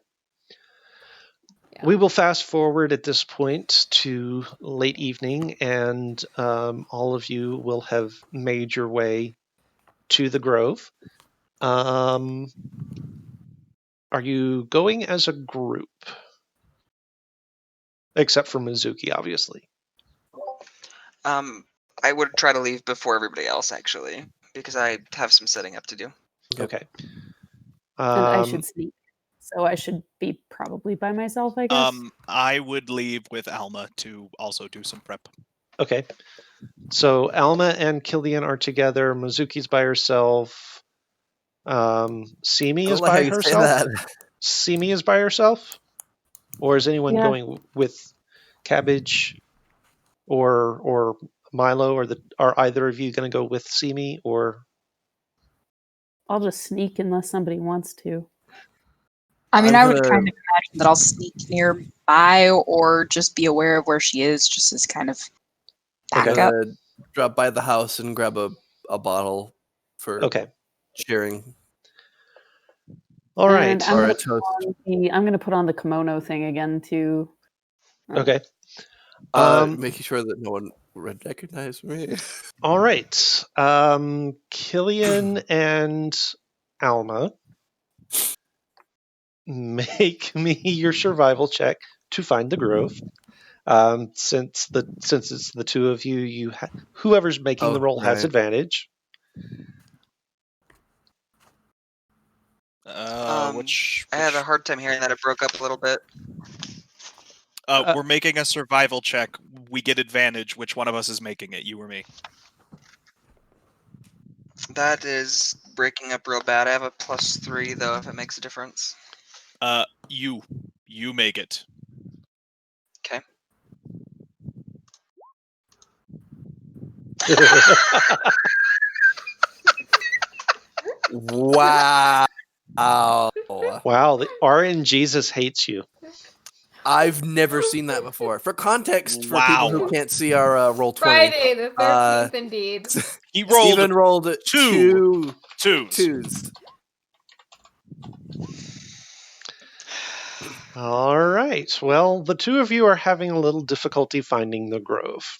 yeah. We will fast forward at this point to late evening, and all of you will have made your way to the grove. Are you going as a group? Except for Mizuki, obviously. I would try to leave before everybody else, actually, because I have some setting up to do. Okay. And I should sneak. So I should be probably by myself, I guess. I would leave with Alma to also do some prep. Okay. So Alma and Killian are together. Mizuki's by herself. Simi is by herself. Simi is by herself? Or is anyone going with Cabbage or Milo? Or are either of you going to go with Simi? Or I'll just sneak unless somebody wants to. I mean, I would kind of imagine that I'll sneak nearby or just be aware of where she is, just as kind of backup. Drop by the house and grab a bottle for sharing. All right. And I'm going to put on the kimono thing again too. Okay. Making sure that no one would recognize me. All right. Killian and Alma, make me your survival check to find the grove. Since it's the two of you, whoever's making the roll has advantage. I had a hard time hearing that. It broke up a little bit. We're making a survival check. We get advantage. Which one of us is making it? You or me? That is breaking up real bad. I have a +3 though, if it makes a difference. You make it. Okay. Wow. Wow, the RNGesus hates you. I've never seen that before. For context, for people who can't see our roll 20. Friday the 13th, indeed. He rolled Steven rolled two twos. All right. Well, the two of you are having a little difficulty finding the grove.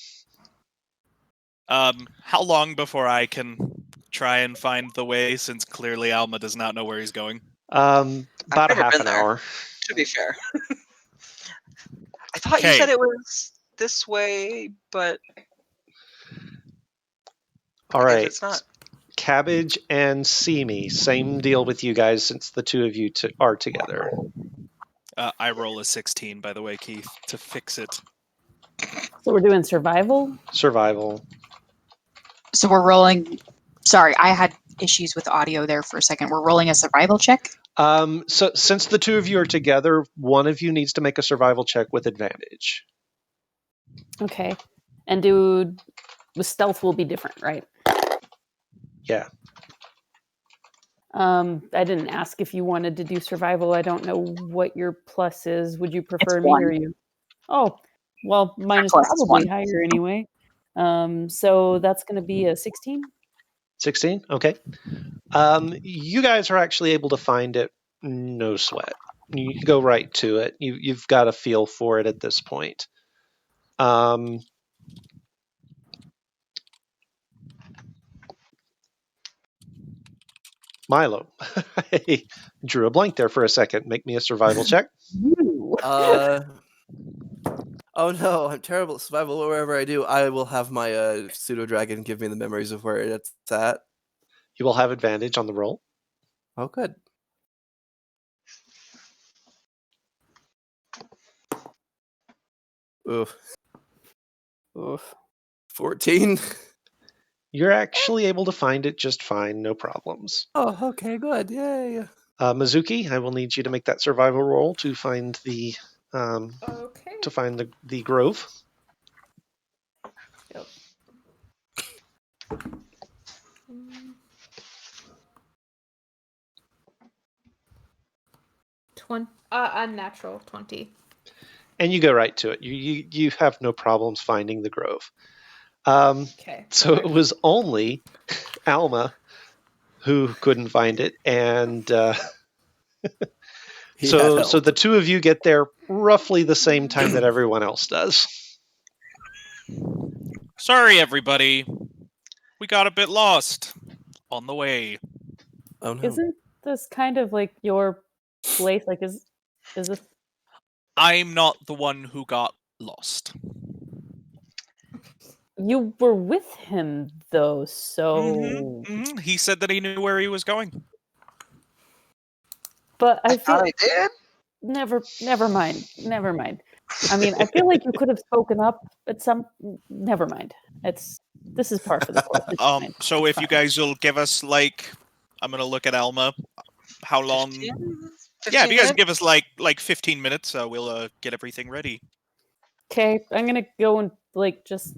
How long before I can try and find the way, since clearly Alma does not know where he's going? About a half an hour. To be fair. I thought you said it was this way, but... All right. It's not. Cabbage and Simi, same deal with you guys since the two of you are together. I roll a 16, by the way, Keith, to fix it. So we're doing survival? Survival. So we're rolling... Sorry, I had issues with audio there for a second. We're rolling a survival check? So since the two of you are together, one of you needs to make a survival check with advantage. Okay. And with stealth will be different, right? Yeah. I didn't ask if you wanted to do survival. I don't know what your plus is. Would you prefer me or you? Oh, Well, mine is Plus probably one. higher anyway. So that's going to be a 16. 16? Okay. You guys are actually able to find it, no sweat. You can go right to it. You've got a feel for it at this point. Milo, I drew a blank there for a second. Make me a survival check. Ooh. Oh no, I'm terrible at survival. Wherever I do, I will have my pseudo dragon give me the memories of where it's at. You will have advantage on the roll. Oh, good. Oof. Oof. 14. You're actually able to find it just fine, no problems. Oh, okay, good. Yay. Mizuki, I will need you to make that survival roll to find the Okay. the grove. Yep. Mm. 20. Unnatural 20. And you go right to it. You have no problems finding the grove. Okay. So it was only Alma who couldn't find it, and He had help. so the two of you get there roughly the same time that everyone else does. Sorry, everybody. We got a bit lost on the way. Oh no. Isn't this kind of like your place? Like, is this? I'm not the one who got lost. You were with him though, so. He said that he knew where he was going. But I feel. thought I did. Never mind. I mean, I feel like you could have spoken up at some. Never mind. This is par for the course. It's fine. So It's if you fine. guys will give us I'm gonna look at Alma. How long? 15 Yeah, if you guys minutes? give us like 15 minutes, we'll get everything ready. Okay, I'm gonna go and just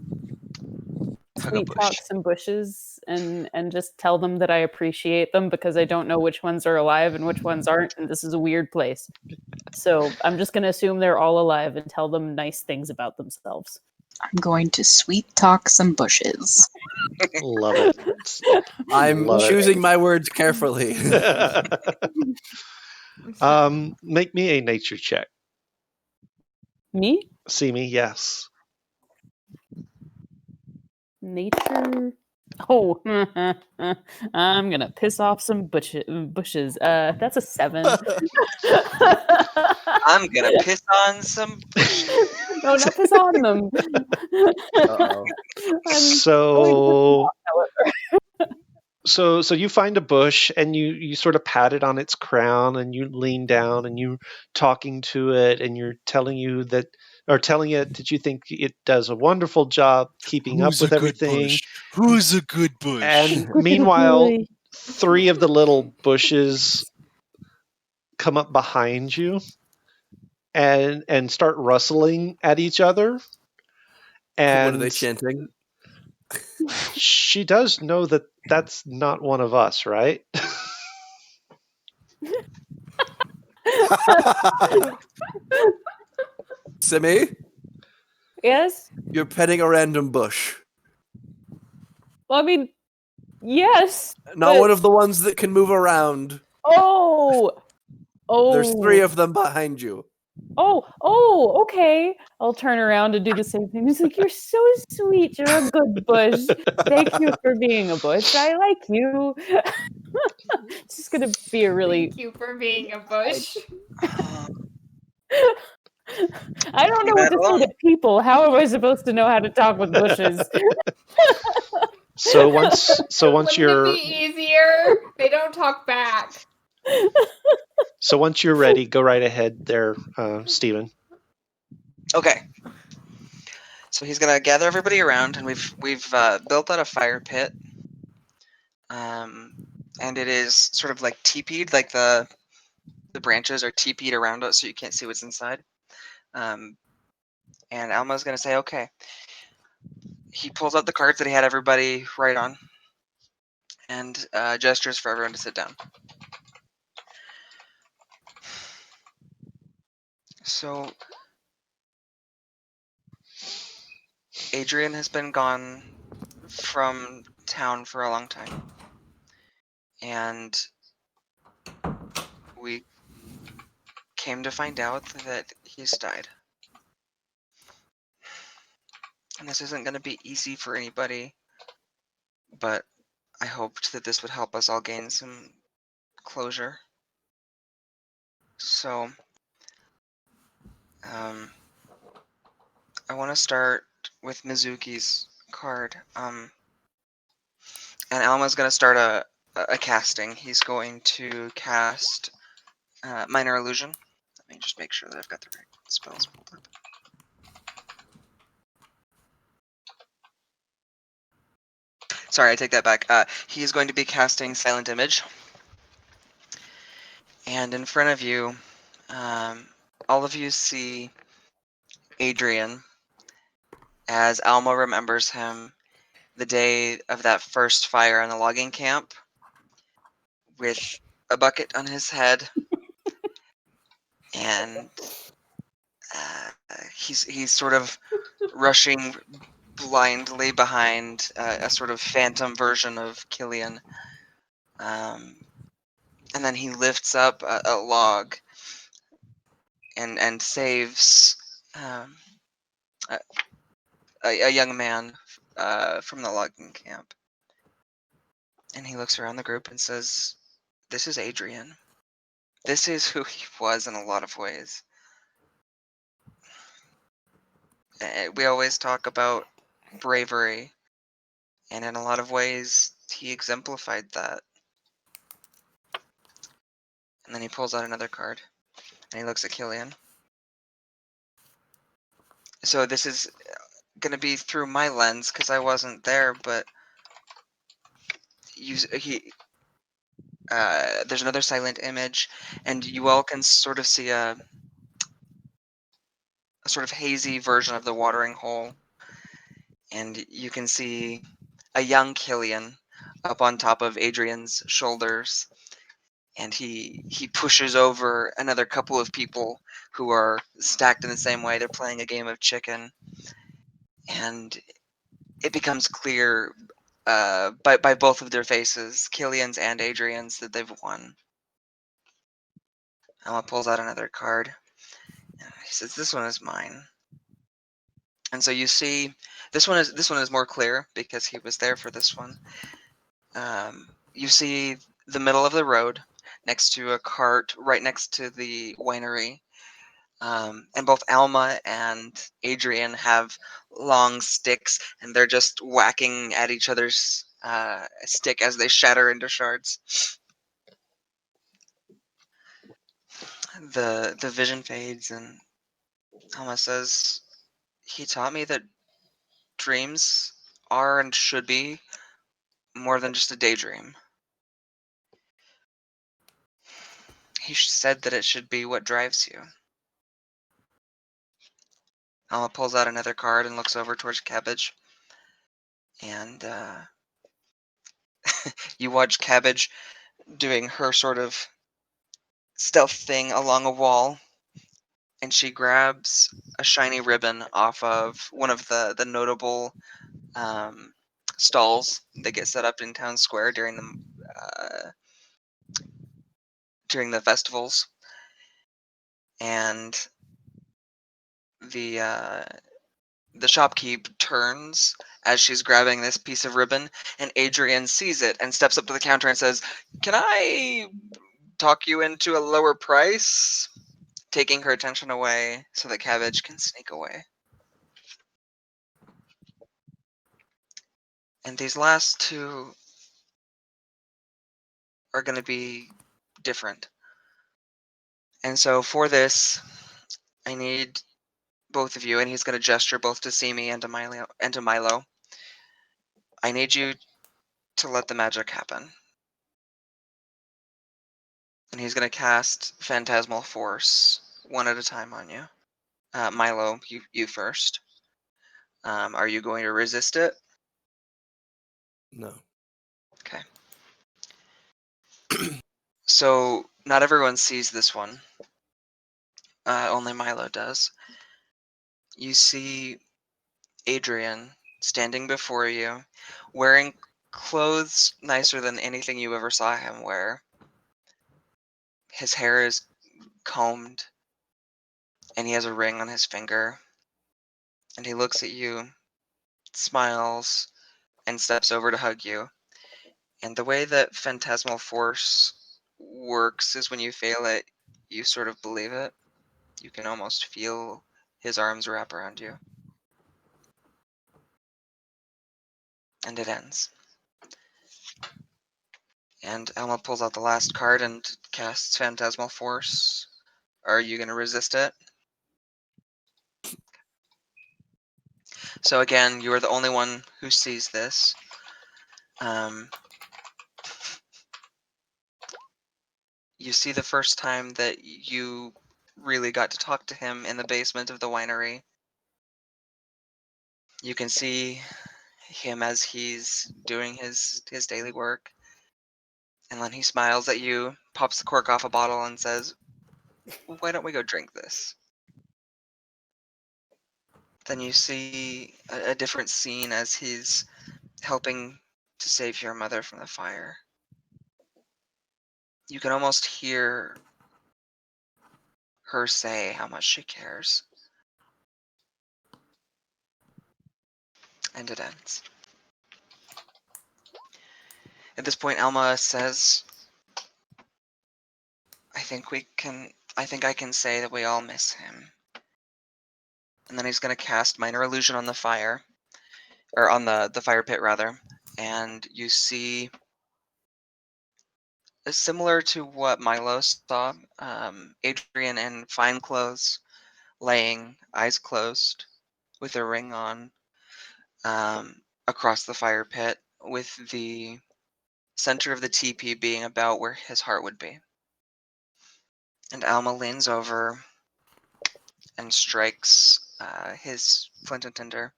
Hug a sweet bush. talk some bushes and just tell them that I appreciate them because I don't know which ones are alive and which ones aren't, and this is a weird place. So I'm just gonna assume they're all alive and tell them nice things about themselves. I'm going to sweet talk some bushes. Love it. I'm Love it. choosing my words carefully. Make me a nature check. Me? See me? Yes. Nature. Oh, I'm gonna piss off some bushes. That's a 7. I'm gonna piss on some. No, not piss on them. Uh-oh. So you find a bush and you sort of pat it on its crown and you lean down and you talking to it and you're telling it that you think it does a wonderful job keeping up with everything. Who's a good bush? And meanwhile, 3 of the little bushes come up behind you and start rustling at each other. And what are they chanting? She does know that that's not one of us, right? Simi, Yes? you're petting a random bush. Well, I mean, yes. Not but- one of the ones that can move around. Oh! There's 3 of them behind you. Oh, okay. I'll turn around and do the same thing. He's like, you're so sweet. You're a good bush. Thank you for being a bush. I like you. It's just going to be a really... Thank you for being a bush. I don't know what to say to people. How am I supposed to know how to talk with bushes? So once Wouldn't you're it be easier? They don't talk back. So once you're ready, go right ahead there, Stephen. Okay. So he's gonna gather everybody around, and we've built out a fire pit, and it is sort of like teepeed, like the branches are teepeed around it, so you can't see what's inside. And Alma's gonna say, "Okay." He pulls out the cards that he had everybody write on, and gestures for everyone to sit down. So Adrian has been gone from town for a long time. And we came to find out that he's died. And this isn't going to be easy for anybody, but I hoped that this would help us all gain some closure. So, I want to start with Mizuki's card. And Alma's going to start a casting. He's going to cast Minor Illusion. Let me just make sure that I've got the right spells pulled up. Sorry, I take that back. He is going to be casting Silent Image. And in front of you, all of you see Adrian as Alma remembers him the day of that first fire in the logging camp with a bucket on his head. And he's sort of rushing blindly behind a sort of phantom version of Killian. And then he lifts up a log and saves a young man from the logging camp. And he looks around the group and says, "This is Adrian. This is who he was in a lot of ways." We always talk about bravery, and in a lot of ways, he exemplified that. And then he pulls out another card, and he looks at Killian. So this is going to be through my lens, because I wasn't there, but there's another silent image, and you all can sort of see a sort of hazy version of the watering hole. And you can see a young Killian up on top of Adrian's shoulders. And he pushes over another couple of people who are stacked in the same way. They're playing a game of chicken. And it becomes clear by both of their faces, Killian's and Adrian's, that they've won. Alma pulls out another card. He says, "This one is mine." And so you see, this one is more clear because he was there for this one. You see the middle of the road next to a cart right next to the winery. And both Alma and Adrian have long sticks, and they're just whacking at each other's stick as they shatter into shards. The vision fades, and Alma says, "He taught me that dreams are and should be more than just a daydream. He said that it should be what drives you." Alma pulls out another card and looks over towards Cabbage. And you watch Cabbage doing her sort of stealth thing along a wall. And she grabs a shiny ribbon off of one of the notable stalls that get set up in town square during the festivals. And the shopkeep turns as she's grabbing this piece of ribbon, and Adrian sees it and steps up to the counter and says, "Can I talk you into a lower price?" Taking her attention away so that Cabbage can sneak away. And these last two are going to be different. And so for this, I need both of you, and he's going to gesture both to Simi and to Milo. I need you to let the magic happen. And he's going to cast Phantasmal Force one at a time on you. Milo, you first. Are you going to resist it? No. Okay. So not everyone sees this one. Only Milo does. You see Adrian standing before you, wearing clothes nicer than anything you ever saw him wear. His hair is combed, and he has a ring on his finger. And he looks at you, smiles, and steps over to hug you. And the way that phantasmal force works is when you fail it, you sort of believe it. You can almost feel his arms wrap around you. And it ends. And Alma pulls out the last card and casts Phantasmal Force. Are you going to resist it? So again, you are the only one who sees this. You see the first time that you really got to talk to him in the basement of the winery. You can see him as he's doing his daily work. And then he smiles at you, pops the cork off a bottle, and says, "Why don't we go drink this?" Then you see a different scene as he's helping to save your mother from the fire. You can almost hear her say how much she cares. And it ends. At this point, Alma says, I think I can say that we all miss him. And then he's going to cast Minor Illusion on the fire, or on the fire pit, rather. And you see, similar to what Milo saw, Adrian in fine clothes, laying, eyes closed, with a ring on, across the fire pit, with the center of the teepee being about where his heart would be. And Alma leans over and strikes his flint and tinder,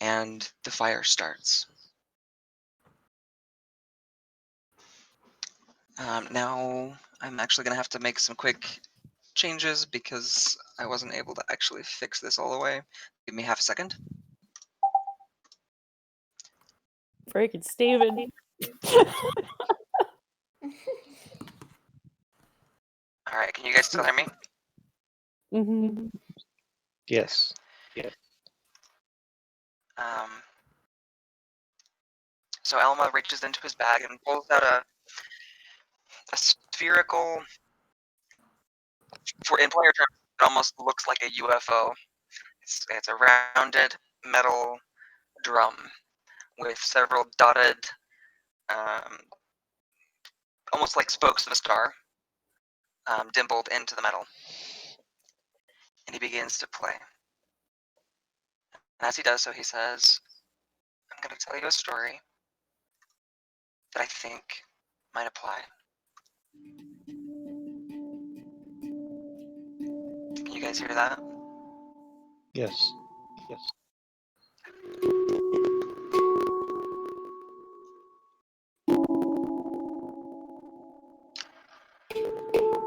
and the fire starts. Now I'm actually going to have to make some quick changes because I wasn't able to actually fix this all the way. Give me half a second. Freaking Steven. Alright, can you guys still hear me? Mm-hmm. Yes. So Alma reaches into his bag and pulls out a spherical, in player terms, it almost looks like a UFO. It's a rounded metal drum with several dotted, almost like spokes of a star, dimpled into the metal. And he begins to play. And as he does so, he says, I'm going to tell you a story that I think might apply. Can you guys hear that? Yes.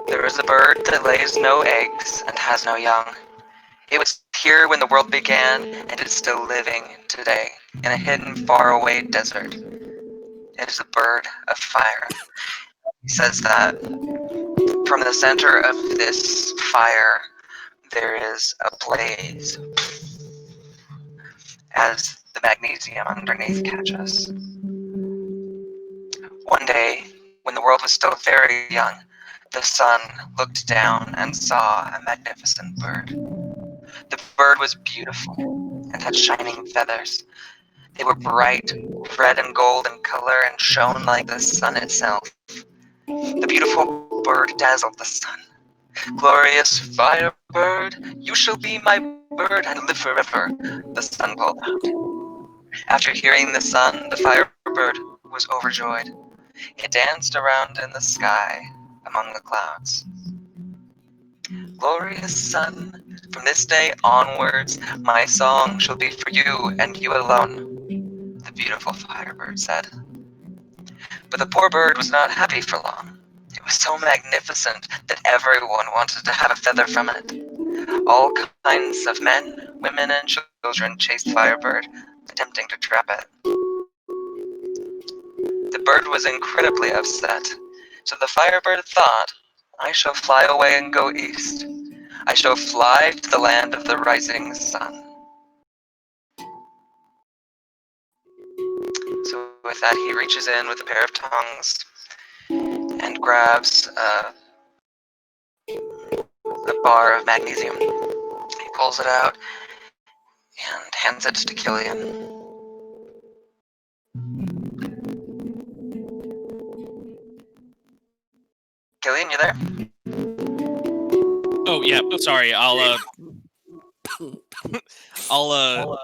There is a bird that lays no eggs and has no young. It was here when the world began, and is still living today in a hidden, faraway desert. It is a bird of fire. He says that from the center of this fire, there is a blaze as the magnesium underneath catches. One day, when the world was still very young, the sun looked down and saw a magnificent bird. The bird was beautiful and had shining feathers. They were bright, red and gold in color and shone like the sun itself. The beautiful bird dazzled the sun. Glorious fire bird, you shall be my bird and live forever, the sun called out. After hearing the sun, the fire bird was overjoyed. It danced around in the sky among the clouds. Glorious sun, from this day onwards, my song shall be for you and you alone, the beautiful firebird said. But the poor bird was not happy for long. It was so magnificent that everyone wanted to have a feather from it. All kinds of men, women, and children chased Firebird, attempting to trap it. The bird was incredibly upset, so the Firebird thought, I shall fly away and go east. I shall fly to the land of the rising sun. So with that, he reaches in with a pair of tongs and grabs a bar of magnesium. He pulls it out and hands it to Killian. Killian, you there? Oh yeah, sorry. I'll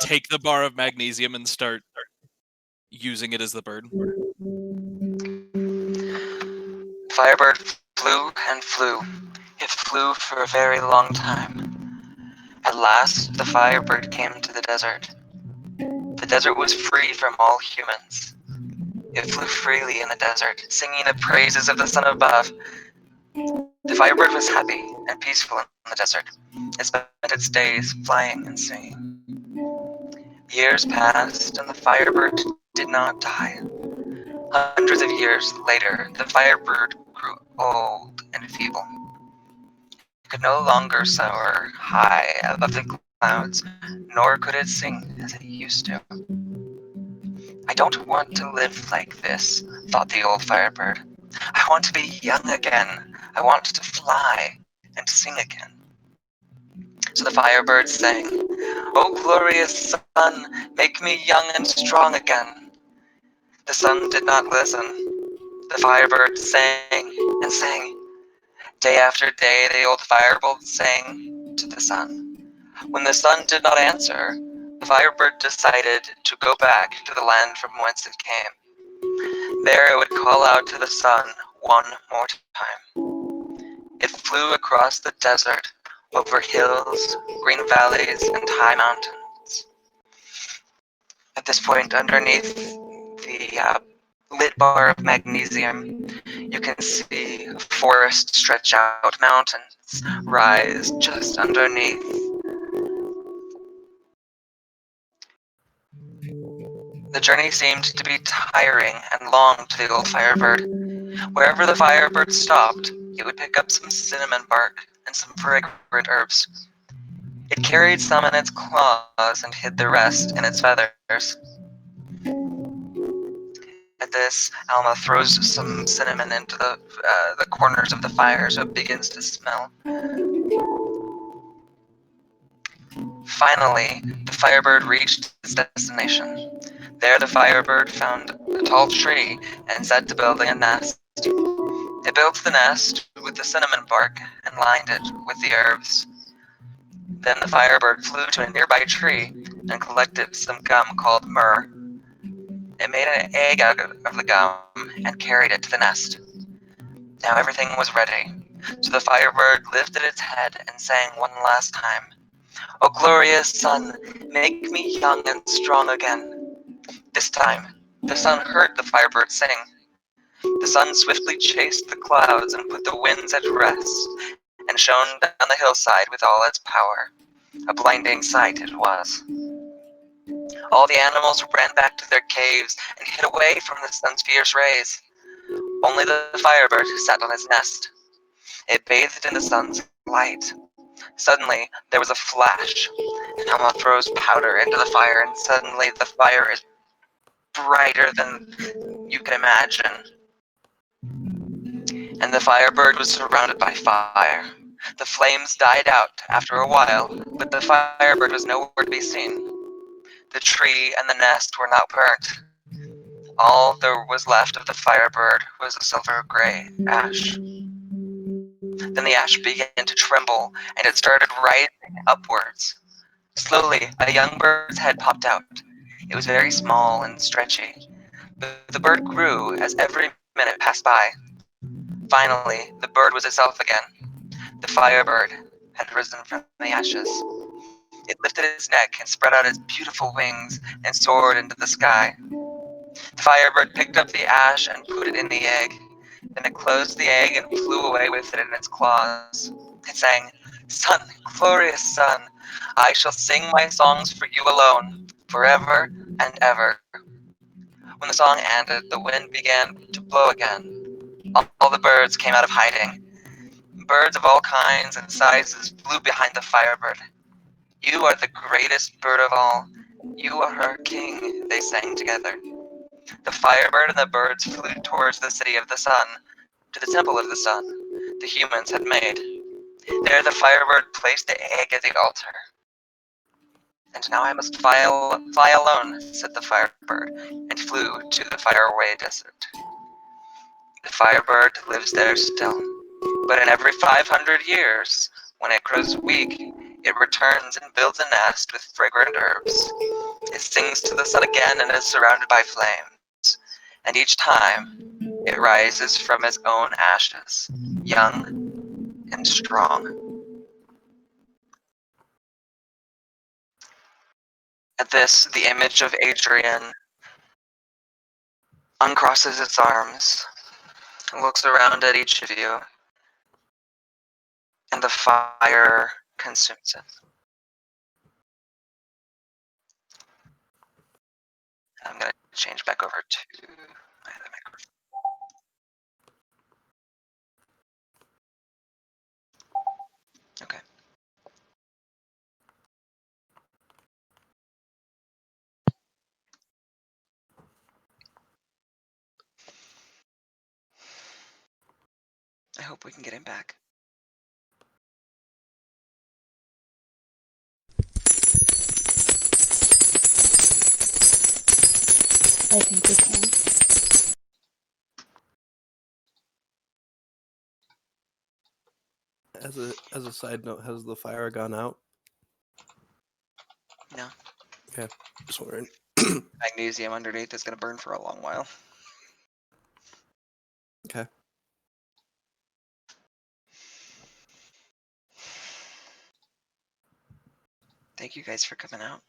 take the bar of magnesium and start using it as the bird. Firebird flew and flew. It flew for a very long time. At last, the Firebird came to the desert. The desert was free from all humans. It flew freely in the desert, singing the praises of the sun above. The Firebird was happy and peaceful in the desert. It spent its days flying and singing. Years passed, and the Firebird did not die. Hundreds of years later, the Firebird grew old and feeble. It could no longer soar high above the clouds, nor could it sing as it used to. I don't want to live like this, thought the old Firebird. I want to be young again. I want to fly and sing again. So the Firebird sang, "O glorious sun, make me young and strong again." The sun did not listen. The Firebird sang and sang. Day after day, the old Firebird sang to the sun. When the sun did not answer, the Firebird decided to go back to the land from whence it came. There it would call out to the sun one more time. It flew across the desert, over hills, green valleys, and high mountains. At this point, underneath the lit bar of magnesium, you can see a forest stretch out, mountains rise just underneath. The journey seemed to be tiring and long to the old Firebird. Wherever the Firebird stopped, it would pick up some cinnamon bark and some fragrant herbs. It carried some in its claws and hid the rest in its feathers. At this, Alma throws some cinnamon into the corners of the fire so it begins to smell. Finally, the Firebird reached its destination. There the Firebird found a tall tree and set to building a nest. It built the nest with the cinnamon bark and lined it with the herbs. Then the Firebird flew to a nearby tree and collected some gum called myrrh. It made an egg out of the gum and carried it to the nest. Now everything was ready, so the Firebird lifted its head and sang one last time, "O glorious sun, make me young and strong again." This time, the sun heard the Firebird sing. The sun swiftly chased the clouds and put the winds at rest, and shone down the hillside with all its power. A blinding sight it was. All the animals ran back to their caves and hid away from the sun's fierce rays. Only the Firebird sat on its nest. It bathed in the sun's light. Suddenly, there was a flash. Alma throws powder into the fire, and suddenly the fire is brighter than you can imagine. And the Firebird was surrounded by fire. The flames died out after a while, but the Firebird was nowhere to be seen. The tree and the nest were not burnt. All there was left of the Firebird was a silver gray ash. Then the ash began to tremble, and it started rising upwards. Slowly, a young bird's head popped out. It was very small and stretchy, but the bird grew as every minute passed by. Finally, the bird was itself again. The Firebird had risen from the ashes. It lifted its neck and spread out its beautiful wings and soared into the sky. The Firebird picked up the ash and put it in the egg. Then it closed the egg and flew away with it in its claws. It sang, "Sun, glorious sun, I shall sing my songs for you alone, forever and ever. When the song ended, the wind began to blow again. All the birds came out of hiding. Birds of all kinds and sizes flew behind the Firebird. You are the greatest bird of all. You are our king, they sang together. The Firebird and the birds flew towards the city of the sun, to the temple of the sun the humans had made. There the Firebird placed the egg at the altar. And now I must fly alone, said the Firebird, and flew to the faraway desert. The Firebird lives there still, but in every 500 years, when it grows weak, it returns and builds a nest with fragrant herbs. It sings to the sun again and is surrounded by flames. And each time, it rises from its own ashes, young and strong. At this, the image of Adrian uncrosses its arms, looks around at each of you, and the fire consumes it. I'm going to change back over to my other microphone. Okay. I hope we can get him back. I think we can. As a side note, has the fire gone out? No. Okay, just wondering. Magnesium underneath is going to burn for a long while. Okay. Thank you guys for coming out.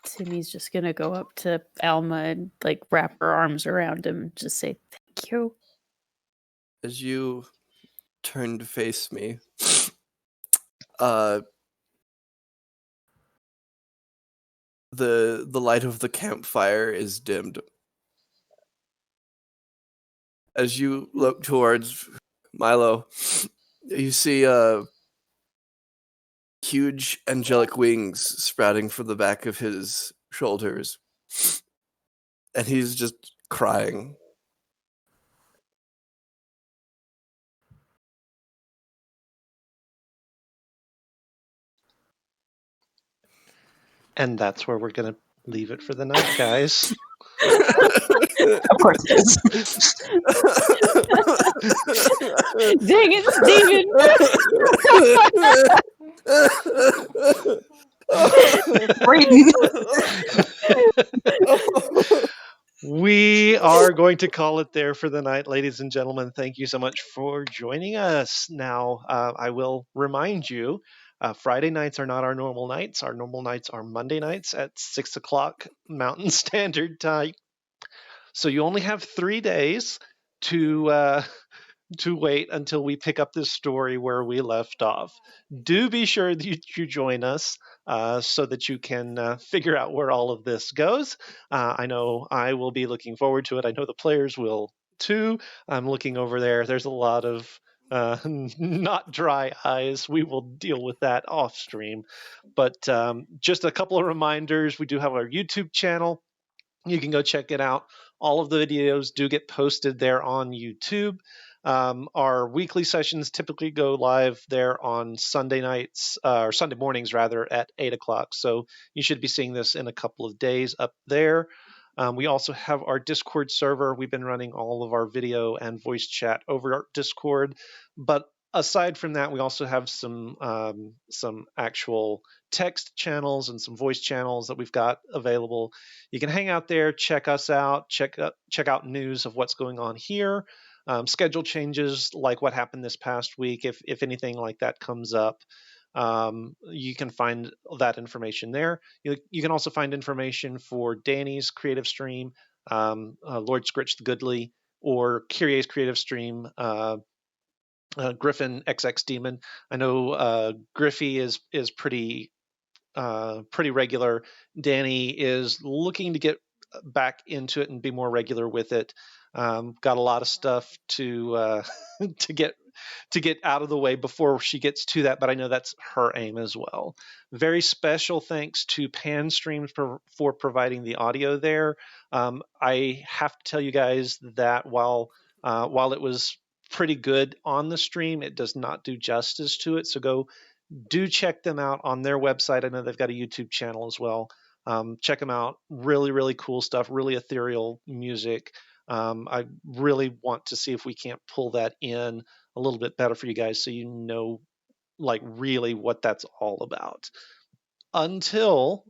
Timmy's just gonna go up to Alma and like wrap her arms around him and just say thank you. As you turn to face me, the light of the campfire is dimmed. As you look towards Milo, you see huge angelic wings sprouting from the back of his shoulders. And he's just crying. And that's where we're going to leave it for the night, guys. Of course it is. Dang it, Brayden. We are going to call it there for the night, ladies and gentlemen. Thank you so much for joining us. Now, I will remind you, Friday nights are not our normal nights. Our normal nights are Monday nights at 6 o'clock Mountain Standard Time. So you only have 3 days to wait until we pick up this story where we left off. Do be sure that you join us so that you can figure out where all of this goes. I know I will be looking forward to it. I know the players will too. I'm looking over there. There's a lot of not dry eyes. We will deal with that off stream. But just a couple of reminders. We do have our YouTube channel. You can go check it out. All of the videos do get posted there on YouTube. Our weekly sessions typically go live there on Sunday nights, or Sunday mornings rather, at 8 o'clock. So you should be seeing this in a couple of days up there. We also have our Discord server. We've been running all of our video and voice chat over our Discord. But aside from that, we also have some actual text channels and some voice channels that we've got available. You can hang out there, check us out, check out news of what's going on here. Schedule changes like what happened this past week, if anything like that comes up, you can find that information there. You can also find information for Danny's creative stream, Lord Scritch the Goodly, or Kyrie's creative stream, Griffin XX Demon. I know Griffey is pretty regular. Danny is looking to get back into it and be more regular with it. Got a lot of stuff to to get out of the way before she gets to that, but I know that's her aim as well. Very special thanks to Panstream for providing the audio there. I have to tell you guys that while it was pretty good on the stream, it does not do justice to it. So do check them out on their website. I know they've got a YouTube channel as well. Check them out. Really, really cool stuff. Really ethereal music. I really want to see if we can't pull that in a little bit better for you guys so you know like really what that's all about. Until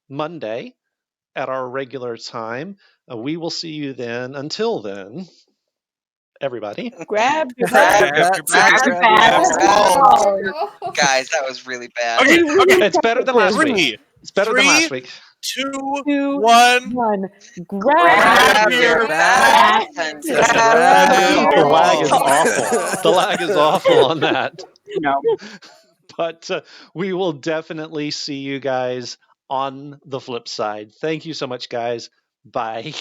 Monday at our regular time, we will see you then. Until then, everybody. Grab your Grab bag. your bag. Grab your bag. Oh. Guys, that was really bad. Okay, okay. It's better than last week. Three, It's better than last week. 2, 2, 1. 1. Grab Grab your bag. bag. The lag is awful. The lag is awful on that. No. But we will definitely see you guys on the flip side. Thank you so much, guys. Bye.